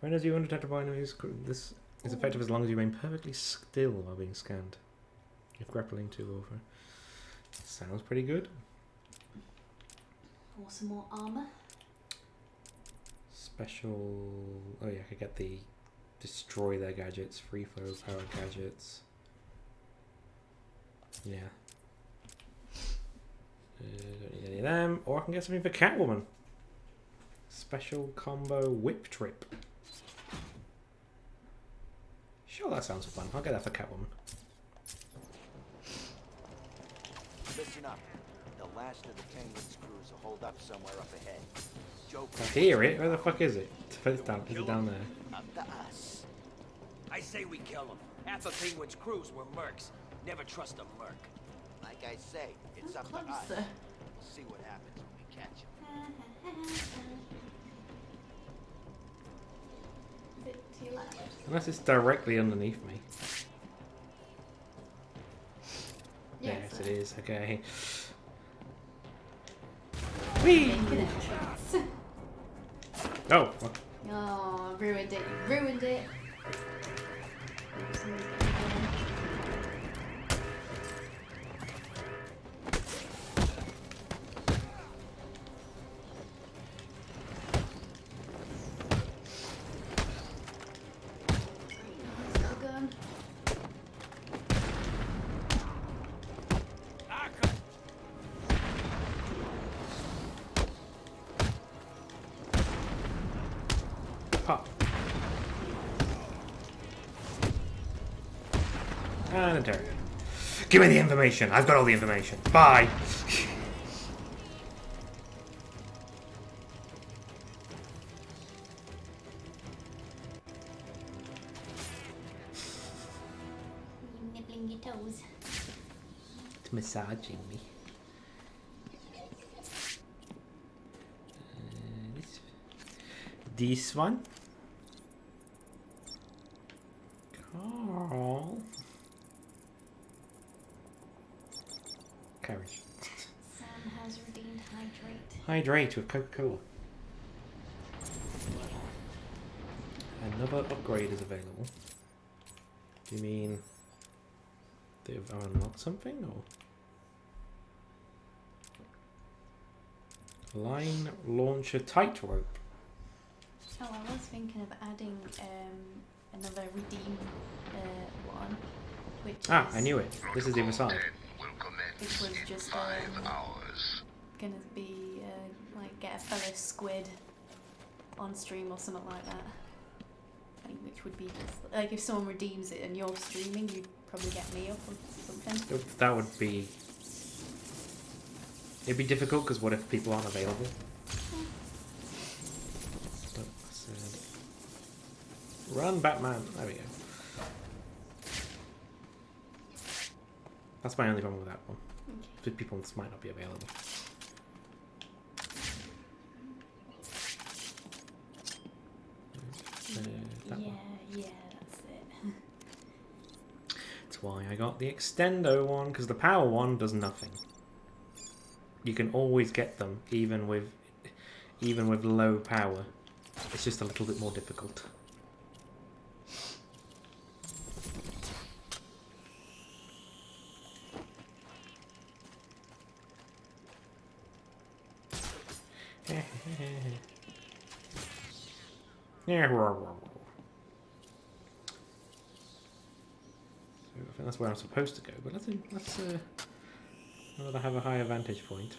when does you undetected by enemies? This is effective as long as you remain perfectly still while being scanned. If grappling too over. Sounds pretty good. Or some more armor. Special. Oh yeah, I could get the destroy their gadgets, free flow power gadgets. Yeah. Don't need any of them. Or I can get something for Catwoman. Special combo whip trip. Sure, that sounds fun. I'll get that for Catwoman. Listen up. The last of the Penguin's crews will hold up somewhere up ahead. Joker. I hear it. Where the fuck is it? It's down. Is it down there? Up to us. I say we kill him. Half of Penguin's crews were mercs. Never trust a merc. Like I say, it's up to us. Closer. We'll see what happens when we catch him. Is it to your left? Unless it's directly underneath me. Yes, it is. Okay. Whee! Make an entrance. Oh, fuck. Oh, ruined it. You ruined it. Pop. And interrogate. Give me the information. I've got all the information. Bye. Nibbling your toes. It's massaging me. This one. Carl. Carriage. Sam has redeemed hydrate. Hydrate with Coca-Cola. Another upgrade is available. Do you mean they've unlocked something or? Line launcher tightrope. Oh, I was thinking of adding another redeem one, which is, I knew it. This is the other side. which was just gonna be like get a fellow squid on stream or something like that. I think which would be just, like if someone redeems it and you're streaming, you'd probably get me up or something. That would be. It'd be difficult because what if people aren't available? Run, Batman. There we go. That's my only problem with that one. Okay. People might not be available. Yeah, that's it. That's why I got the extendo one, because the power one does nothing. You can always get them, even with... even with low power. It's just a little bit more difficult. Yeah, so I think that's where I'm supposed to go, but let's rather have a higher vantage point.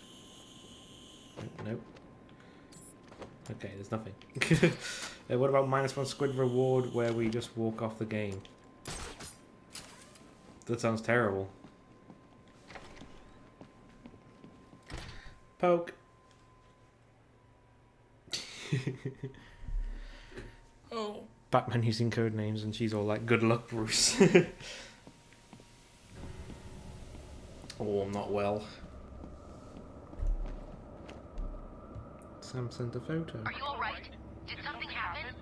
Nope. Okay, there's nothing. What about -1 squid reward where we just walk off the game? That sounds terrible. Poke. Oh. Batman using code names and she's all like, good luck, Bruce. Oh, I'm not well. Sam sent a photo. Are you alright? Did something happen?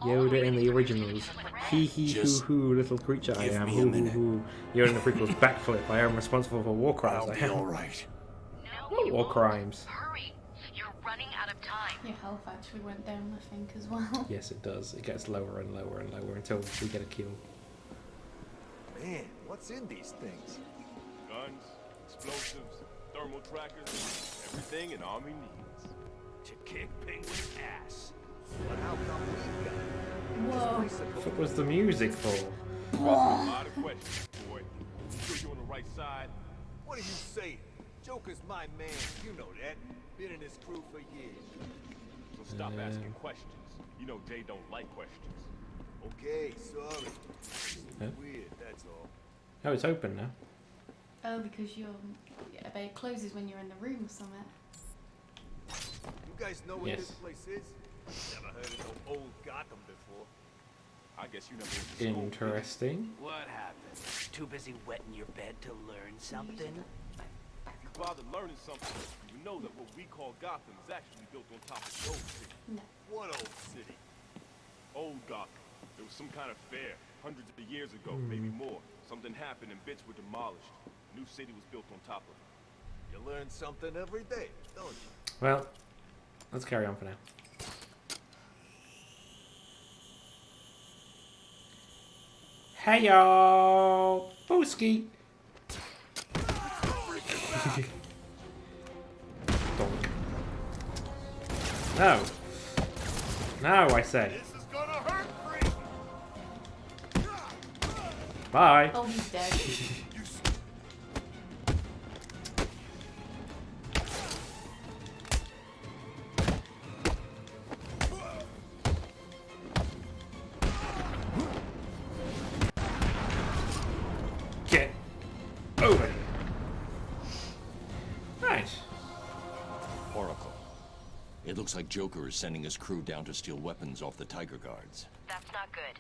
Yoda in the originals. Hee hee hoo hoo, little creature I am. Hoo hoo hoo. Yoda in the prequels. Backflip. I am responsible for war crimes. I am. Alright. What war crimes? Hurry! You're running out of time. Your health actually went down, I think, as well. Yes, it does. It gets lower and lower and lower until we get a kill. Man, what's in these things? Guns, explosives, thermal trackers, everything an army needs. To kick Penguin's ass. But how come we got it? Whoa. What was the music for? A lot of questions, boy. You sure you're on the right side? What are you saying? Joker's my man, you know that. Been in his crew for years. So stop asking questions. You know Jay don't like questions. Okay, sorry. Huh? Weird, that's all. Oh, it's open now. Oh, because you're... Yeah, but it closes when you're in the room or something. You guys know what Yes. this place is? Never heard of no old Gotham before. I guess you never went to school. Interesting. What happened? Too busy wetting your bed to learn something? If you bother learning something, you know that what we call Gotham is actually built on top of the old city. No. What old city? Old Gotham. There was some kind of fair, hundreds of years ago, maybe more. Something happened and bits were demolished. A new city was built on top of it. You learn something every day, don't you? Well, let's carry on for now. Hey y'all! Booski! Donk. No! No, I say. This is gonna hurt, freak! Bye! Oh, he's dead. Get over here. Right. Oracle. It looks like Joker is sending his crew down to steal weapons off the Tiger Guards. That's not good.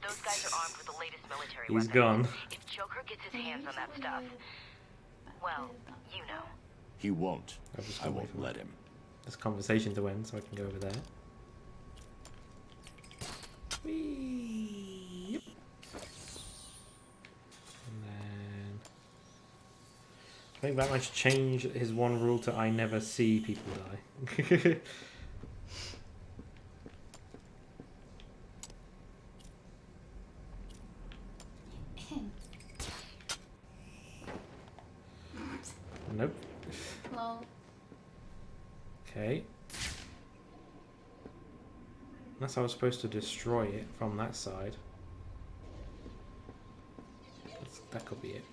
Those guys are armed with the latest military He's weapons. gone. If Joker gets his hands on that stuff, well, you know. He won't. I wait won't for let him. This conversation to end so I can go over there. Whee! Yep. And then I think Batman should change his one rule to I never see people die. Nope. Lol. Okay. Unless I was supposed to destroy it from that side. That could be it.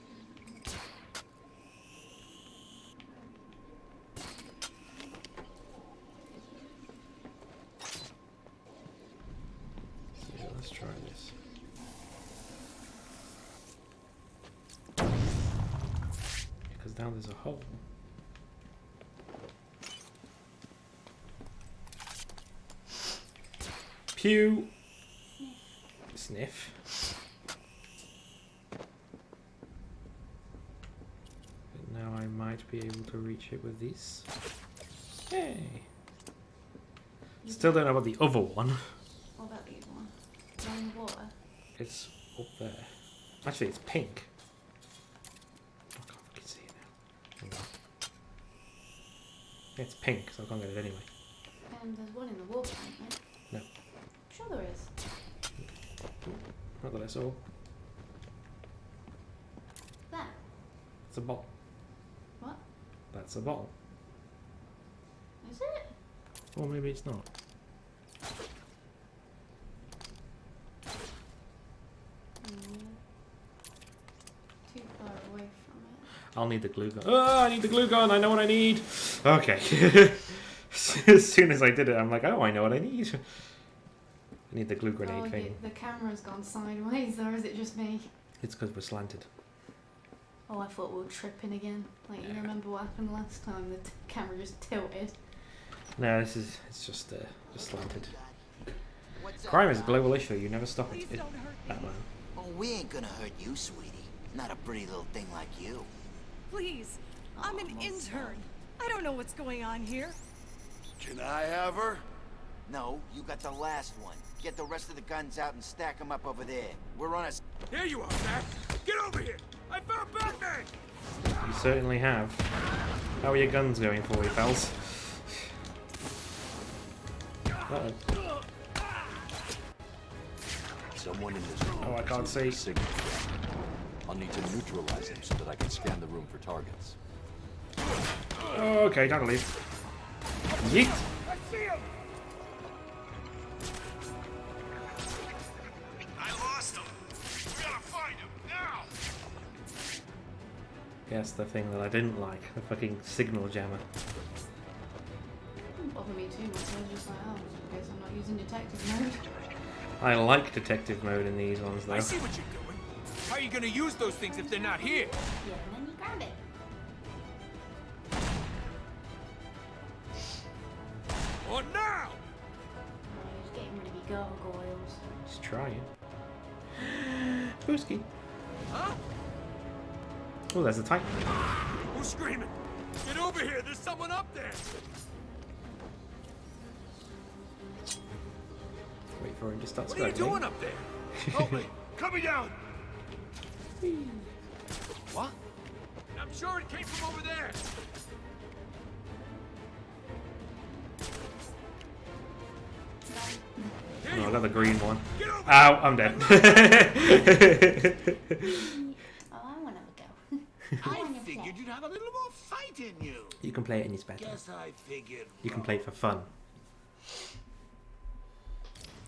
So let's try this. Because now there's a hole. Pew! Sniff. But now I might be able to reach it with this. Hey! Still don't know about the other one. What about the other one? Down in the water? It's up there. Actually, it's pink. I can't fucking see it now. Hang on. Yeah, it's pink, so I can't get it anyway. There's one in the wall behind me. No. Sure there is. Not that I saw. There. It's a bottle. What? That's a bottle. Is it? Or maybe it's not. Too far away from it. I'll need the glue gun. Oh, I need the glue gun. I know what I need. Okay. As soon as I did it, I'm like, oh, I know what I need. I need the glue grenade thing. The camera's gone sideways, or is it just me? It's because we're slanted. Oh, I thought we were tripping again. Like, you remember what happened last time? The camera just tilted. No, it's just slanted. Crime is a global issue. You never stop it. Batman. Oh, we ain't gonna hurt you, sweetie. Not a pretty little thing like you. Please, I'm an intern. I don't know what's going on here. Can I have her? No, you got the last one. Get the rest of the guns out and stack them up over there. We're on a... Here you are, Matt. Get over here. I found Batman. You certainly have. How are your guns going for you, pals? Uh-oh. Someone in this room. Oh, I can't see. Signal. I'll need to neutralize him so that I can scan the room for targets. Oh, okay, don't leave. Yeet! I see him. I lost him. We gotta find him now. Yes, the thing that I didn't like. The fucking signal jammer. Didn't bother me too much. I was just like, oh, I guess I'm not using detective mode. I like detective mode in these ones, though. I see what you're doing. How are you gonna use those things if they're not here? Yeah, and then you grab it. Or now! He's getting rid of your gargoyles. Just trying. Booski. Huh? Oh, there's a Titan. Who's screaming? Get over here! There's someone up there! Wait for him to start What are you screaming. doing up there? Help me! Cut me down! What? I'm sure it came from over there! Oh, another green one. Ow, I'm dead. Oh, I want to go. I figured you'd have a little more fight in you. You can play it in your spare time. Guess I figured. You can play it for fun.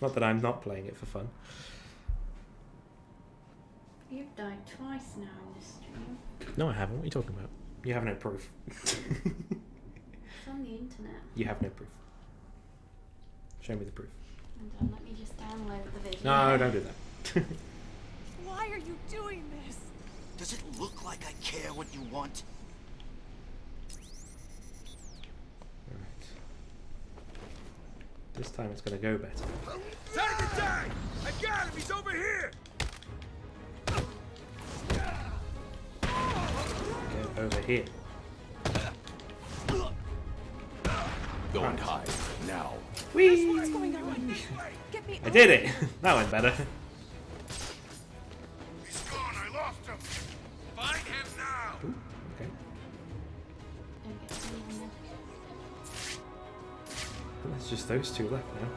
Not that I'm not playing it for fun. You've died twice now in this stream. No, I haven't. What are you talking about? You have no proof. It's on the internet. You have no proof. Show me the proof. And let me just download the video. No, don't do that. Why are you doing this? Does it look like I care what you want? Alright. This time it's gonna go better. Target tag! I got him! He's over here! Go over here. Go and hide now. Whee! What's going on? Get me I did it! That went better. He's gone! I lost him! Find him now! Ooh, okay. Don't get me on Well, there's just those two left now.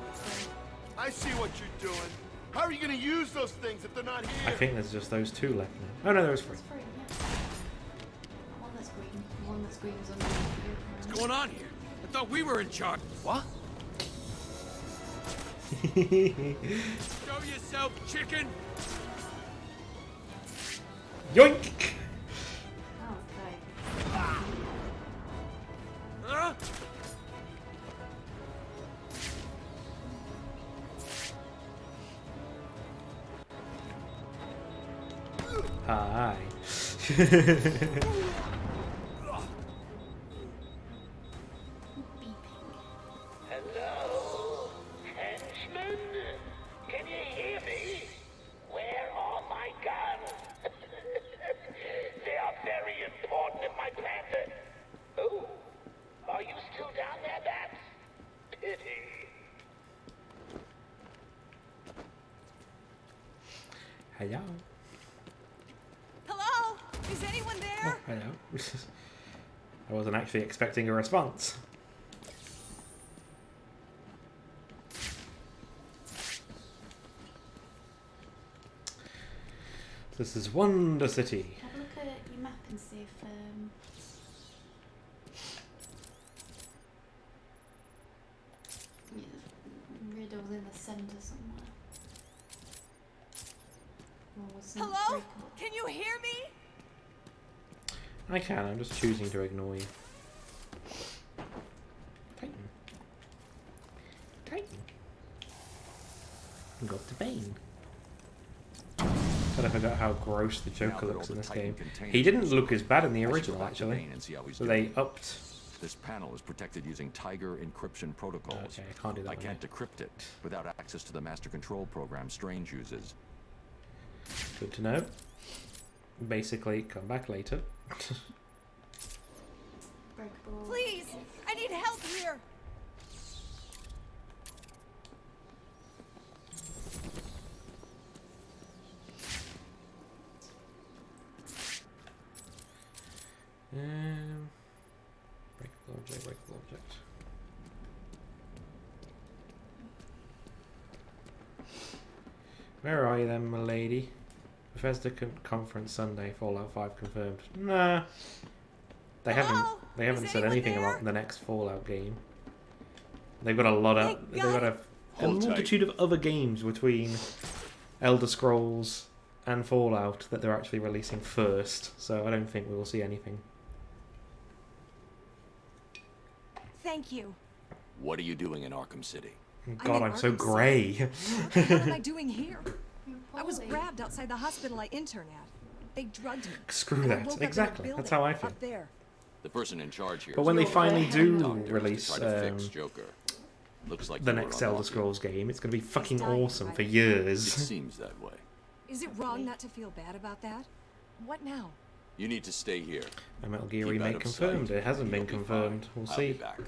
I see what you're doing. How are you gonna use those things if they're not here? I think there's just those two left now. Oh no, there was three. It's free, yeah. One that's green. One that's green is underneath you. What's going on here? I thought we were in charge. What? Show yourself, chicken! Yoink! Okay. Huh? Hi. Hello, henchmen? Can you hear me? Where are my guns? They are very important in my plan to... Oh, are you still down there, Bats? Pity. Hello. Hello? Is anyone there? Oh, hello. I wasn't actually expecting a response. This is Wonder City. Have a look at your map and see if Riddle's in the centre somewhere. Hello? Can you hear me? I can, I'm just choosing to ignore you. Titan. Titan. Got the Bane. But I forgot how gross the Joker looks in this game. He didn't look as bad in the original, actually. So they upped. This panel is protected using Tiger encryption protocols. Okay, I can't do that. I can't decrypt it without access to the master control program Strange uses. Good to know. Basically, come back later. Please, I need help here. Breakable object, breakable object. Where are you then, my lady? Bethesda conference Sunday, Fallout 5 confirmed. Nah. They haven't said anything about the next Fallout game. They've got a lot of they've got a multitude of other games between Elder Scrolls and Fallout that they're actually releasing first, so I don't think we will see anything. Thank you. What are you doing in Arkham City? God, I'm so grey. What am I doing here? I was grabbed outside the hospital I intern at. They drugged me. Screw and I that. woke up in a Exactly. building That's how I feel. Up there. The person in charge here. But when they finally do doctor release to try to fix Joker. Looks like the you were next Elder unlucky. Scrolls game, it's going to be fucking dying, awesome right? for years. It seems that way. Is it wrong not to feel bad about that? What now? You need to stay here. A Metal Gear Keep remake out of confirmed. sight. It hasn't been You'll be confirmed. fine. We'll I'll see. be back.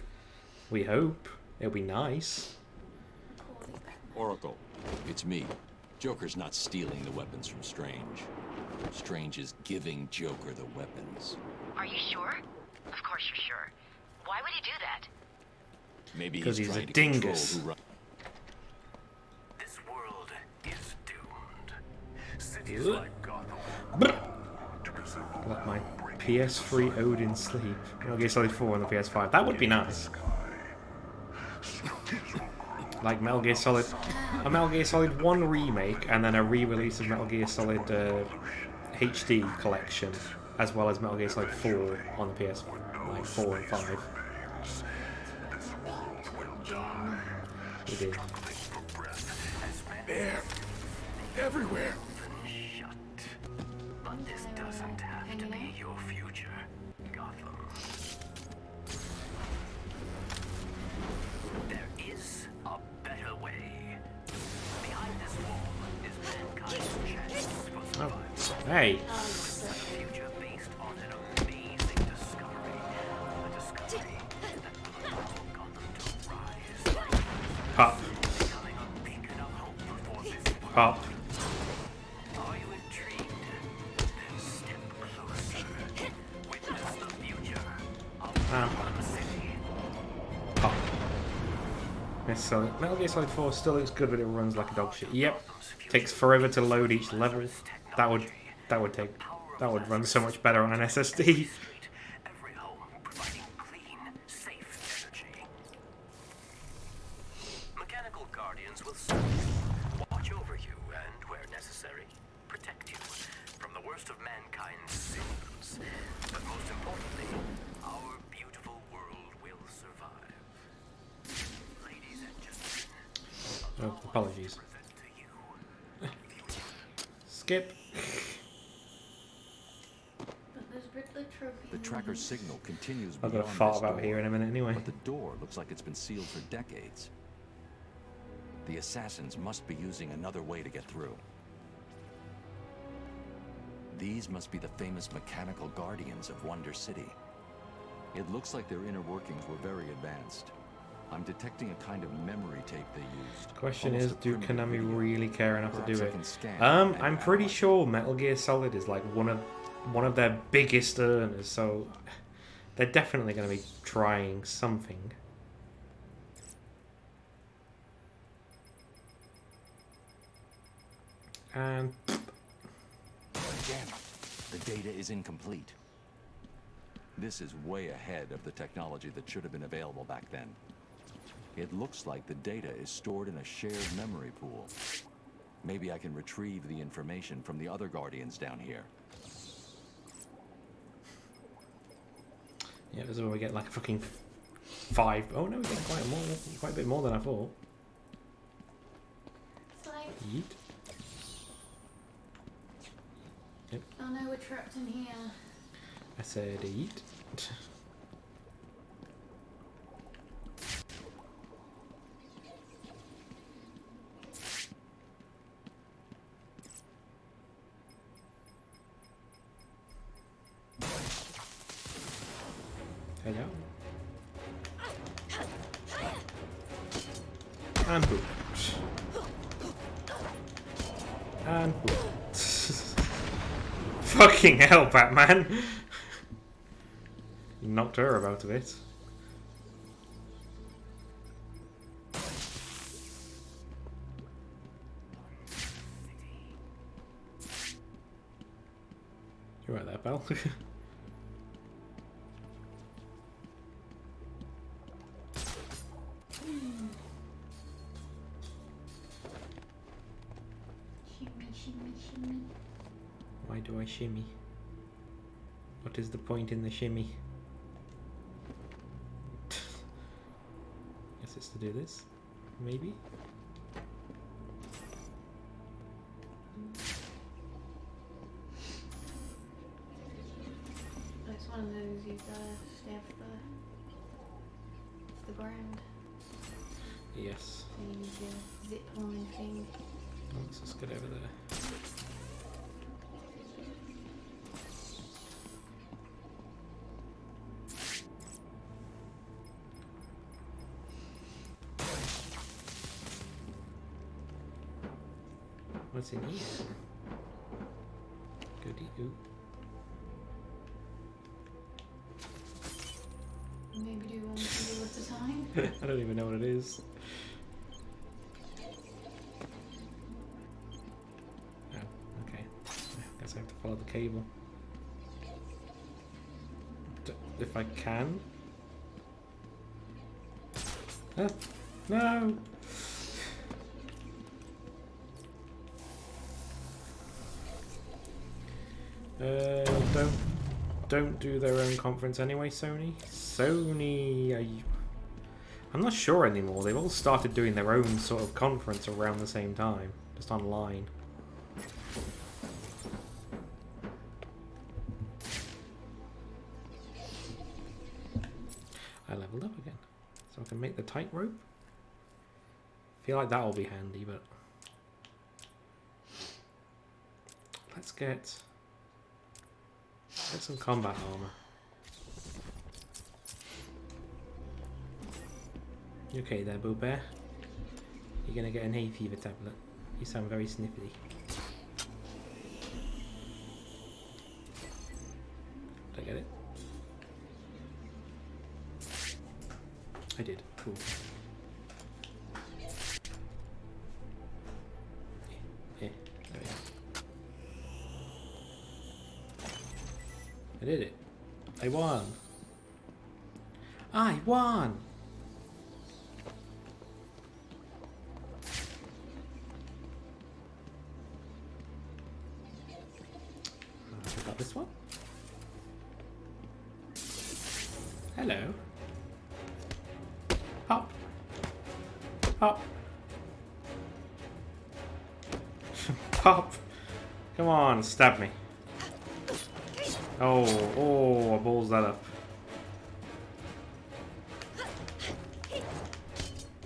We hope. It'll be nice. Oracle, it's me. Joker's not stealing the weapons from Strange. Strange is giving Joker the weapons. Are you sure? Of course you're sure. Why would he do that? Maybe Because he's he's a trying to control dingus. who This world is doomed. Cities Ugh. like Gotham. Let my PS3 Odin sleep. Metal Gear Solid 4 on the PS5. That would be nice. Like Metal Gear Solid, a Metal Gear Solid 1 remake, and then a re-release of Metal Gear Solid HD collection, as well as Metal Gear Solid 4 on the PS5, like 4 and 5. We did. They're everywhere. But this doesn't have to be your future, Gotham. There is a better way. Behind this wall is mankind's chance for survival. Hey. A future based on an amazing discovery. A discovery that will allow Gotham to rise. Pop. Becoming a beacon of hope before this world. Pop. Are you intrigued? Then step closer. Witness the future of Gotham City. Pop. Metal Gear Solid 4 still looks good, but it runs like a dog shit. Yep. Takes forever to load each level. That would run so much better on an SSD. Every home providing clean, safe energy. Mechanical guardians will serve you, watch over you, and where necessary, protect you from the worst of mankind's sins. But most importantly, our beautiful world will survive. Ladies and gentlemen, Oh, apologies. Skip. The tracker's signal continues I've beyond got a fart this about door, here in a minute anyway. But the door looks like it's been sealed for decades. The assassins must be using another way to get through. These must be the famous mechanical guardians of Wonder City. It looks like their inner workings were very advanced. I'm detecting a kind of memory tape they used. Question Almost is, a do primitive Konami video. really care enough to Perhaps do I it? can scan and I'm pretty sure Metal Gear Solid is like one of their biggest earners, so they're definitely going to be trying something. And Damn it. The data is incomplete. This is way ahead of the technology that should have been available back then. It looks like the data is stored in a shared memory pool. Maybe I can retrieve the information from the other Guardians down here. Yeah, this is where we get like a fucking 5. Oh no, we get quite a bit more than I thought. It's like, Yeet. Yep. oh no, we're trapped in here. I said eat. Hello. And boop. And boop. Fucking hell, Batman! You knocked her about a bit. You're right there, pal. Why do I shimmy? What is the point in the shimmy? Guess it's to do this, maybe? It's one of those you've got to stay off the ground. Yes. So you use your zip line thing. Let's just get over there. What's in here? Goody goo. Maybe do one video at a time. I don't even know what it is. Oh, okay. I guess I have to follow the cable. If I can. Ah, no! Don't do their own conference anyway, Sony. I'm not sure anymore. They've all started doing their own sort of conference around the same time, just online. I leveled up again, so I can make the tightrope. Feel like that'll be handy, but let's get some combat armor. You okay there, Boo Bear? You're gonna get an hay fever tablet. You sound very sniffly. Did I get it? I did. Cool. Yeah, there we go. I did it. I won. I won! I got this one. Hello. Hop. Hop. Pop. Come on, stab me. Oh, I balls that up.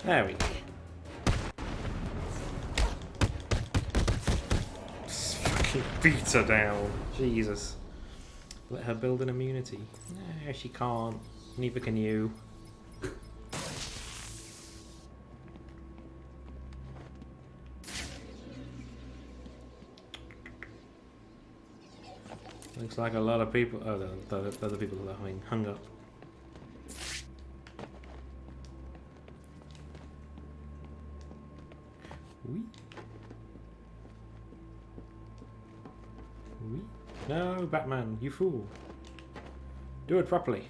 There we go. Just fucking beat her down. Jesus. Let her build an immunity. No, she can't. Neither can you. Looks like a lot of people. Oh, the other people are hung up. Oui. Oui. No, Batman, you fool. Do it properly.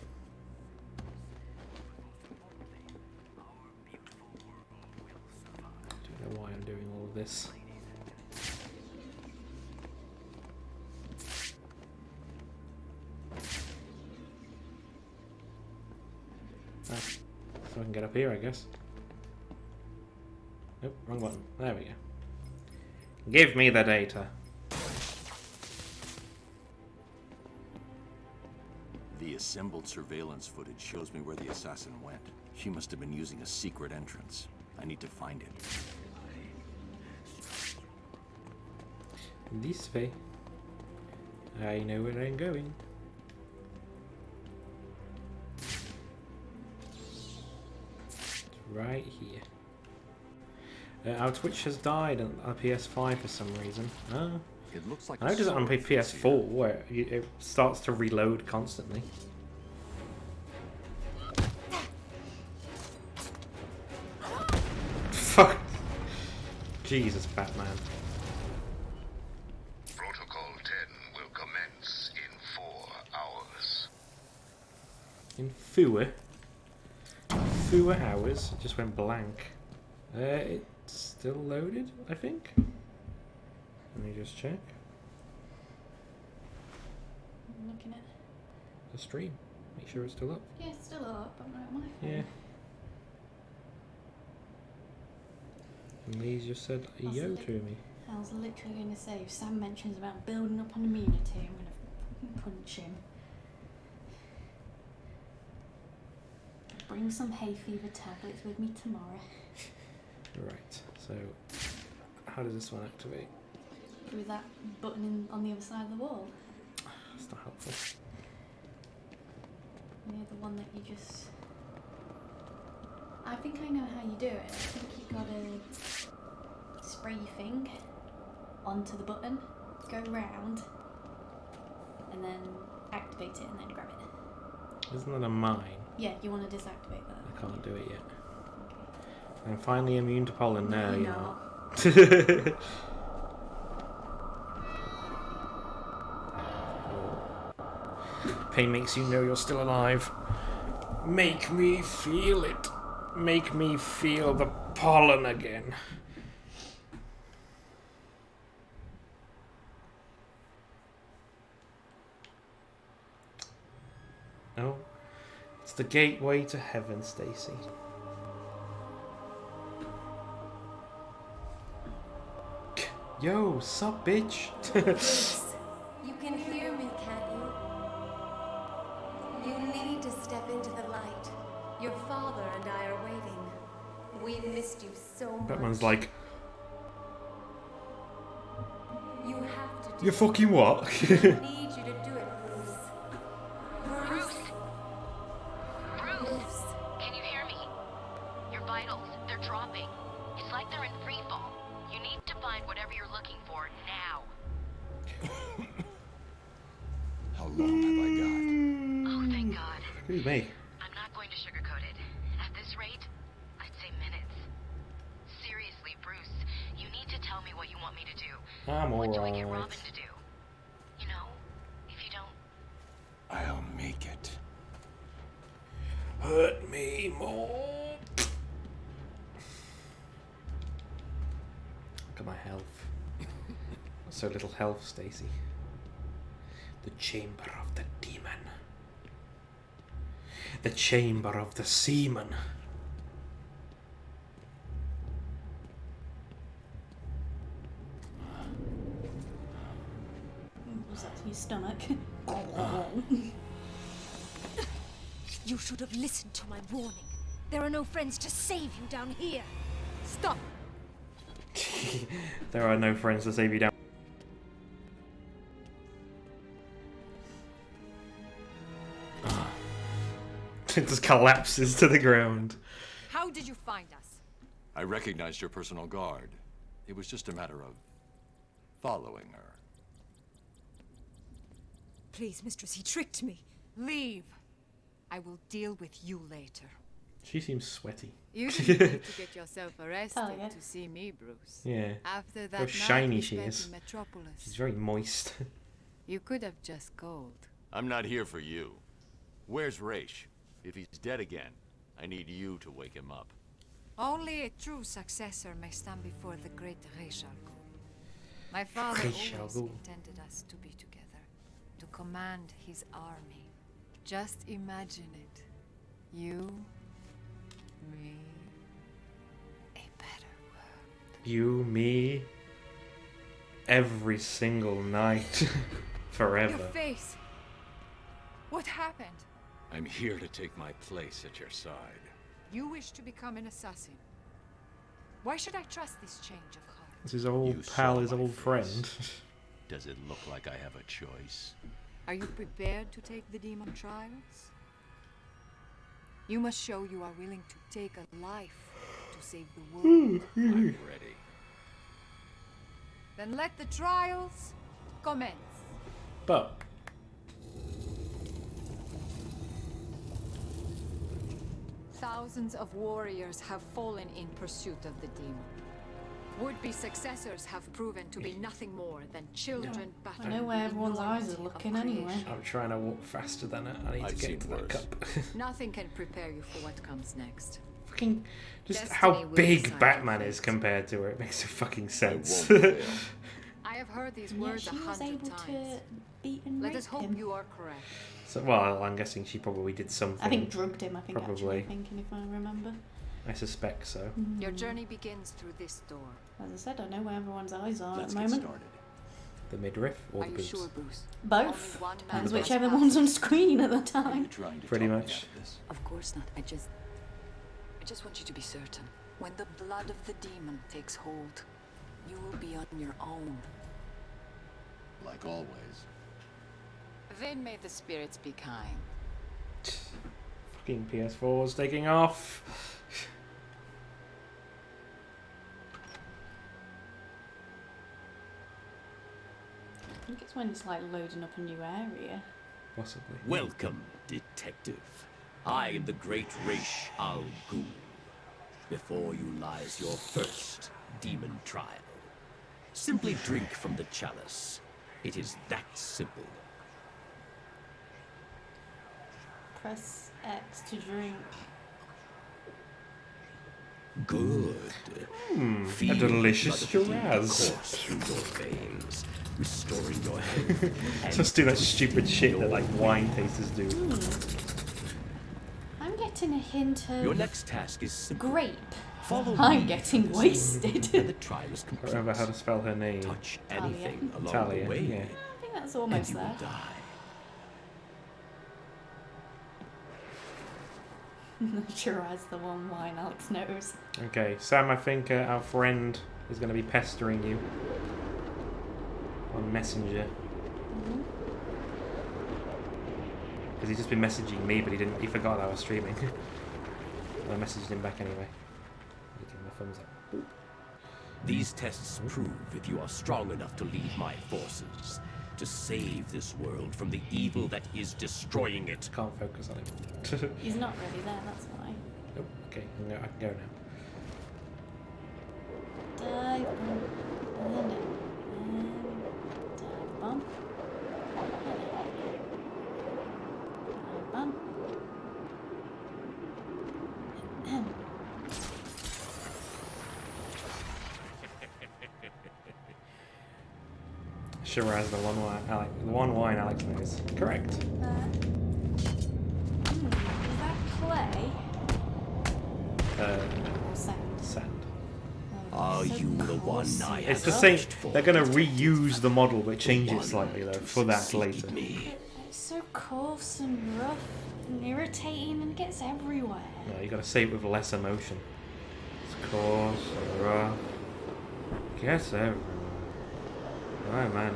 Don't know why I'm doing all of this. Ah, so I can get up here, I guess. Nope, wrong button. There we go. Give me the data. The assembled surveillance footage shows me where the assassin went. She must have been using a secret entrance. I need to find it. This way. I know where I'm going. It's right here. Our Twitch has died on PS5 for some reason. Oh. It looks like I noticed it on PS4 where it starts to reload constantly. Fuck. Jesus, Batman. Protocol 10 will commence in 4 hours. In 4 hours, it just went blank. It's still loaded, I think. Let me just check. I'm looking at The stream. Make sure it's still up. Yeah, it's still up. I'm not on my phone. Yeah. And these just said yo to me. I was literally going to say, if Sam mentions about building up on immunity, I'm going to punch him. Bring some hay fever tablets with me tomorrow. Right, so how does this one activate? Through that button on the other side of the wall. That's not helpful. Yeah, the one that you just... I think I know how you do it. I think you gotta spray your thing onto the button, go round, and then activate it and then grab it. Isn't that a mine? Yeah, you want to deactivate that. I can't do it yet. I'm finally immune to pollen. No, you're you're not. Pain makes you know you're still alive. Make me feel it. Make me feel the pollen again. Oh, it's the gateway to heaven, Stacy. Yo, sup, bitch? You can hear me, can't you? You need to step into the light. Your father and I are waiting. We've missed you so much. Batman's like, You have to do you fucking what? I need you to do it, Bruce. Bruce! Bruce! Can you hear me? Your vitals, they're dropping. It's like they're in free fall. You need to find whatever you're looking for now. How long have I got? Oh, thank God. Excuse me. I'm not going to sugarcoat it. At this rate, I'd say minutes. Seriously, Bruce, you need to tell me what you want me to do. I'm What do I get alright. Robin to do? You know, if you don't... I'll make it. Hurt me more. Look at my health. So little health, Stacy. The chamber of the demon. The chamber of the seaman. Was that your stomach? You should have listened to my warning. There are no friends to save you down here. Stop. There are no friends to save you down. It just collapses to the ground. How did you find us? I recognized your personal guard. It was just a matter of following her. Please, mistress, he tricked me. Leave. I will deal with you later. She seems sweaty. You didn't need to get yourself arrested Oh, yeah. to see me, Bruce. Yeah. After that How night shiny we she spent is. in Metropolis. She's very moist. You could have just called. I'm not here for you. Where's Raish? If he's dead again, I need you to wake him up. Only a true successor may stand before the great Ra's al Ghul. My father always intended us to be together, to command his army. Just imagine it. You, me, a better world. You, me, every single night, forever. Your face. What happened? I'm here to take my place at your side. You wish to become an assassin. Why should I trust this change of heart? It's his old pal, his old friend. Does it look like I have a choice? Are you prepared to take the demon trials? You must show you are willing to take a life to save the world. I'm ready. Then let the trials commence. But Thousands of warriors have fallen in pursuit of the demon. Would-be successors have proven to be nothing more than children battling. I know where everyone's eyes are looking anyway. I'm trying to walk faster than it. I need to get to that cup. Nothing can prepare you for what comes next. Fucking just Destiny how will big decide Batman your is fate. compared to her. It makes no fucking sense. I have heard these Yeah, words she 100 was able times. to beat and Let rape us hope him. you are correct. So, well, I'm guessing she probably did something. I think drugged him. I think Probably. actually thinking if I remember. I suspect so. Your journey begins through this door. As I said, I know where everyone's eyes are Let's at the get moment. started. The midriff or Are the you boobs? sure, Bruce? Both. Only one man Depends must whichever pass. one's on screen at the time. Pretty much. Of course not. I just want you to be certain. When the blood of the demon takes hold, you will be on your own. Like always. Then may the spirits be kind. Fucking PS4's taking off. I think it's when it's like loading up a new area. Possibly. Welcome, detective. I am the great Ra's al Ghul. Before you lies your first demon trial. Simply drink from the chalice. It is that simple. Press X to drink. Good. A Feel delicious the blood of the demon Shiraz. course through your veins, restoring your health. Just do that stupid shit that like wine tasters do. I'm getting a hint of Your next task is simple. grape. Follow I'm me. getting wasted. When the trial is I complete, remember how to spell her name. touch anything along Talia, the way, yeah. I think that's and almost you will there. die. Shiraz, the one wine Alex knows. Okay, Sam, I think our friend is going to be pestering you on Messenger. Because he's just been messaging me, but he forgot I was streaming. I messaged him back anyway. Give him a thumbs up. Boop. These tests prove if you are strong enough to lead my forces, to save this world from the evil that is destroying it. Can't focus on him. He's not really there, that's why. Nope. Okay, I can go now. Dive bomb. And dive bomb. Dive bomb. Shiraz, the one wine Alex knows. Correct. Is that clay? Or sand? Sand. Are you the one I It's have the same. searched for? They're going to reuse the model, but change it slightly though for that later. It's so coarse and rough and irritating and it gets everywhere. No, you got to say it with less emotion. It's coarse and rough. Gets everywhere. Oh man.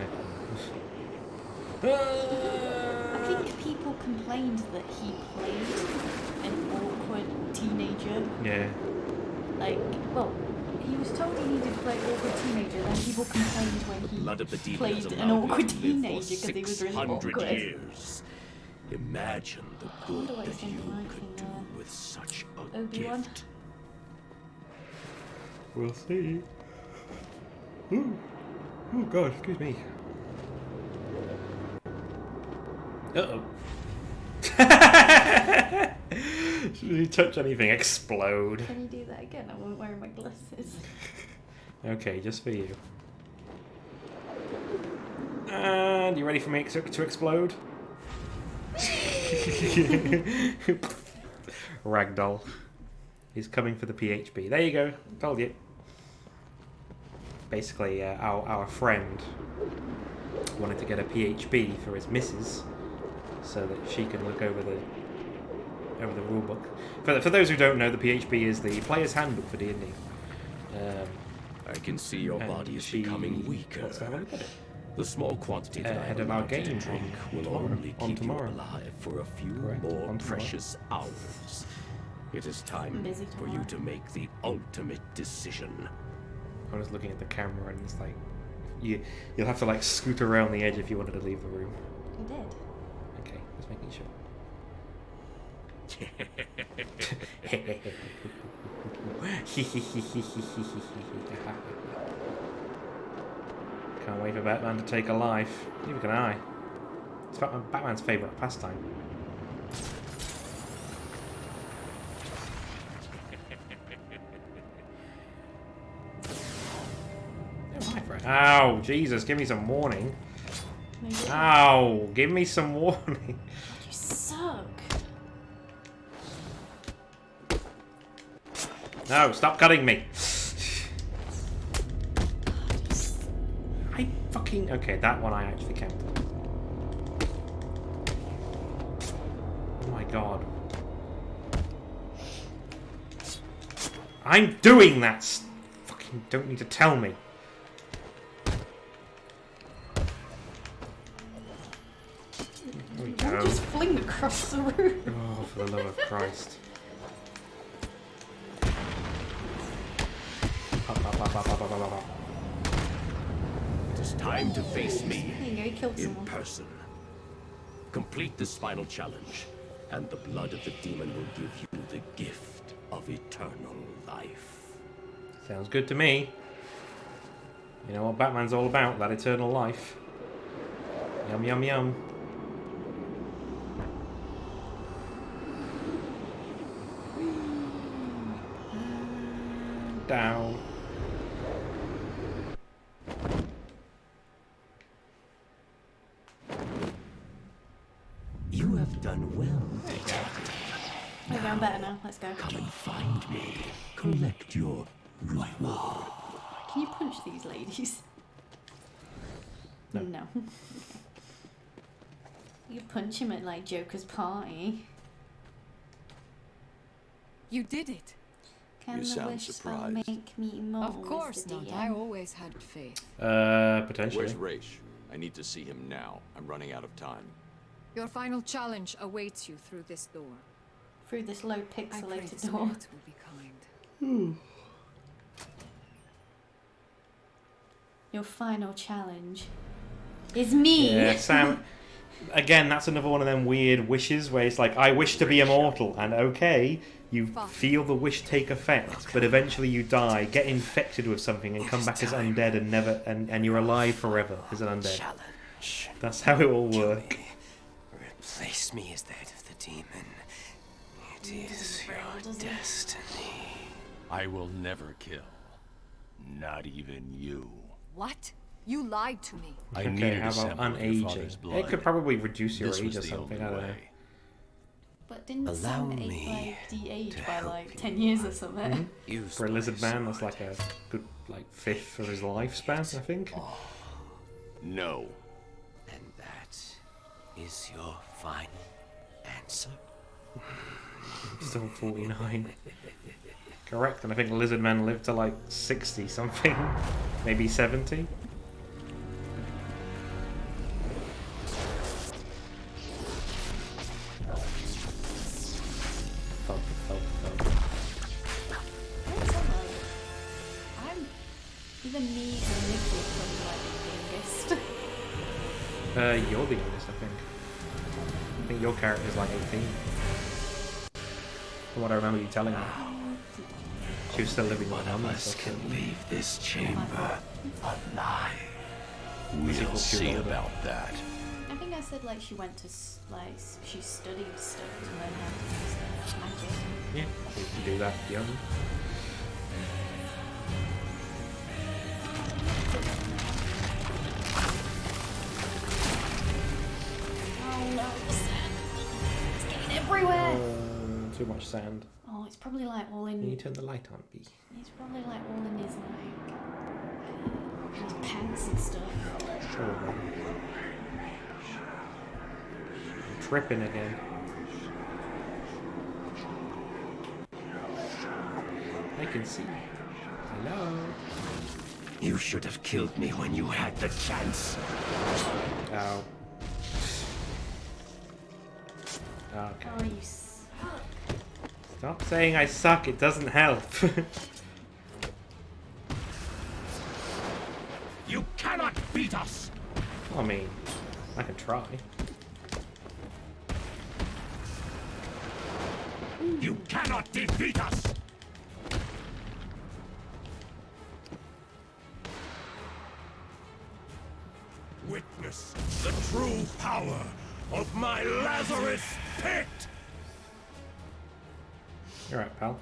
I think people complained that he played an awkward teenager. Yeah. Like, well, he was told he needed to play awkward teenager, then people complained when he Blood of the demon played has an allowed you awkward to live teenager for because he was really 600 awkward. years. Imagine the good wonder what he's that you gonna be like could do in, with such a Obi-Wan. gift. We'll see. Ooh. Oh god, excuse me. Uh-oh. Should you touch anything, explode. Can you do that again? I wasn't wearing my glasses. Okay, just for you. And you ready for me to explode? Ragdoll. He's coming for the PHP. There you go. Told you. Basically, our friend wanted to get a PHP for his missus, so that she can look over the rulebook. For those who don't know, the PHP is the player's handbook for D&D. I can see your body is becoming weaker. What's that? Look at it. The small quantity that Ahead I of our allow you to game drink will tomorrow. only On keep tomorrow. you alive for a few Correct. more On tomorrow. precious hours. It is time busy for you to make the ultimate decision. I was looking at the camera and it's like you'll have to like scoot around the edge if you wanted to leave the room. You did. Okay, just making sure. Can't wait for Batman to take a life. Neither can I. It's Batman's favourite pastime. Ow, Jesus, give me some warning. Ow, give me some warning. You suck. No, stop cutting me. I fucking... Okay, that one I actually counted. Oh my god. I'm doing that! Fucking don't need to tell me. There we go. Just fling across the room. Oh, for the love of Christ. It is time to face me There you go, he killed in someone. person. Complete this final challenge, and the blood of the demon will give you the gift of eternal life. Sounds good to me. You know what Batman's all about, that eternal life. Yum, yum, yum. Down. You have done well. We're going better now. Let's go. Come and find me. Collect your reward. Can you punch these ladies? No. You punch him at like Joker's party. You did it. Can You the sound wish spell surprised. make me immortal? Of course Mr. not. DM? I always had faith. Potentially. Where's Raish? I need to see him now. I'm running out of time. Your final challenge awaits you through this door. Through this low I pray the pixelated door. spirits will be kind. Your final challenge is me. Yeah, Sam. Again, that's another one of them weird wishes where it's like, I wish to be immortal, and okay, you feel the wish take effect, but eventually you die, get infected with something, and come back as undead and never, and you're alive forever as an undead. Challenge. That's how it will work. Replace me as the head of the demon. It is your destiny. I will never kill. Not even you. What? You lied to me. I Okay, needed how a about sample of your unaging? father's blood. It could probably reduce your This age was or the something, only I don't know. way. But didn't Allow Sam me de-age by like 10 years or something? Use For a my lizard man, that's sword. like a good fifth of his lifespan, I think. No. And that is your final answer? Still 49. Correct, and I think lizard men live to like 60 something, maybe 70. Thump, thump, thump. I'm either me or Nikki from like the youngest. You're the youngest, I think. I think your character's like 18. From what I remember you telling me. She was still living with her mum and stuff. Can leave this chamber alive. We'll We'll see older. about that. I think I said like she went to she studied stuff to learn how to use magic. Yeah, we can do that young. Oh no, the sand! It's getting everywhere. Too much sand. Oh, it's probably like all in. Can you turn the light on, B? It's probably like all in his his pants and stuff. Probably. Tripping again. I can see. Hello. You should have killed me when you had the chance. Ow. Okay. Oh, you suck. Stop saying I suck, it doesn't help. You cannot beat us! I mean, I can try. You cannot defeat us! Witness the true power of my Lazarus Pit! You're right, pal.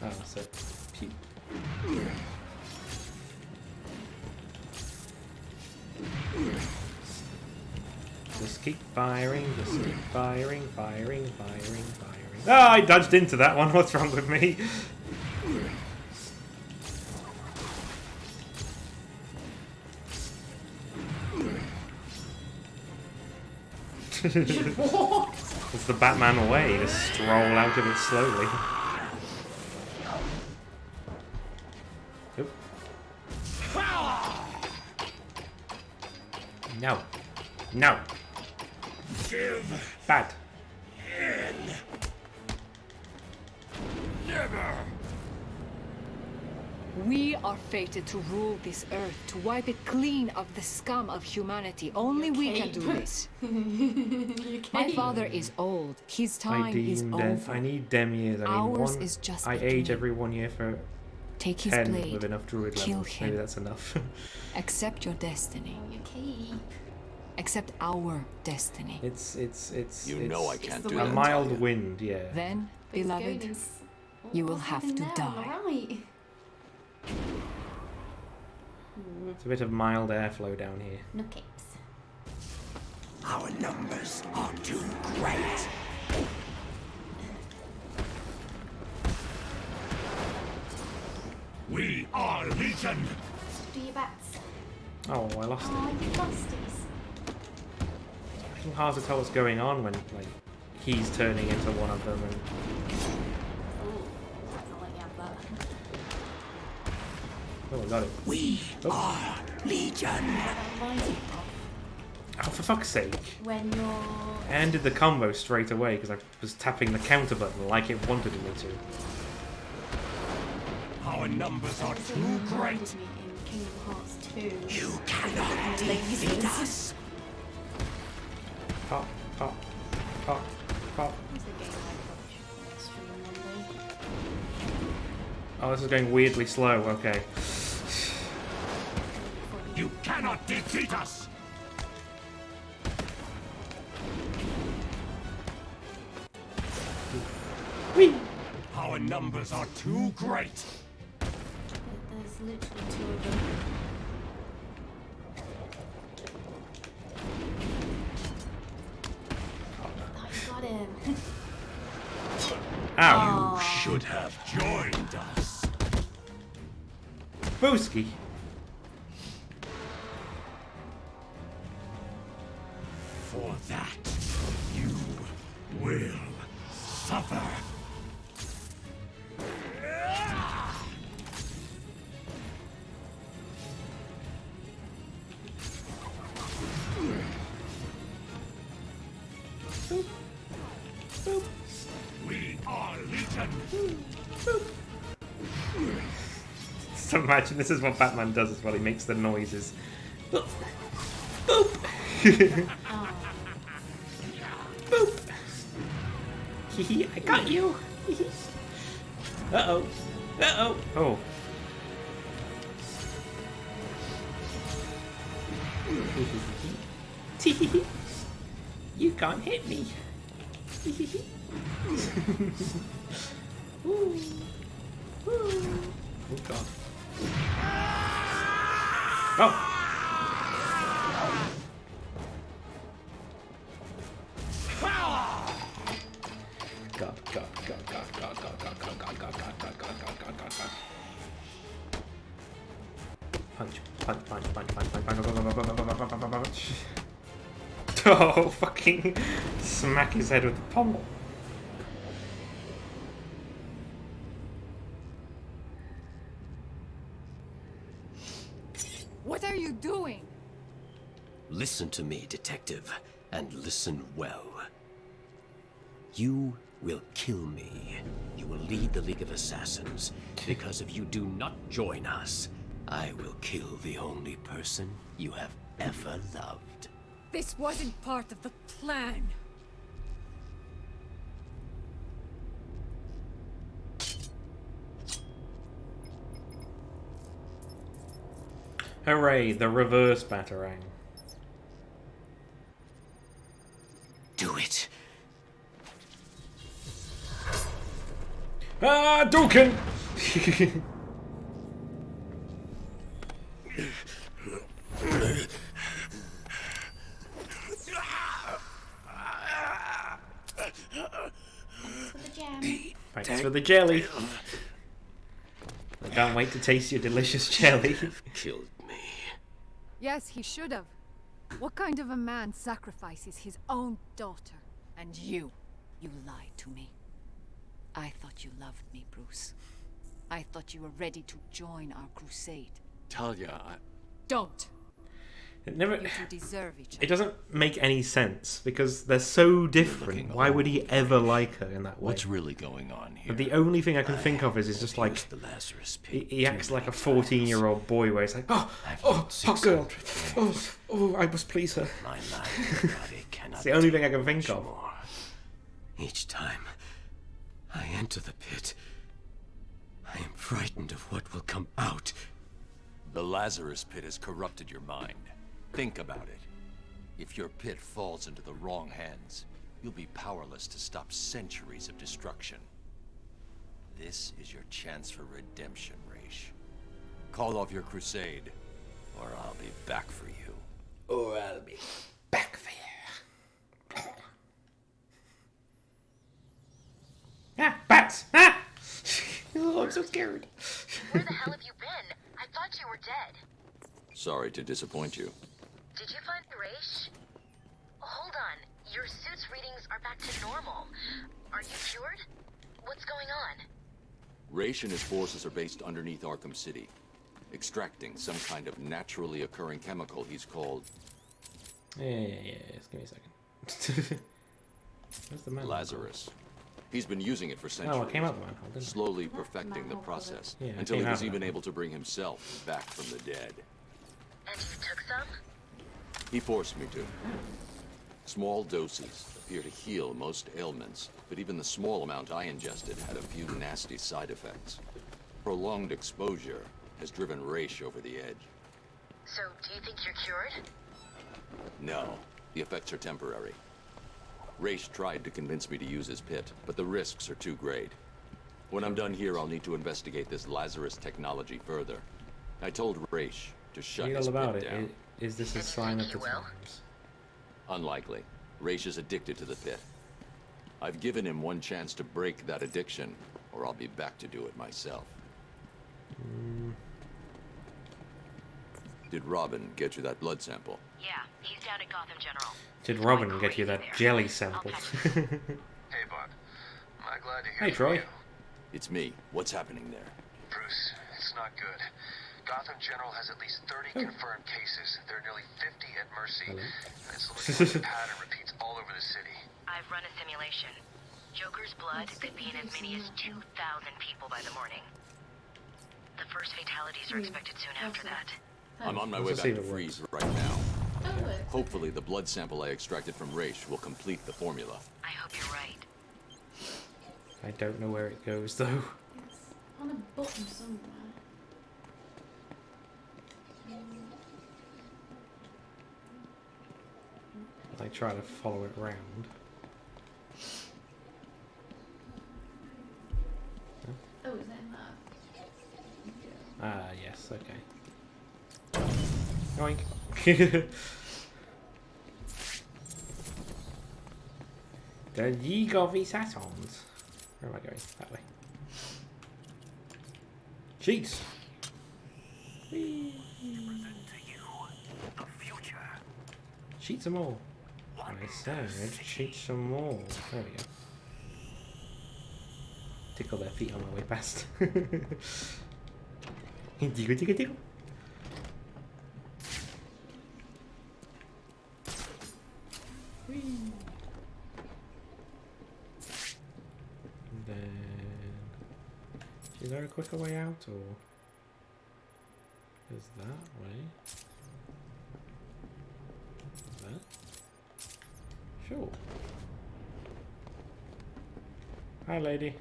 Oh, that's it. Pew. Just keep firing, just keep firing, firing, firing, firing. Ah, I dodged into that one. What's wrong with me? It's the Batman way. Just stroll out of it slowly. Oop. No. No. Bad. Never. We are fated to rule this earth, to wipe it clean of the scum of humanity. Only we can do this. My father is old. His time is over. I need dem years. I mean, Ours is just I beginning. age every 1 year for Take his 10 blade. with enough druid Kill levels. him. Maybe that's enough. Accept your destiny. You keep. Accept our destiny. It's You know I can't do a that. mild wind, yeah. Then, beloved, you will have to die. Right. It's a bit of mild airflow down here. No capes. Our numbers are too great. We are Legion. Do your bats. Oh, I lost it. Oh, you losties. It's hard to tell what's going on when like he's turning into one of them and I'll let you have that. oh, I got it. We are Legion. Oh, for fuck's sake! When you're. I ended the combo straight away because I was tapping the counter button like it wanted me to. Our numbers are too great. In Kingdom Hearts 2. You cannot defeat us. Pop, pop, pop, pop. What's the game I watch stream one day? Oh, this is going weirdly slow. Okay. You cannot defeat us. Whee! Our numbers are too great. There's literally two of them. Oh, you got him. Ow! You should have joined us. Booski! For that, you will suffer. We are Legion. So imagine this is what Batman does as well. He makes the noises. Boop. Boop. Boop. Hee I got you. Uh-oh. Uh-oh. Oh. You can't hit me. Ooh. Ooh. Oh god. Oh! God. Punch. Oh, fucking smack his head with the pommel. What are you doing? Listen to me, detective, and listen well. You will kill me. You will lead the League of Assassins, because if you do not join us, I will kill the only person you have ever loved. This wasn't part of the plan. Hooray, the reverse batarang. Do it. Ah, Dukin! Thanks for the jelly. I can't wait to taste your delicious jelly. Killed me. Yes, he should have. What kind of a man sacrifices his own daughter? And you lied to me. I thought you loved me, Bruce. I thought you were ready to join our crusade. Talia, Don't. It never. You two deserve each other. It doesn't make any sense because they're so different. Why would he ever like her in that way? What's really going on here? But the only thing I can think of is just like the Lazarus Pit. he acts like a 14-year-old boy, where he's like, oh, hot girl, oh, I must please her. My mind body cannot. It's the only thing I can think of. More. Each time I enter the pit, I am frightened of what will come out. The Lazarus Pit has corrupted your mind. Think about it. If your pit falls into the wrong hands, you'll be powerless to stop centuries of destruction. This is your chance for redemption, Raish. Call off your crusade, or I'll be back for you. Or I'll be back for you. Ah, bats! Ah! Oh, I'm so scared. Where the hell have you been? I thought you were dead. Sorry to disappoint you. Did you find Raish? Hold on. Your suit's readings are back to normal. Are you cured? What's going on? Raish and his forces are based underneath Arkham City, extracting some kind of naturally occurring chemical he's called... Yeah. Just give me a second. Where's the man? Lazarus. He's been using it for centuries. Oh, I came out the manhole, didn't I? Slowly perfecting the process, Yeah, until he came was out even of it. able to bring himself back from the dead. And you took some? He forced me to. Small doses appear to heal most ailments, but even the small amount I ingested had a few nasty side effects. Prolonged exposure has driven Raish over the edge. So, do you think you're cured? No, the effects are temporary. Raish tried to convince me to use his pit, but the risks are too great. When I'm done here, I'll need to investigate this Lazarus technology further. I told Raish to shut Read his all about pit it. down. Is this a sign of the times? Unlikely. Raish is addicted to the pit. I've given him one chance to break that addiction, or I'll be back to do it myself. Did Robin get you that blood sample? Yeah, he's down at Gotham General. Did Robin get you that jelly sample? Hey, Bud. Am I glad to hear Hey, from Troy. you? It's me. What's happening there? Bruce, it's not good. Gotham General has at least 30 confirmed cases. There are nearly 50 at Mercy. Hello. And it's looking like the pattern repeats all over the city. I've run a simulation. Joker's blood could be in as many as 2,000 people by the morning. The first fatalities are expected soon after that. I'm on my way back to Freeze right now. Hopefully the blood sample I extracted from Raish will complete the formula. I hope you're right. I don't know where it goes though. It's on a button somewhere. I try to follow it round. Oh, is that that? Ah, yes, okay. Yoink. The League of Assassins. Where am I going? That way. Cheats! Whee. Cheat some more. I said, cheat some more. There we go. Tickle their feet on my way past. Tickle, tickle, tickle. Whee. And then, is there a quicker way out, or is that way? Is that? Sure. Hi, lady.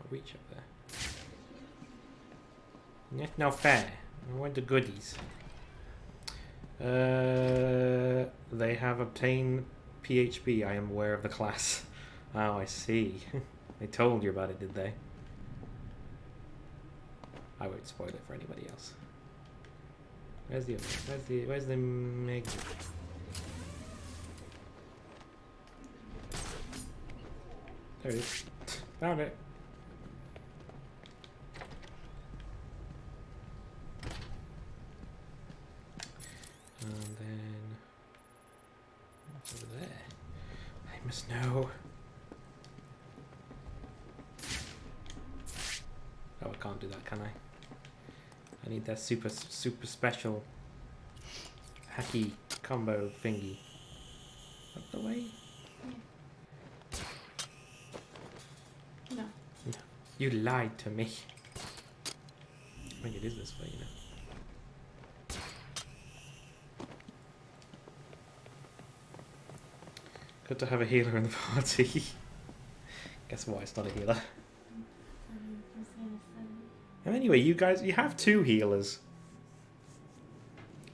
Reach up there. That's not fair. I want the goodies. They have obtained PHP. I am aware of the class. Oh, I see. They told you about it, did they? I won't spoil it for anybody else. Where's the other? Where's the exit? There it is. Found it. And then what's over there? I must know. Oh, I can't do that, can I? I need that super special hacky combo thingy. Up the way? No. No. You lied to me. I think it is this way, you know. Good to have a healer in the party. Guess what? It's not a healer. And anyway, you guys, you have two healers.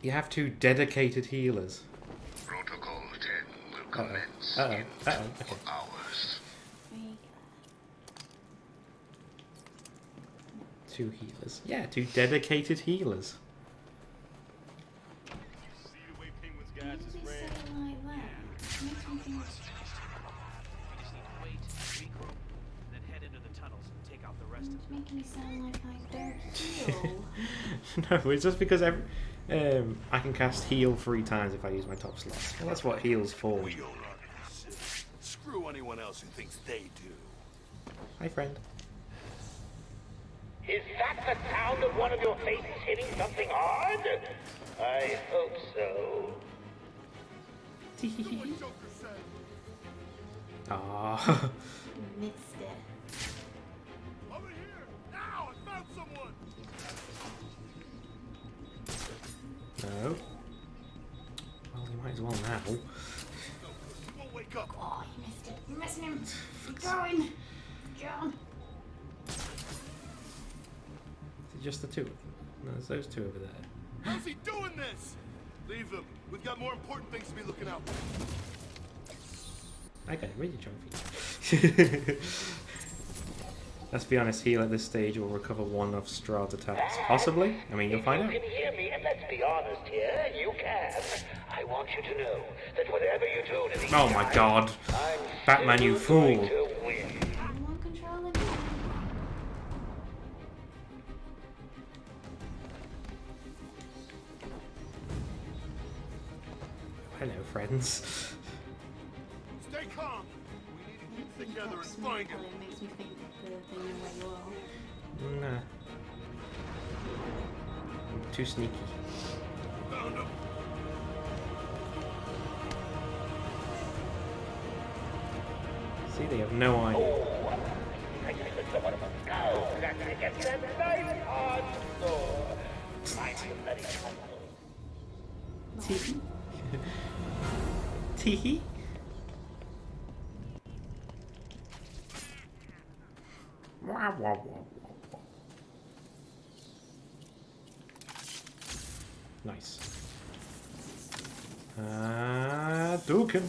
You have two dedicated healers. Protocol 10 will commence in okay. hours. Two healers. Yeah, two dedicated healers. Making me sound like I don't heal. No, it's just because I can cast heal 3 times if I use my top slot. Well, that's what heal's for. Screw anyone else who thinks they do. Hi, friend. Is that the sound of one of your faces hitting something hard? I hope so. Ah. Missed it. Over here! Now! I found someone! No. Well, you might as well now. We'll wake up. Oh, you missed it. You're missing him. Keep going. John. Is it just the two of them? No, there's those two over there. How's he doing this? Leave him. We've got more important things to be looking out for. I got a really trophy. Let's be honest, heal at this stage will recover 1 of Strahd's attacks. Possibly? I mean, you'll find out. You can hear me, and let's be honest here, you can. I want you to know that whatever you do to these Oh my god. Batman, you fool. Hello, friends. Stay calm. We need to keep together and find him. It makes me think that they know where you are. Nah. I'm too sneaky. Found him. See, they have no idea. I just let someone of us go. That's to get that nice hard score. I'm letting Teehee? Teehee? Nice. Dukin.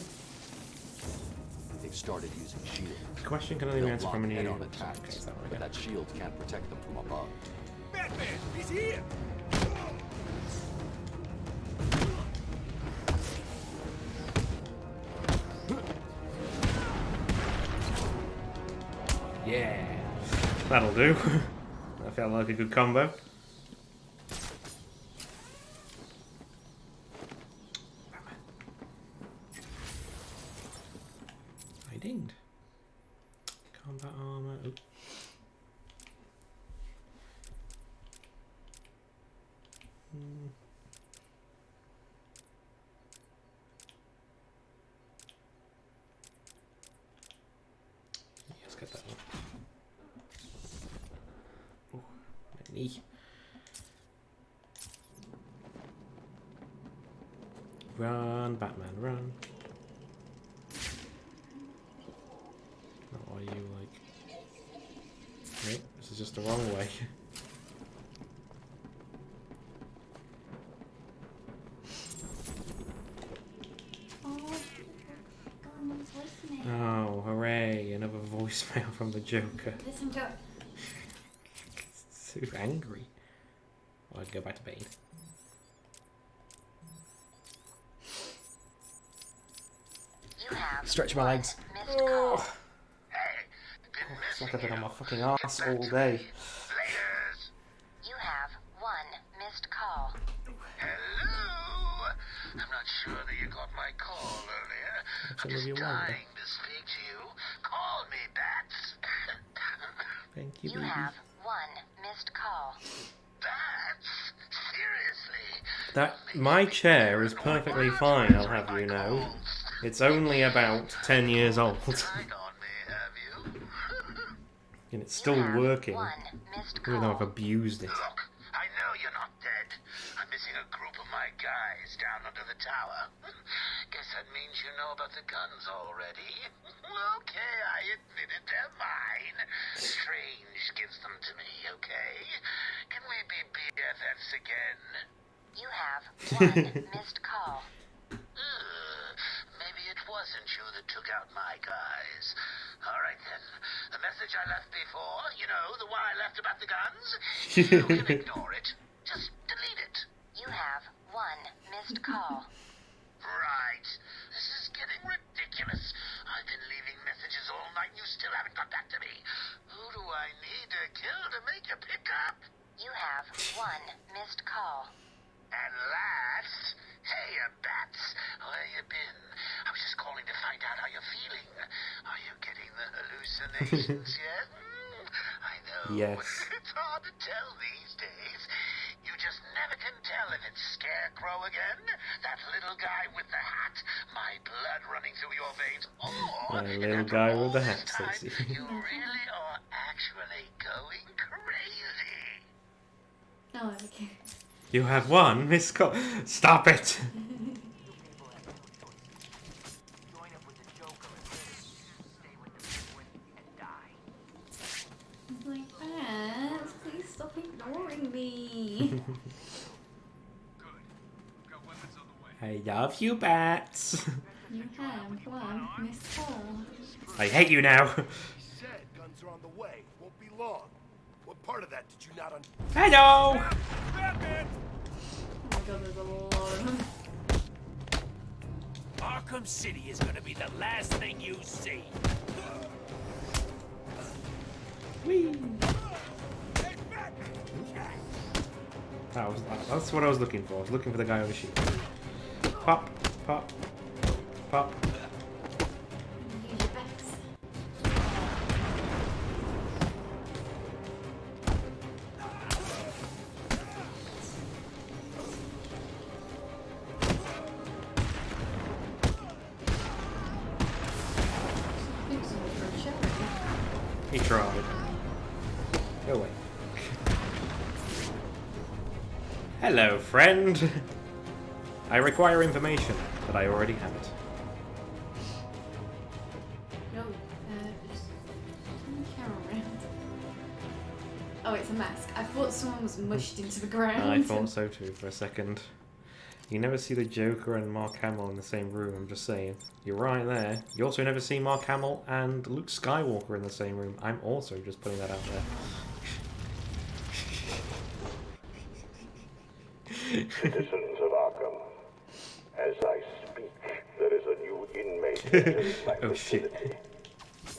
They've started using shields. The question can only be answered from an head-on idiot. attacks, Okay, is that right? but that shield can't protect them from above. Batman, he's here! Yeah, that'll do. I felt like a good combo. I dinged. Combat armor. Oop. Let's get that one. Oh, my knee. Run, Batman, run. What are you like? Nope, this is just the wrong way. Oh, hooray, another voicemail from the Joker. Listen to it. So angry. Well, I'd go back to Bane. Stretch my legs. Oh. It's like I've been on my fucking ass all day. You have one missed call. Hello? I'm not sure that you got my call earlier. I'm just dying to speak to you. Call me, Bats. Thank you, You baby. have one missed call. Bats? Seriously? That my chair is perfectly fine, I'll have you know. It's only about 10 years old. And it's still working, even though I've abused it. Look, I know you're not dead. I'm missing a group of my guys down under the tower. Guess that means you know about the guns already. Okay, I admit it, they're mine. Strange gives them to me, okay? Can we be BFFs again? You have one missed call. Maybe it wasn't you that took out my guys. All right then. The message I left before, you know, the one I left about the guns, you can ignore it. Just delete it. You have one missed call. Right. This is getting ridiculous. I've been leaving messages all night and you still haven't got back to me. Who do I need to kill to make you pick up? You have one missed call. At last. Hey, Bats. Where you been? I was just calling to find out how you're feeling. Are you getting the hallucinations yet? I know. Yes. It's hard to tell these days. You just never can tell if it's Scarecrow again, that little guy with the hat, my blood running through your veins, or My little guy with the hat, Stacey. you really are actually going crazy. Oh, okay. You have one missed call. Stop it! I'm like, Bats, please stop ignoring me. I love you, Bats. You have one missed call. I hate you now. He said guns are on the way. Won't be long. What part of that did you not Hello! Batman! Oh my god, there's a lot of them. Arkham City is gonna be the last thing you see. Whee! That's what I was looking for. I was looking for the guy on the sheet. Pop, pop, pop. Use your backs. He tried. Go away. Hello, friend. I require information, but I already have it. No, just turn the camera around. Oh, it's a mask. I thought someone was mushed into the ground. I thought so too for a second. You never see the Joker and Mark Hamill in the same room, I'm just saying. You're right there. You also never see Mark Hamill and Luke Skywalker in the same room. I'm also just putting that out there. Citizens of Arkham, as I speak, there is a new inmate entering my facility.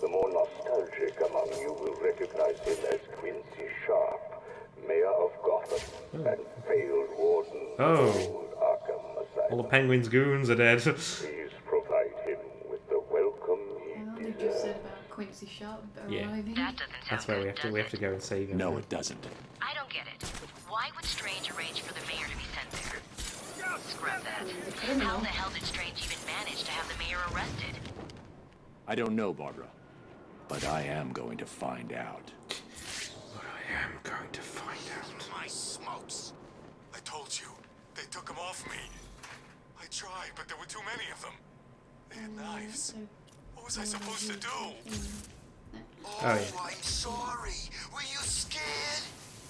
The more nostalgic among you will recognize him as Quincy Sharp, Mayor of Gotham and failed warden of old Arkham Asylum. All the Penguin's goons are dead. Please provide him with the welcome he They just said about Quincy Sharp arriving. That doesn't sound That's where we have to go and save him. No, it doesn't. I don't get it. Why would Strange arrange for the mayor to be sent there? Scrub that. How the hell did Strange even manage to have the mayor arrested? I don't know, Barbara. But I am going to find out. My smokes. I told you. They took them off me. I tried, but there were too many of them. They had knives. What was I supposed to do? Oh, yeah. I'm sorry. Were you scared?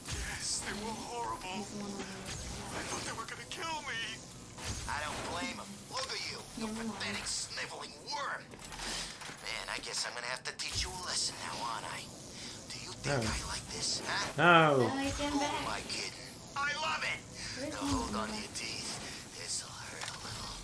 Yes, they were horrible. I thought they were gonna kill me. I don't blame him. Look at you, you pathetic, sniveling worm. Man, I guess I'm gonna have to teach you a lesson now, aren't I? Do you think I like this, huh? No. Who am I kidding? I love it! Now hold on to your teeth. This'll hurt a little.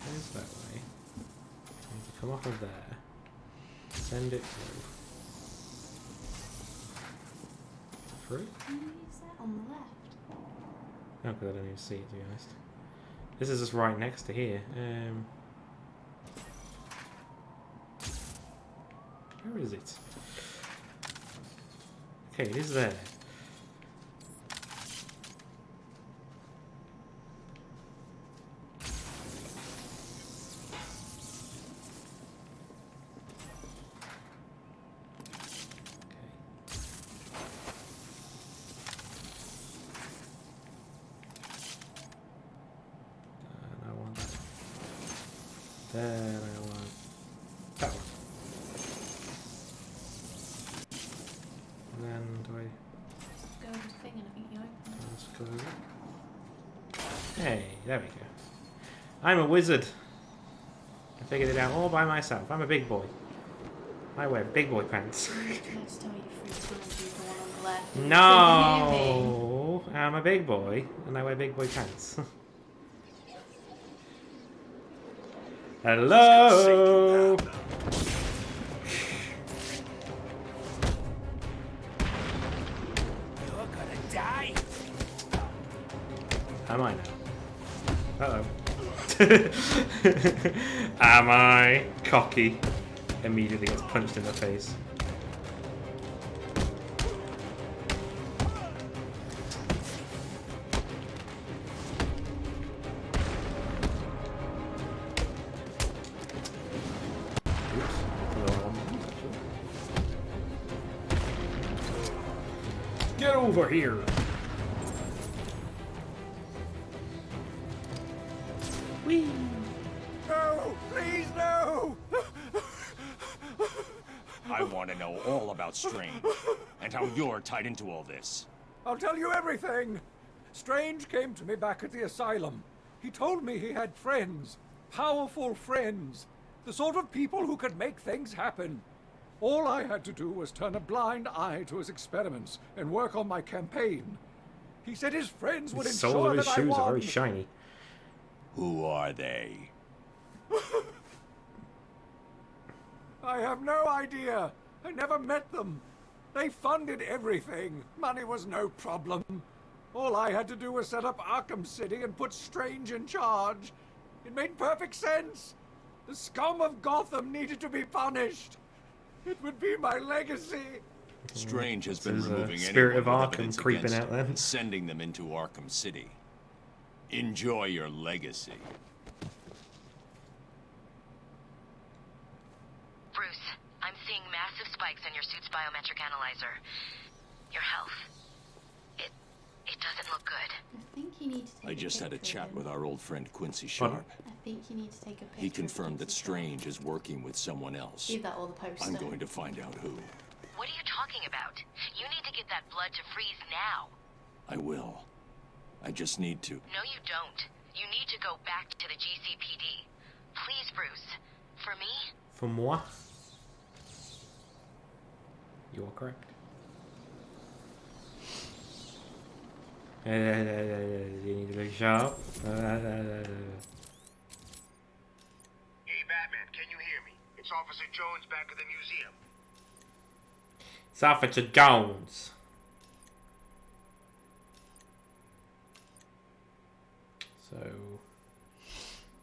Where's that way? Need to come off of there. Send it through. Through? Is that on the left? Oh, because I don't even see it, to be honest. This is just right next to here. Where is it? Okay, it is there. There, I want that one. And then do I Go over the thing and I think you open it. just close it? Hey, there we go. I'm a wizard. I figured it out all by myself. I'm a big boy. I wear big boy pants. Let's tell you 3 times you go on the left. No, I'm a big boy and I wear big boy pants. Hello. You're gonna die. Am I now? Uh-oh. Am I cocky? Immediately gets punched in the face. Get over here! Whee! No, please, no! I want to know all about Strange, and how you're tied into all this. I'll tell you everything. Strange came to me back at the asylum. He told me he had friends, powerful friends, the sort of people who could make things happen. All I had to do was turn a blind eye to his experiments and work on my campaign. He said his friends would The ensure soles of his that I shoes won. are very shiny. Who are they? I have no idea. I never met them. They funded everything. Money was no problem. All I had to do was set up Arkham City and put Strange in charge. It made perfect sense. The scum of Gotham needed to be punished. It would be my legacy. Strange has This been is, removing Spirit anyone of with Arkham evidence creeping against out him then. and sending them into Arkham City. Enjoy your legacy. Bruce, I'm seeing massive spikes on your suit's biometric analyzer. Your health. It doesn't look good. I think you need to take I just had a chat with our old friend Quincy What? Sharp. I think you need to take a picture. He confirmed that Strange is working with someone else. Give that all the poster. I'm going to find out who. What are you talking about? You need to get that blood to freeze now. I will. I just need to. No, you don't. You need to go back to the GCPD. Please, Bruce. For me? For moi? You are correct. You need to look sharp. Hey, Batman, can you hear me? It's Officer Jones back at the museum. It's Officer Jones. So,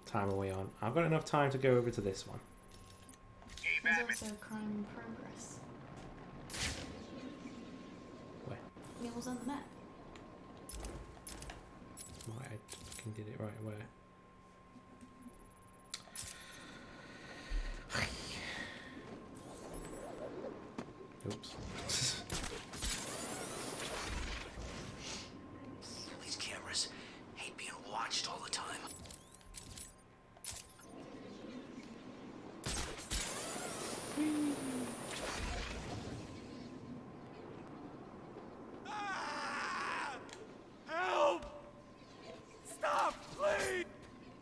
time are we on? I've got enough time to go over to this one. There's also crime in progress. Where? It was on the map. Why I fucking did it right where? Oops. These cameras hate being watched all the time. Help! Stop, please!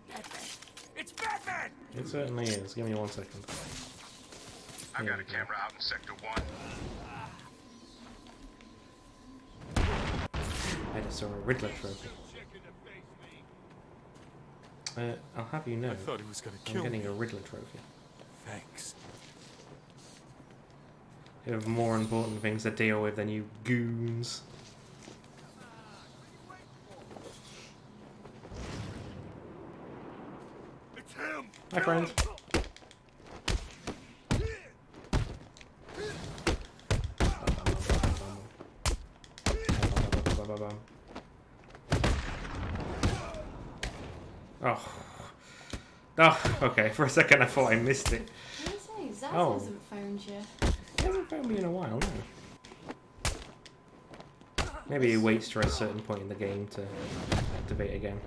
Batman! It's Batman! It certainly is. Give me 1 second. I got a camera out in Sector 1. I just saw a Riddler trophy. I'll have you know, I thought he was gonna I'm kill getting me. a Riddler trophy. Thanks. You have more important things to deal with than you goons. It's him! Hi, friend. Oh. Oh, okay. For a second I thought I missed it. What did you say? Zaz Oh. hasn't phoned you. He hasn't phoned me in a while, no. Maybe he waits to a certain point in the game to activate again.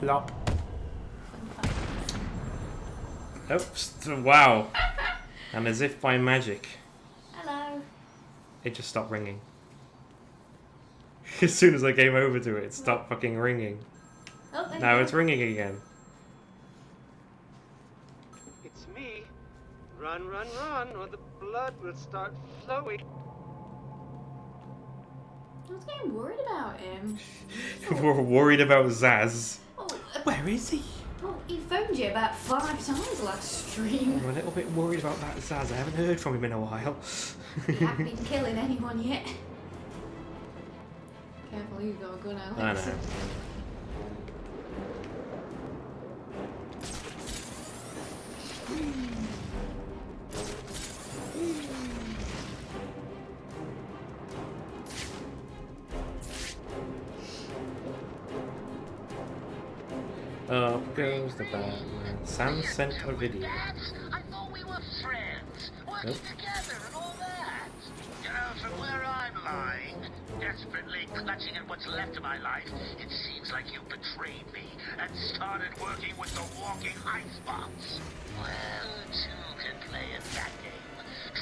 Plop. Oops. Wow. And as if by magic, Hello. it just stopped ringing. As soon as I came over to it, it stopped fucking ringing. Oh, there Now you it's go. ringing again. It's me. Run, run, run, or the blood will start flowing. I was getting worried about him. We're worried about Zaz. Oh, Where is he? well, he phoned you about 5 times last stream. I'm a little bit worried about that Zaz. I haven't heard from him in a while. You haven't been killing anyone yet. Careful, you got a gun, Alex. I know. Up goes the Batman. Sam sent a video. I thought we were friends, working Nope. together and all that. You know, from where I'm lying, desperately clutching at what's left of my life, it seems like you betrayed me and started working with the walking icebox. Well, two can play in that game.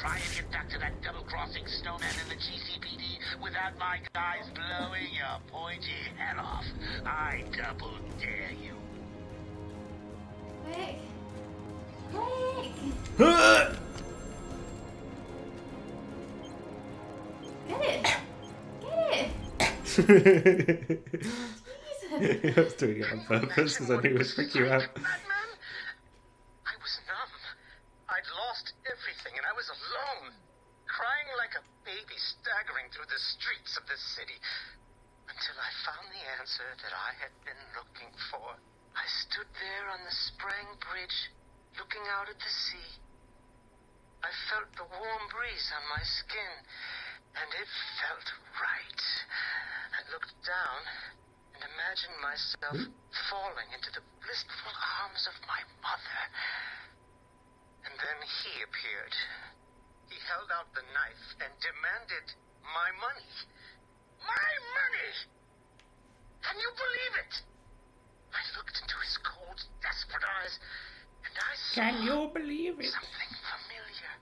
Try and get back to that double-crossing snowman in the GCPD without my guys blowing your pointy head off. I double dare you. Quick. Quick. Get it. Get it. I was doing it on purpose because I knew it would freak you out. I was numb. I'd lost everything and I was alone, crying like a baby staggering through the streets of this city until I found the answer that I had been looking for. I stood there on the Sprang Bridge, looking out at the sea. I felt the warm breeze on my skin, and it felt right. I looked down and imagined myself falling into the blissful arms of my mother. he appeared. He held out the knife and demanded my money. My money! Can you believe it? I looked into his cold, desperate eyes, and I saw... Can you believe it? Something familiar.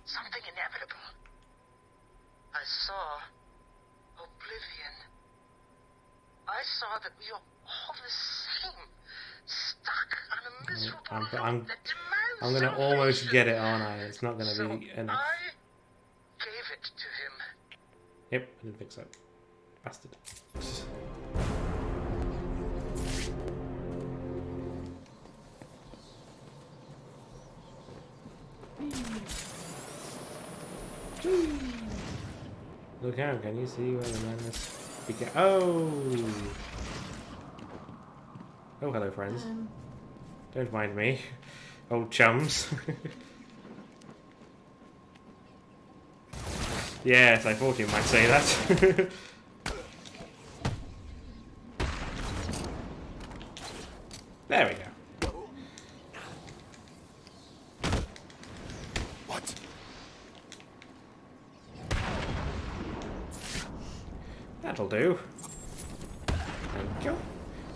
Something inevitable. I saw oblivion. I saw that we are all the same. Stuck on a miserable road that demands I'm gonna almost get it, aren't I? It's not gonna be enough. I gave it to him. Yep, I didn't think so. Bastard. Look out, can you see where the madness began? Oh! Oh, hello, friends. Don't mind me. Old chums. Yes, I thought you might say that. There we go. What? That'll do. Thank you.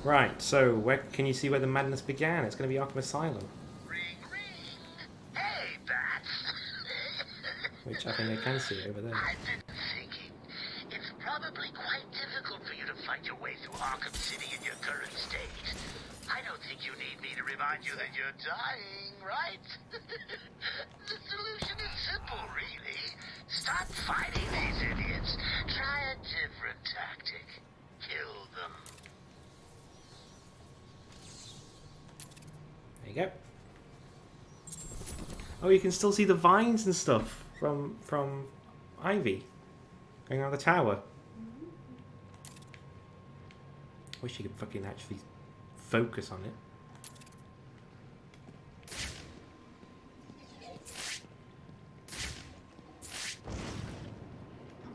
Right, so where can you see where the madness began? It's going to be Arkham Asylum. Hey, Bats! Which I think I can see over there. I've been thinking. It's probably quite difficult for you to find your way through Arkham City in your current state. I don't think you need me to remind you that you're dying, right? The solution is simple, really. Stop fighting these idiots. Try a different tactic. Kill them. There you go. Oh, you can still see the vines and stuff from Ivy going around the tower. Wish you could fucking actually focus on it. I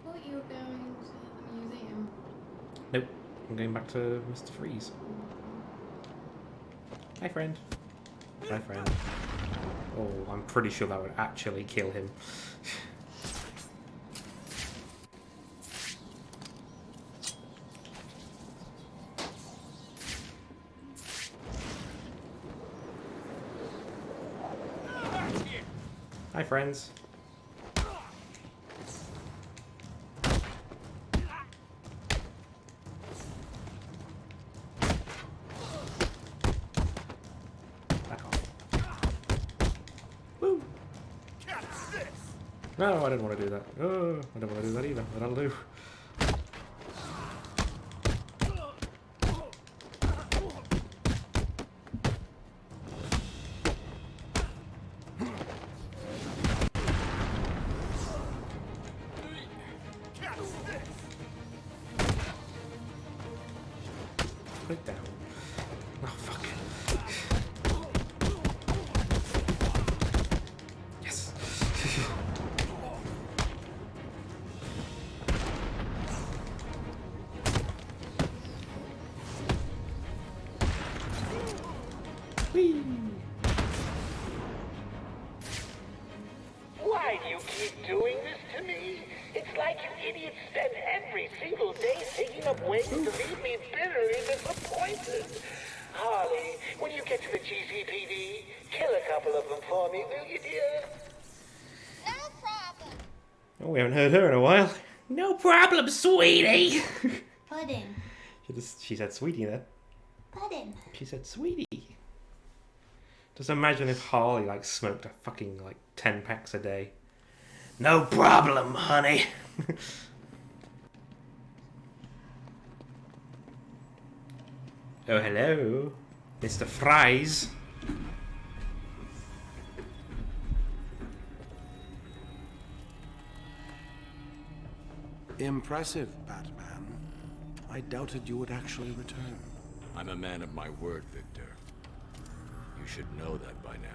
thought you were going to the museum. Nope, I'm going back to Mr. Freeze. Hi, friend. Hi, friend. Oh, I'm pretty sure that would actually kill him. Hi, friends. Back off. Woo! No, I didn't want to do that. Oh, I don't want to do that either, but I'll do. Put it down. Oh, fuck. Yes. Whee! Why do you keep doing this to me? It's like you idiots spend every single day thinking up ways to leave me bitterly disappointed. Harley, when you get to the GCPD, kill a couple of them for me, will you, dear? No problem. Oh, we haven't heard her in a while. No problem, sweetie. Pudding. She said sweetie then. Pudding. She said sweetie. Just imagine if Harley like smoked a fucking like 10 packs a day. No problem, honey. Oh, hello, Mr. Fries. Impressive, Batman. I doubted you would actually return. I'm a man of my word, Victor. You should know that by now.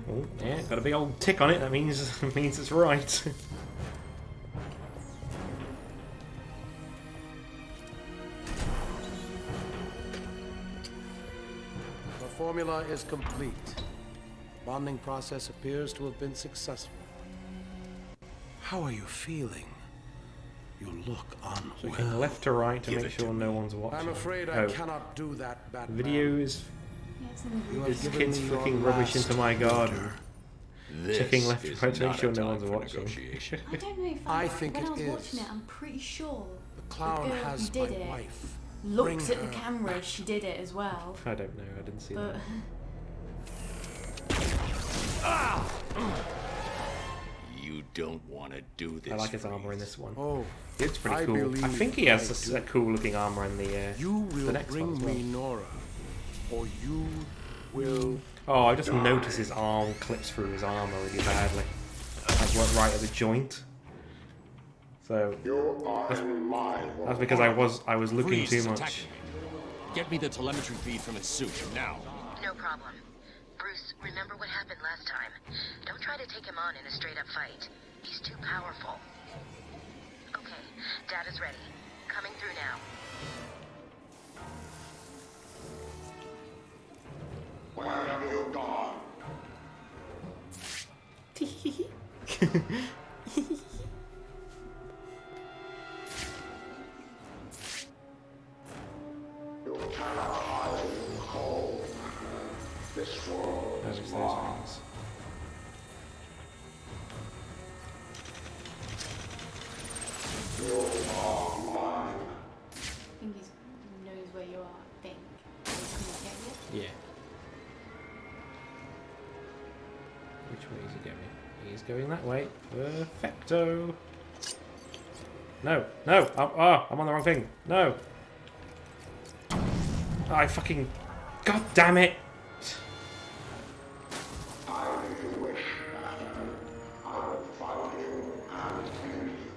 Oh, yeah, got a big old tick on it. That means it's right. formula is complete. Bonding process appears to have been successful. How are you feeling? You look unwell. Looking left to right to make sure no one's watching. I'm afraid I cannot do that, Batman. Video is kids flicking rubbish into my garden. Checking left to right to make sure no one's watching. I don't know if I think when it I was is. watching it, I'm pretty sure The clown girl has who did my it wife. looked Bring at the her camera as she did it as well. I don't know, I didn't see But that. You don't want to do this. I like his armor in this one. Oh, it's pretty I cool. I think he has a cool looking armor in the You will the next bring one as well. me Nora, or you will. Oh, I just noticed his arm clips through his armor really badly. That's what right at the joint. So that's because I was looking Freeze too is much. attacking me. Get me the telemetry feed from its suit now. No problem. Bruce, remember what happened last time. Don't try to take him on in a straight-up fight. He's too powerful. Okay, data's ready. Coming through now. Where have you gone? You cannot hide in the cold. This world Those is are mine. things. You are mine. I think he knows where you are. I think. He's gonna get you. Yeah. Which way is he going? He's going that way. Perfecto. No, no. I'm on the wrong thing. No. I fucking. God damn it. I you wish, Batman. I will find you and end you.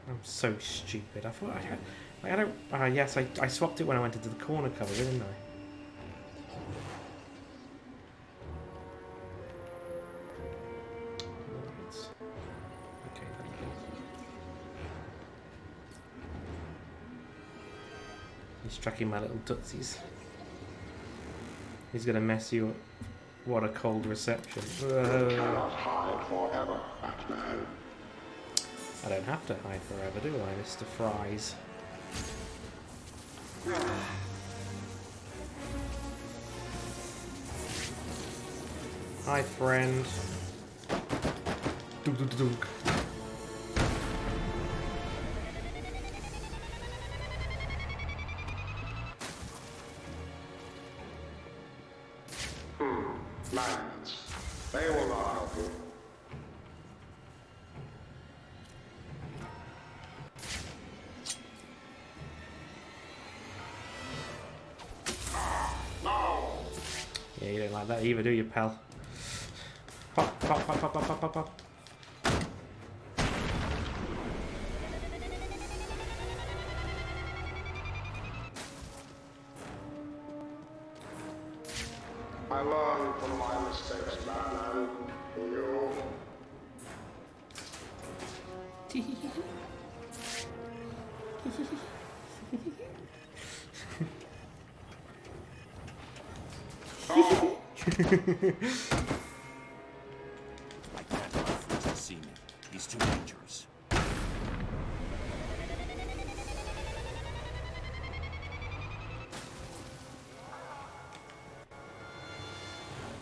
I'm so stupid. I thought I had. Like, I don't. Yes, I swapped it when I went into the corner cover, didn't I? Okay, that'll do. He's tracking my little tootsies. He's gonna mess you up. What a cold reception. Cannot hide forever, Batman. I don't have to hide forever, do I, Mr. Fries? Hi, friend. Dunk, dunk, dunk. Magnets. They will not help you. Yeah, you don't like that either, do you, pal? Pop, pop, pop, pop, pop, pop, pop, pop. I learned from my mistakes, Batman. You. I can't let Freeze see me. He's too dangerous.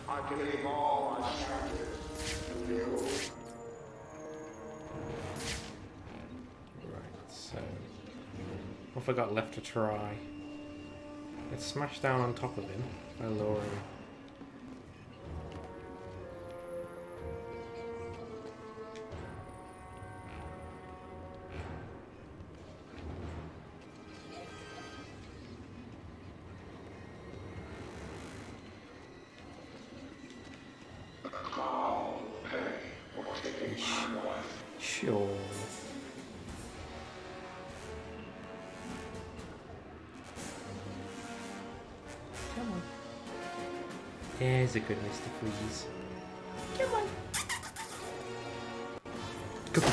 I can leave all my chances to you. Right, so... What have I got left to try? Let's smash down on top of him by luring him. Sure. Come on. There's a good Mr. Freeze. Come on. Good boy.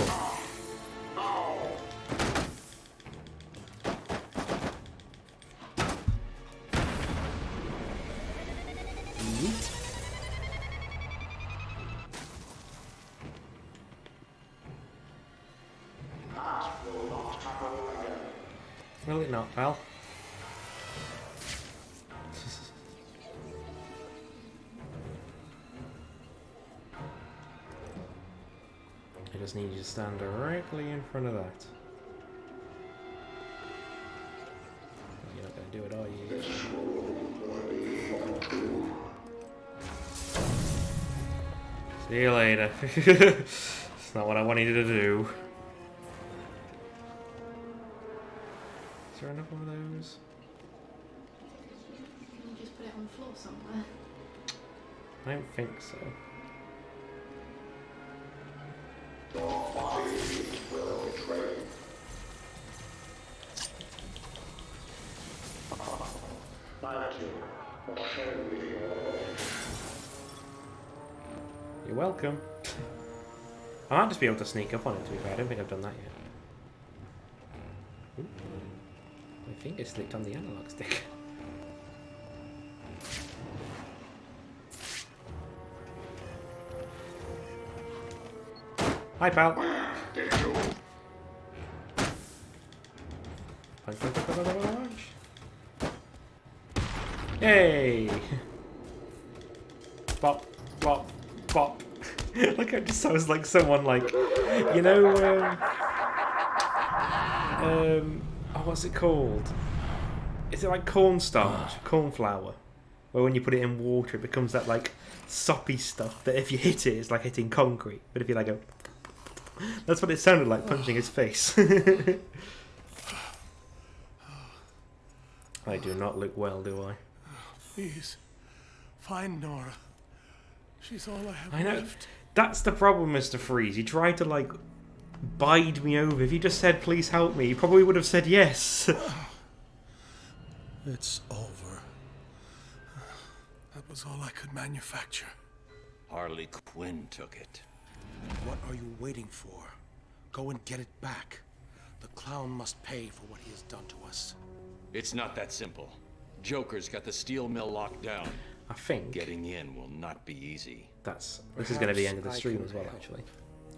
Will it not, pal? I just need you to stand directly in front of that. You're not going to do it, are you? See you later. It's not what I wanted you to do. Is there enough of those? Can you just put it on the floor somewhere? I don't think so. You're welcome. I might just be able to sneak up on it, to be fair. I don't think I've done that yet. Ooh. My finger slipped on the analog stick. Hi, pal. Punch, punch, punch, punch, punch. Yay! Bop, bop, bop. Like it just sounds like someone like, you know, oh, what's it called? Is it like cornstarch, corn flour? Where when you put it in water, it becomes that like soppy stuff that if you hit it, it's like hitting concrete. But if you like go, that's what it sounded like punching his face. I do not look well, do I? Please, find Nora. She's all I have I know. left. That's the problem, Mr. Freeze. You tried to, like, bide me over. If you just said, please help me, you probably would have said yes. It's over. That was all I could manufacture. Harley Quinn took it. What are you waiting for? Go and get it back. The clown must pay for what he has done to us. It's not that simple. Joker's got the steel mill locked down. I think getting in will not be easy. This is going to be the end of the stream as well, actually.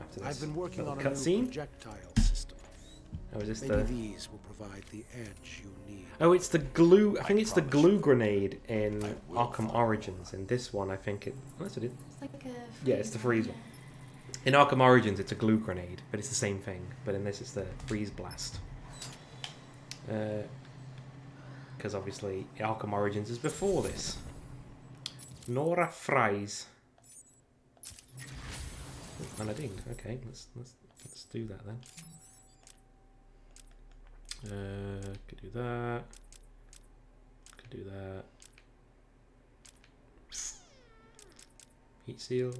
After this I've been working on a new cutscene. projectile system. Oh, is this Maybe the? these will provide the edge you need. Oh, it's the glue. I think it's the glue grenade in Arkham Origins. In this one, I think it. Unless it is. It's like a Yeah, it's the freeze one. In Arkham Origins, it's a glue grenade, but it's the same thing. But in this, it's the freeze blast. Because obviously, Arkham Origins is before this. Nora Fries. Oh, and I dinged. Okay, let's do that then. Could do that. Could do that. Heat seal.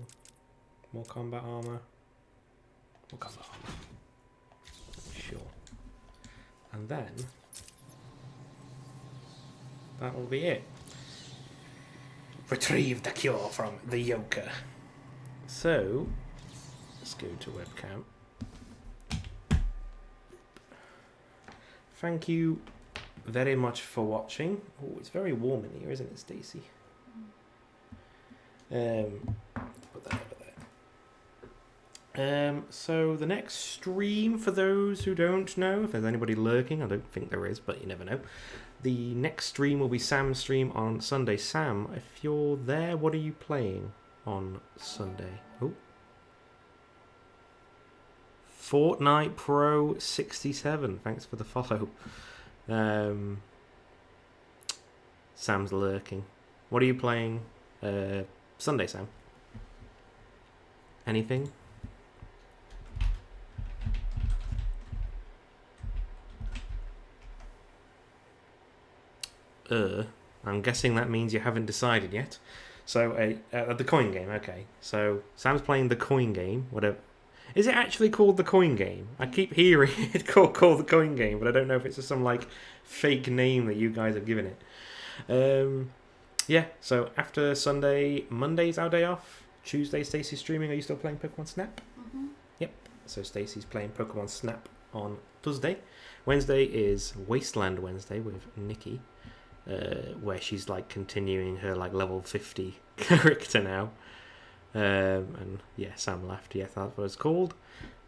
More combat armor. More combat armor. Sure. And then that will be it. Retrieve the cure from the Joker. So let's go to webcam. Thank you very much for watching. Oh, it's very warm in here, isn't it, Stacey? Put that over there. So the next stream, for those who don't know, if there's anybody lurking, I don't think there is, but you never know. The next stream will be Sam's stream on Sunday. Sam, if you're there, what are you playing on Sunday? Oh. Fortnite Pro 67. Thanks for the follow. Sam's lurking. What are you playing Sunday, Sam? Anything? I'm guessing that means you haven't decided yet. So, the coin game, okay. So, Sam's playing the coin game, whatever. Is it actually called the coin game? I keep hearing it called the coin game, but I don't know if it's just some, like, fake name that you guys have given it. Yeah, so after Sunday, Monday's our day off. Tuesday, Stacey's streaming. Are you still playing Pokemon Snap? Mm-hmm. Yep. So Stacey's playing Pokemon Snap on Tuesday. Wednesday is Wasteland Wednesday with Nikki. Where she's like continuing her like level 50 character now, and yeah, Sam laughed. Yeah, that's what it's called.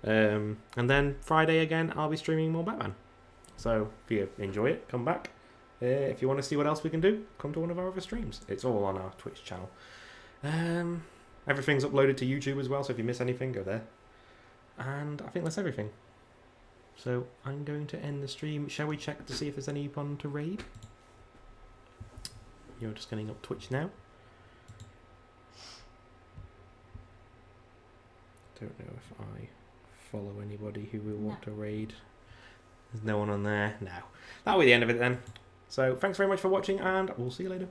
And then Friday again, I'll be streaming more Batman. So if you enjoy it, come back. If you want to see what else we can do, come to one of our other streams. It's all on our Twitch channel. Everything's uploaded to YouTube as well, so if you miss anything, go there. And I think that's everything. So I'm going to end the stream. Shall we check to see if there's anyone to raid? You're just getting up Twitch now. Don't know if I follow anybody who will want to raid. There's no one on there. No. That'll be the end of it then. So thanks very much for watching, and we'll see you later.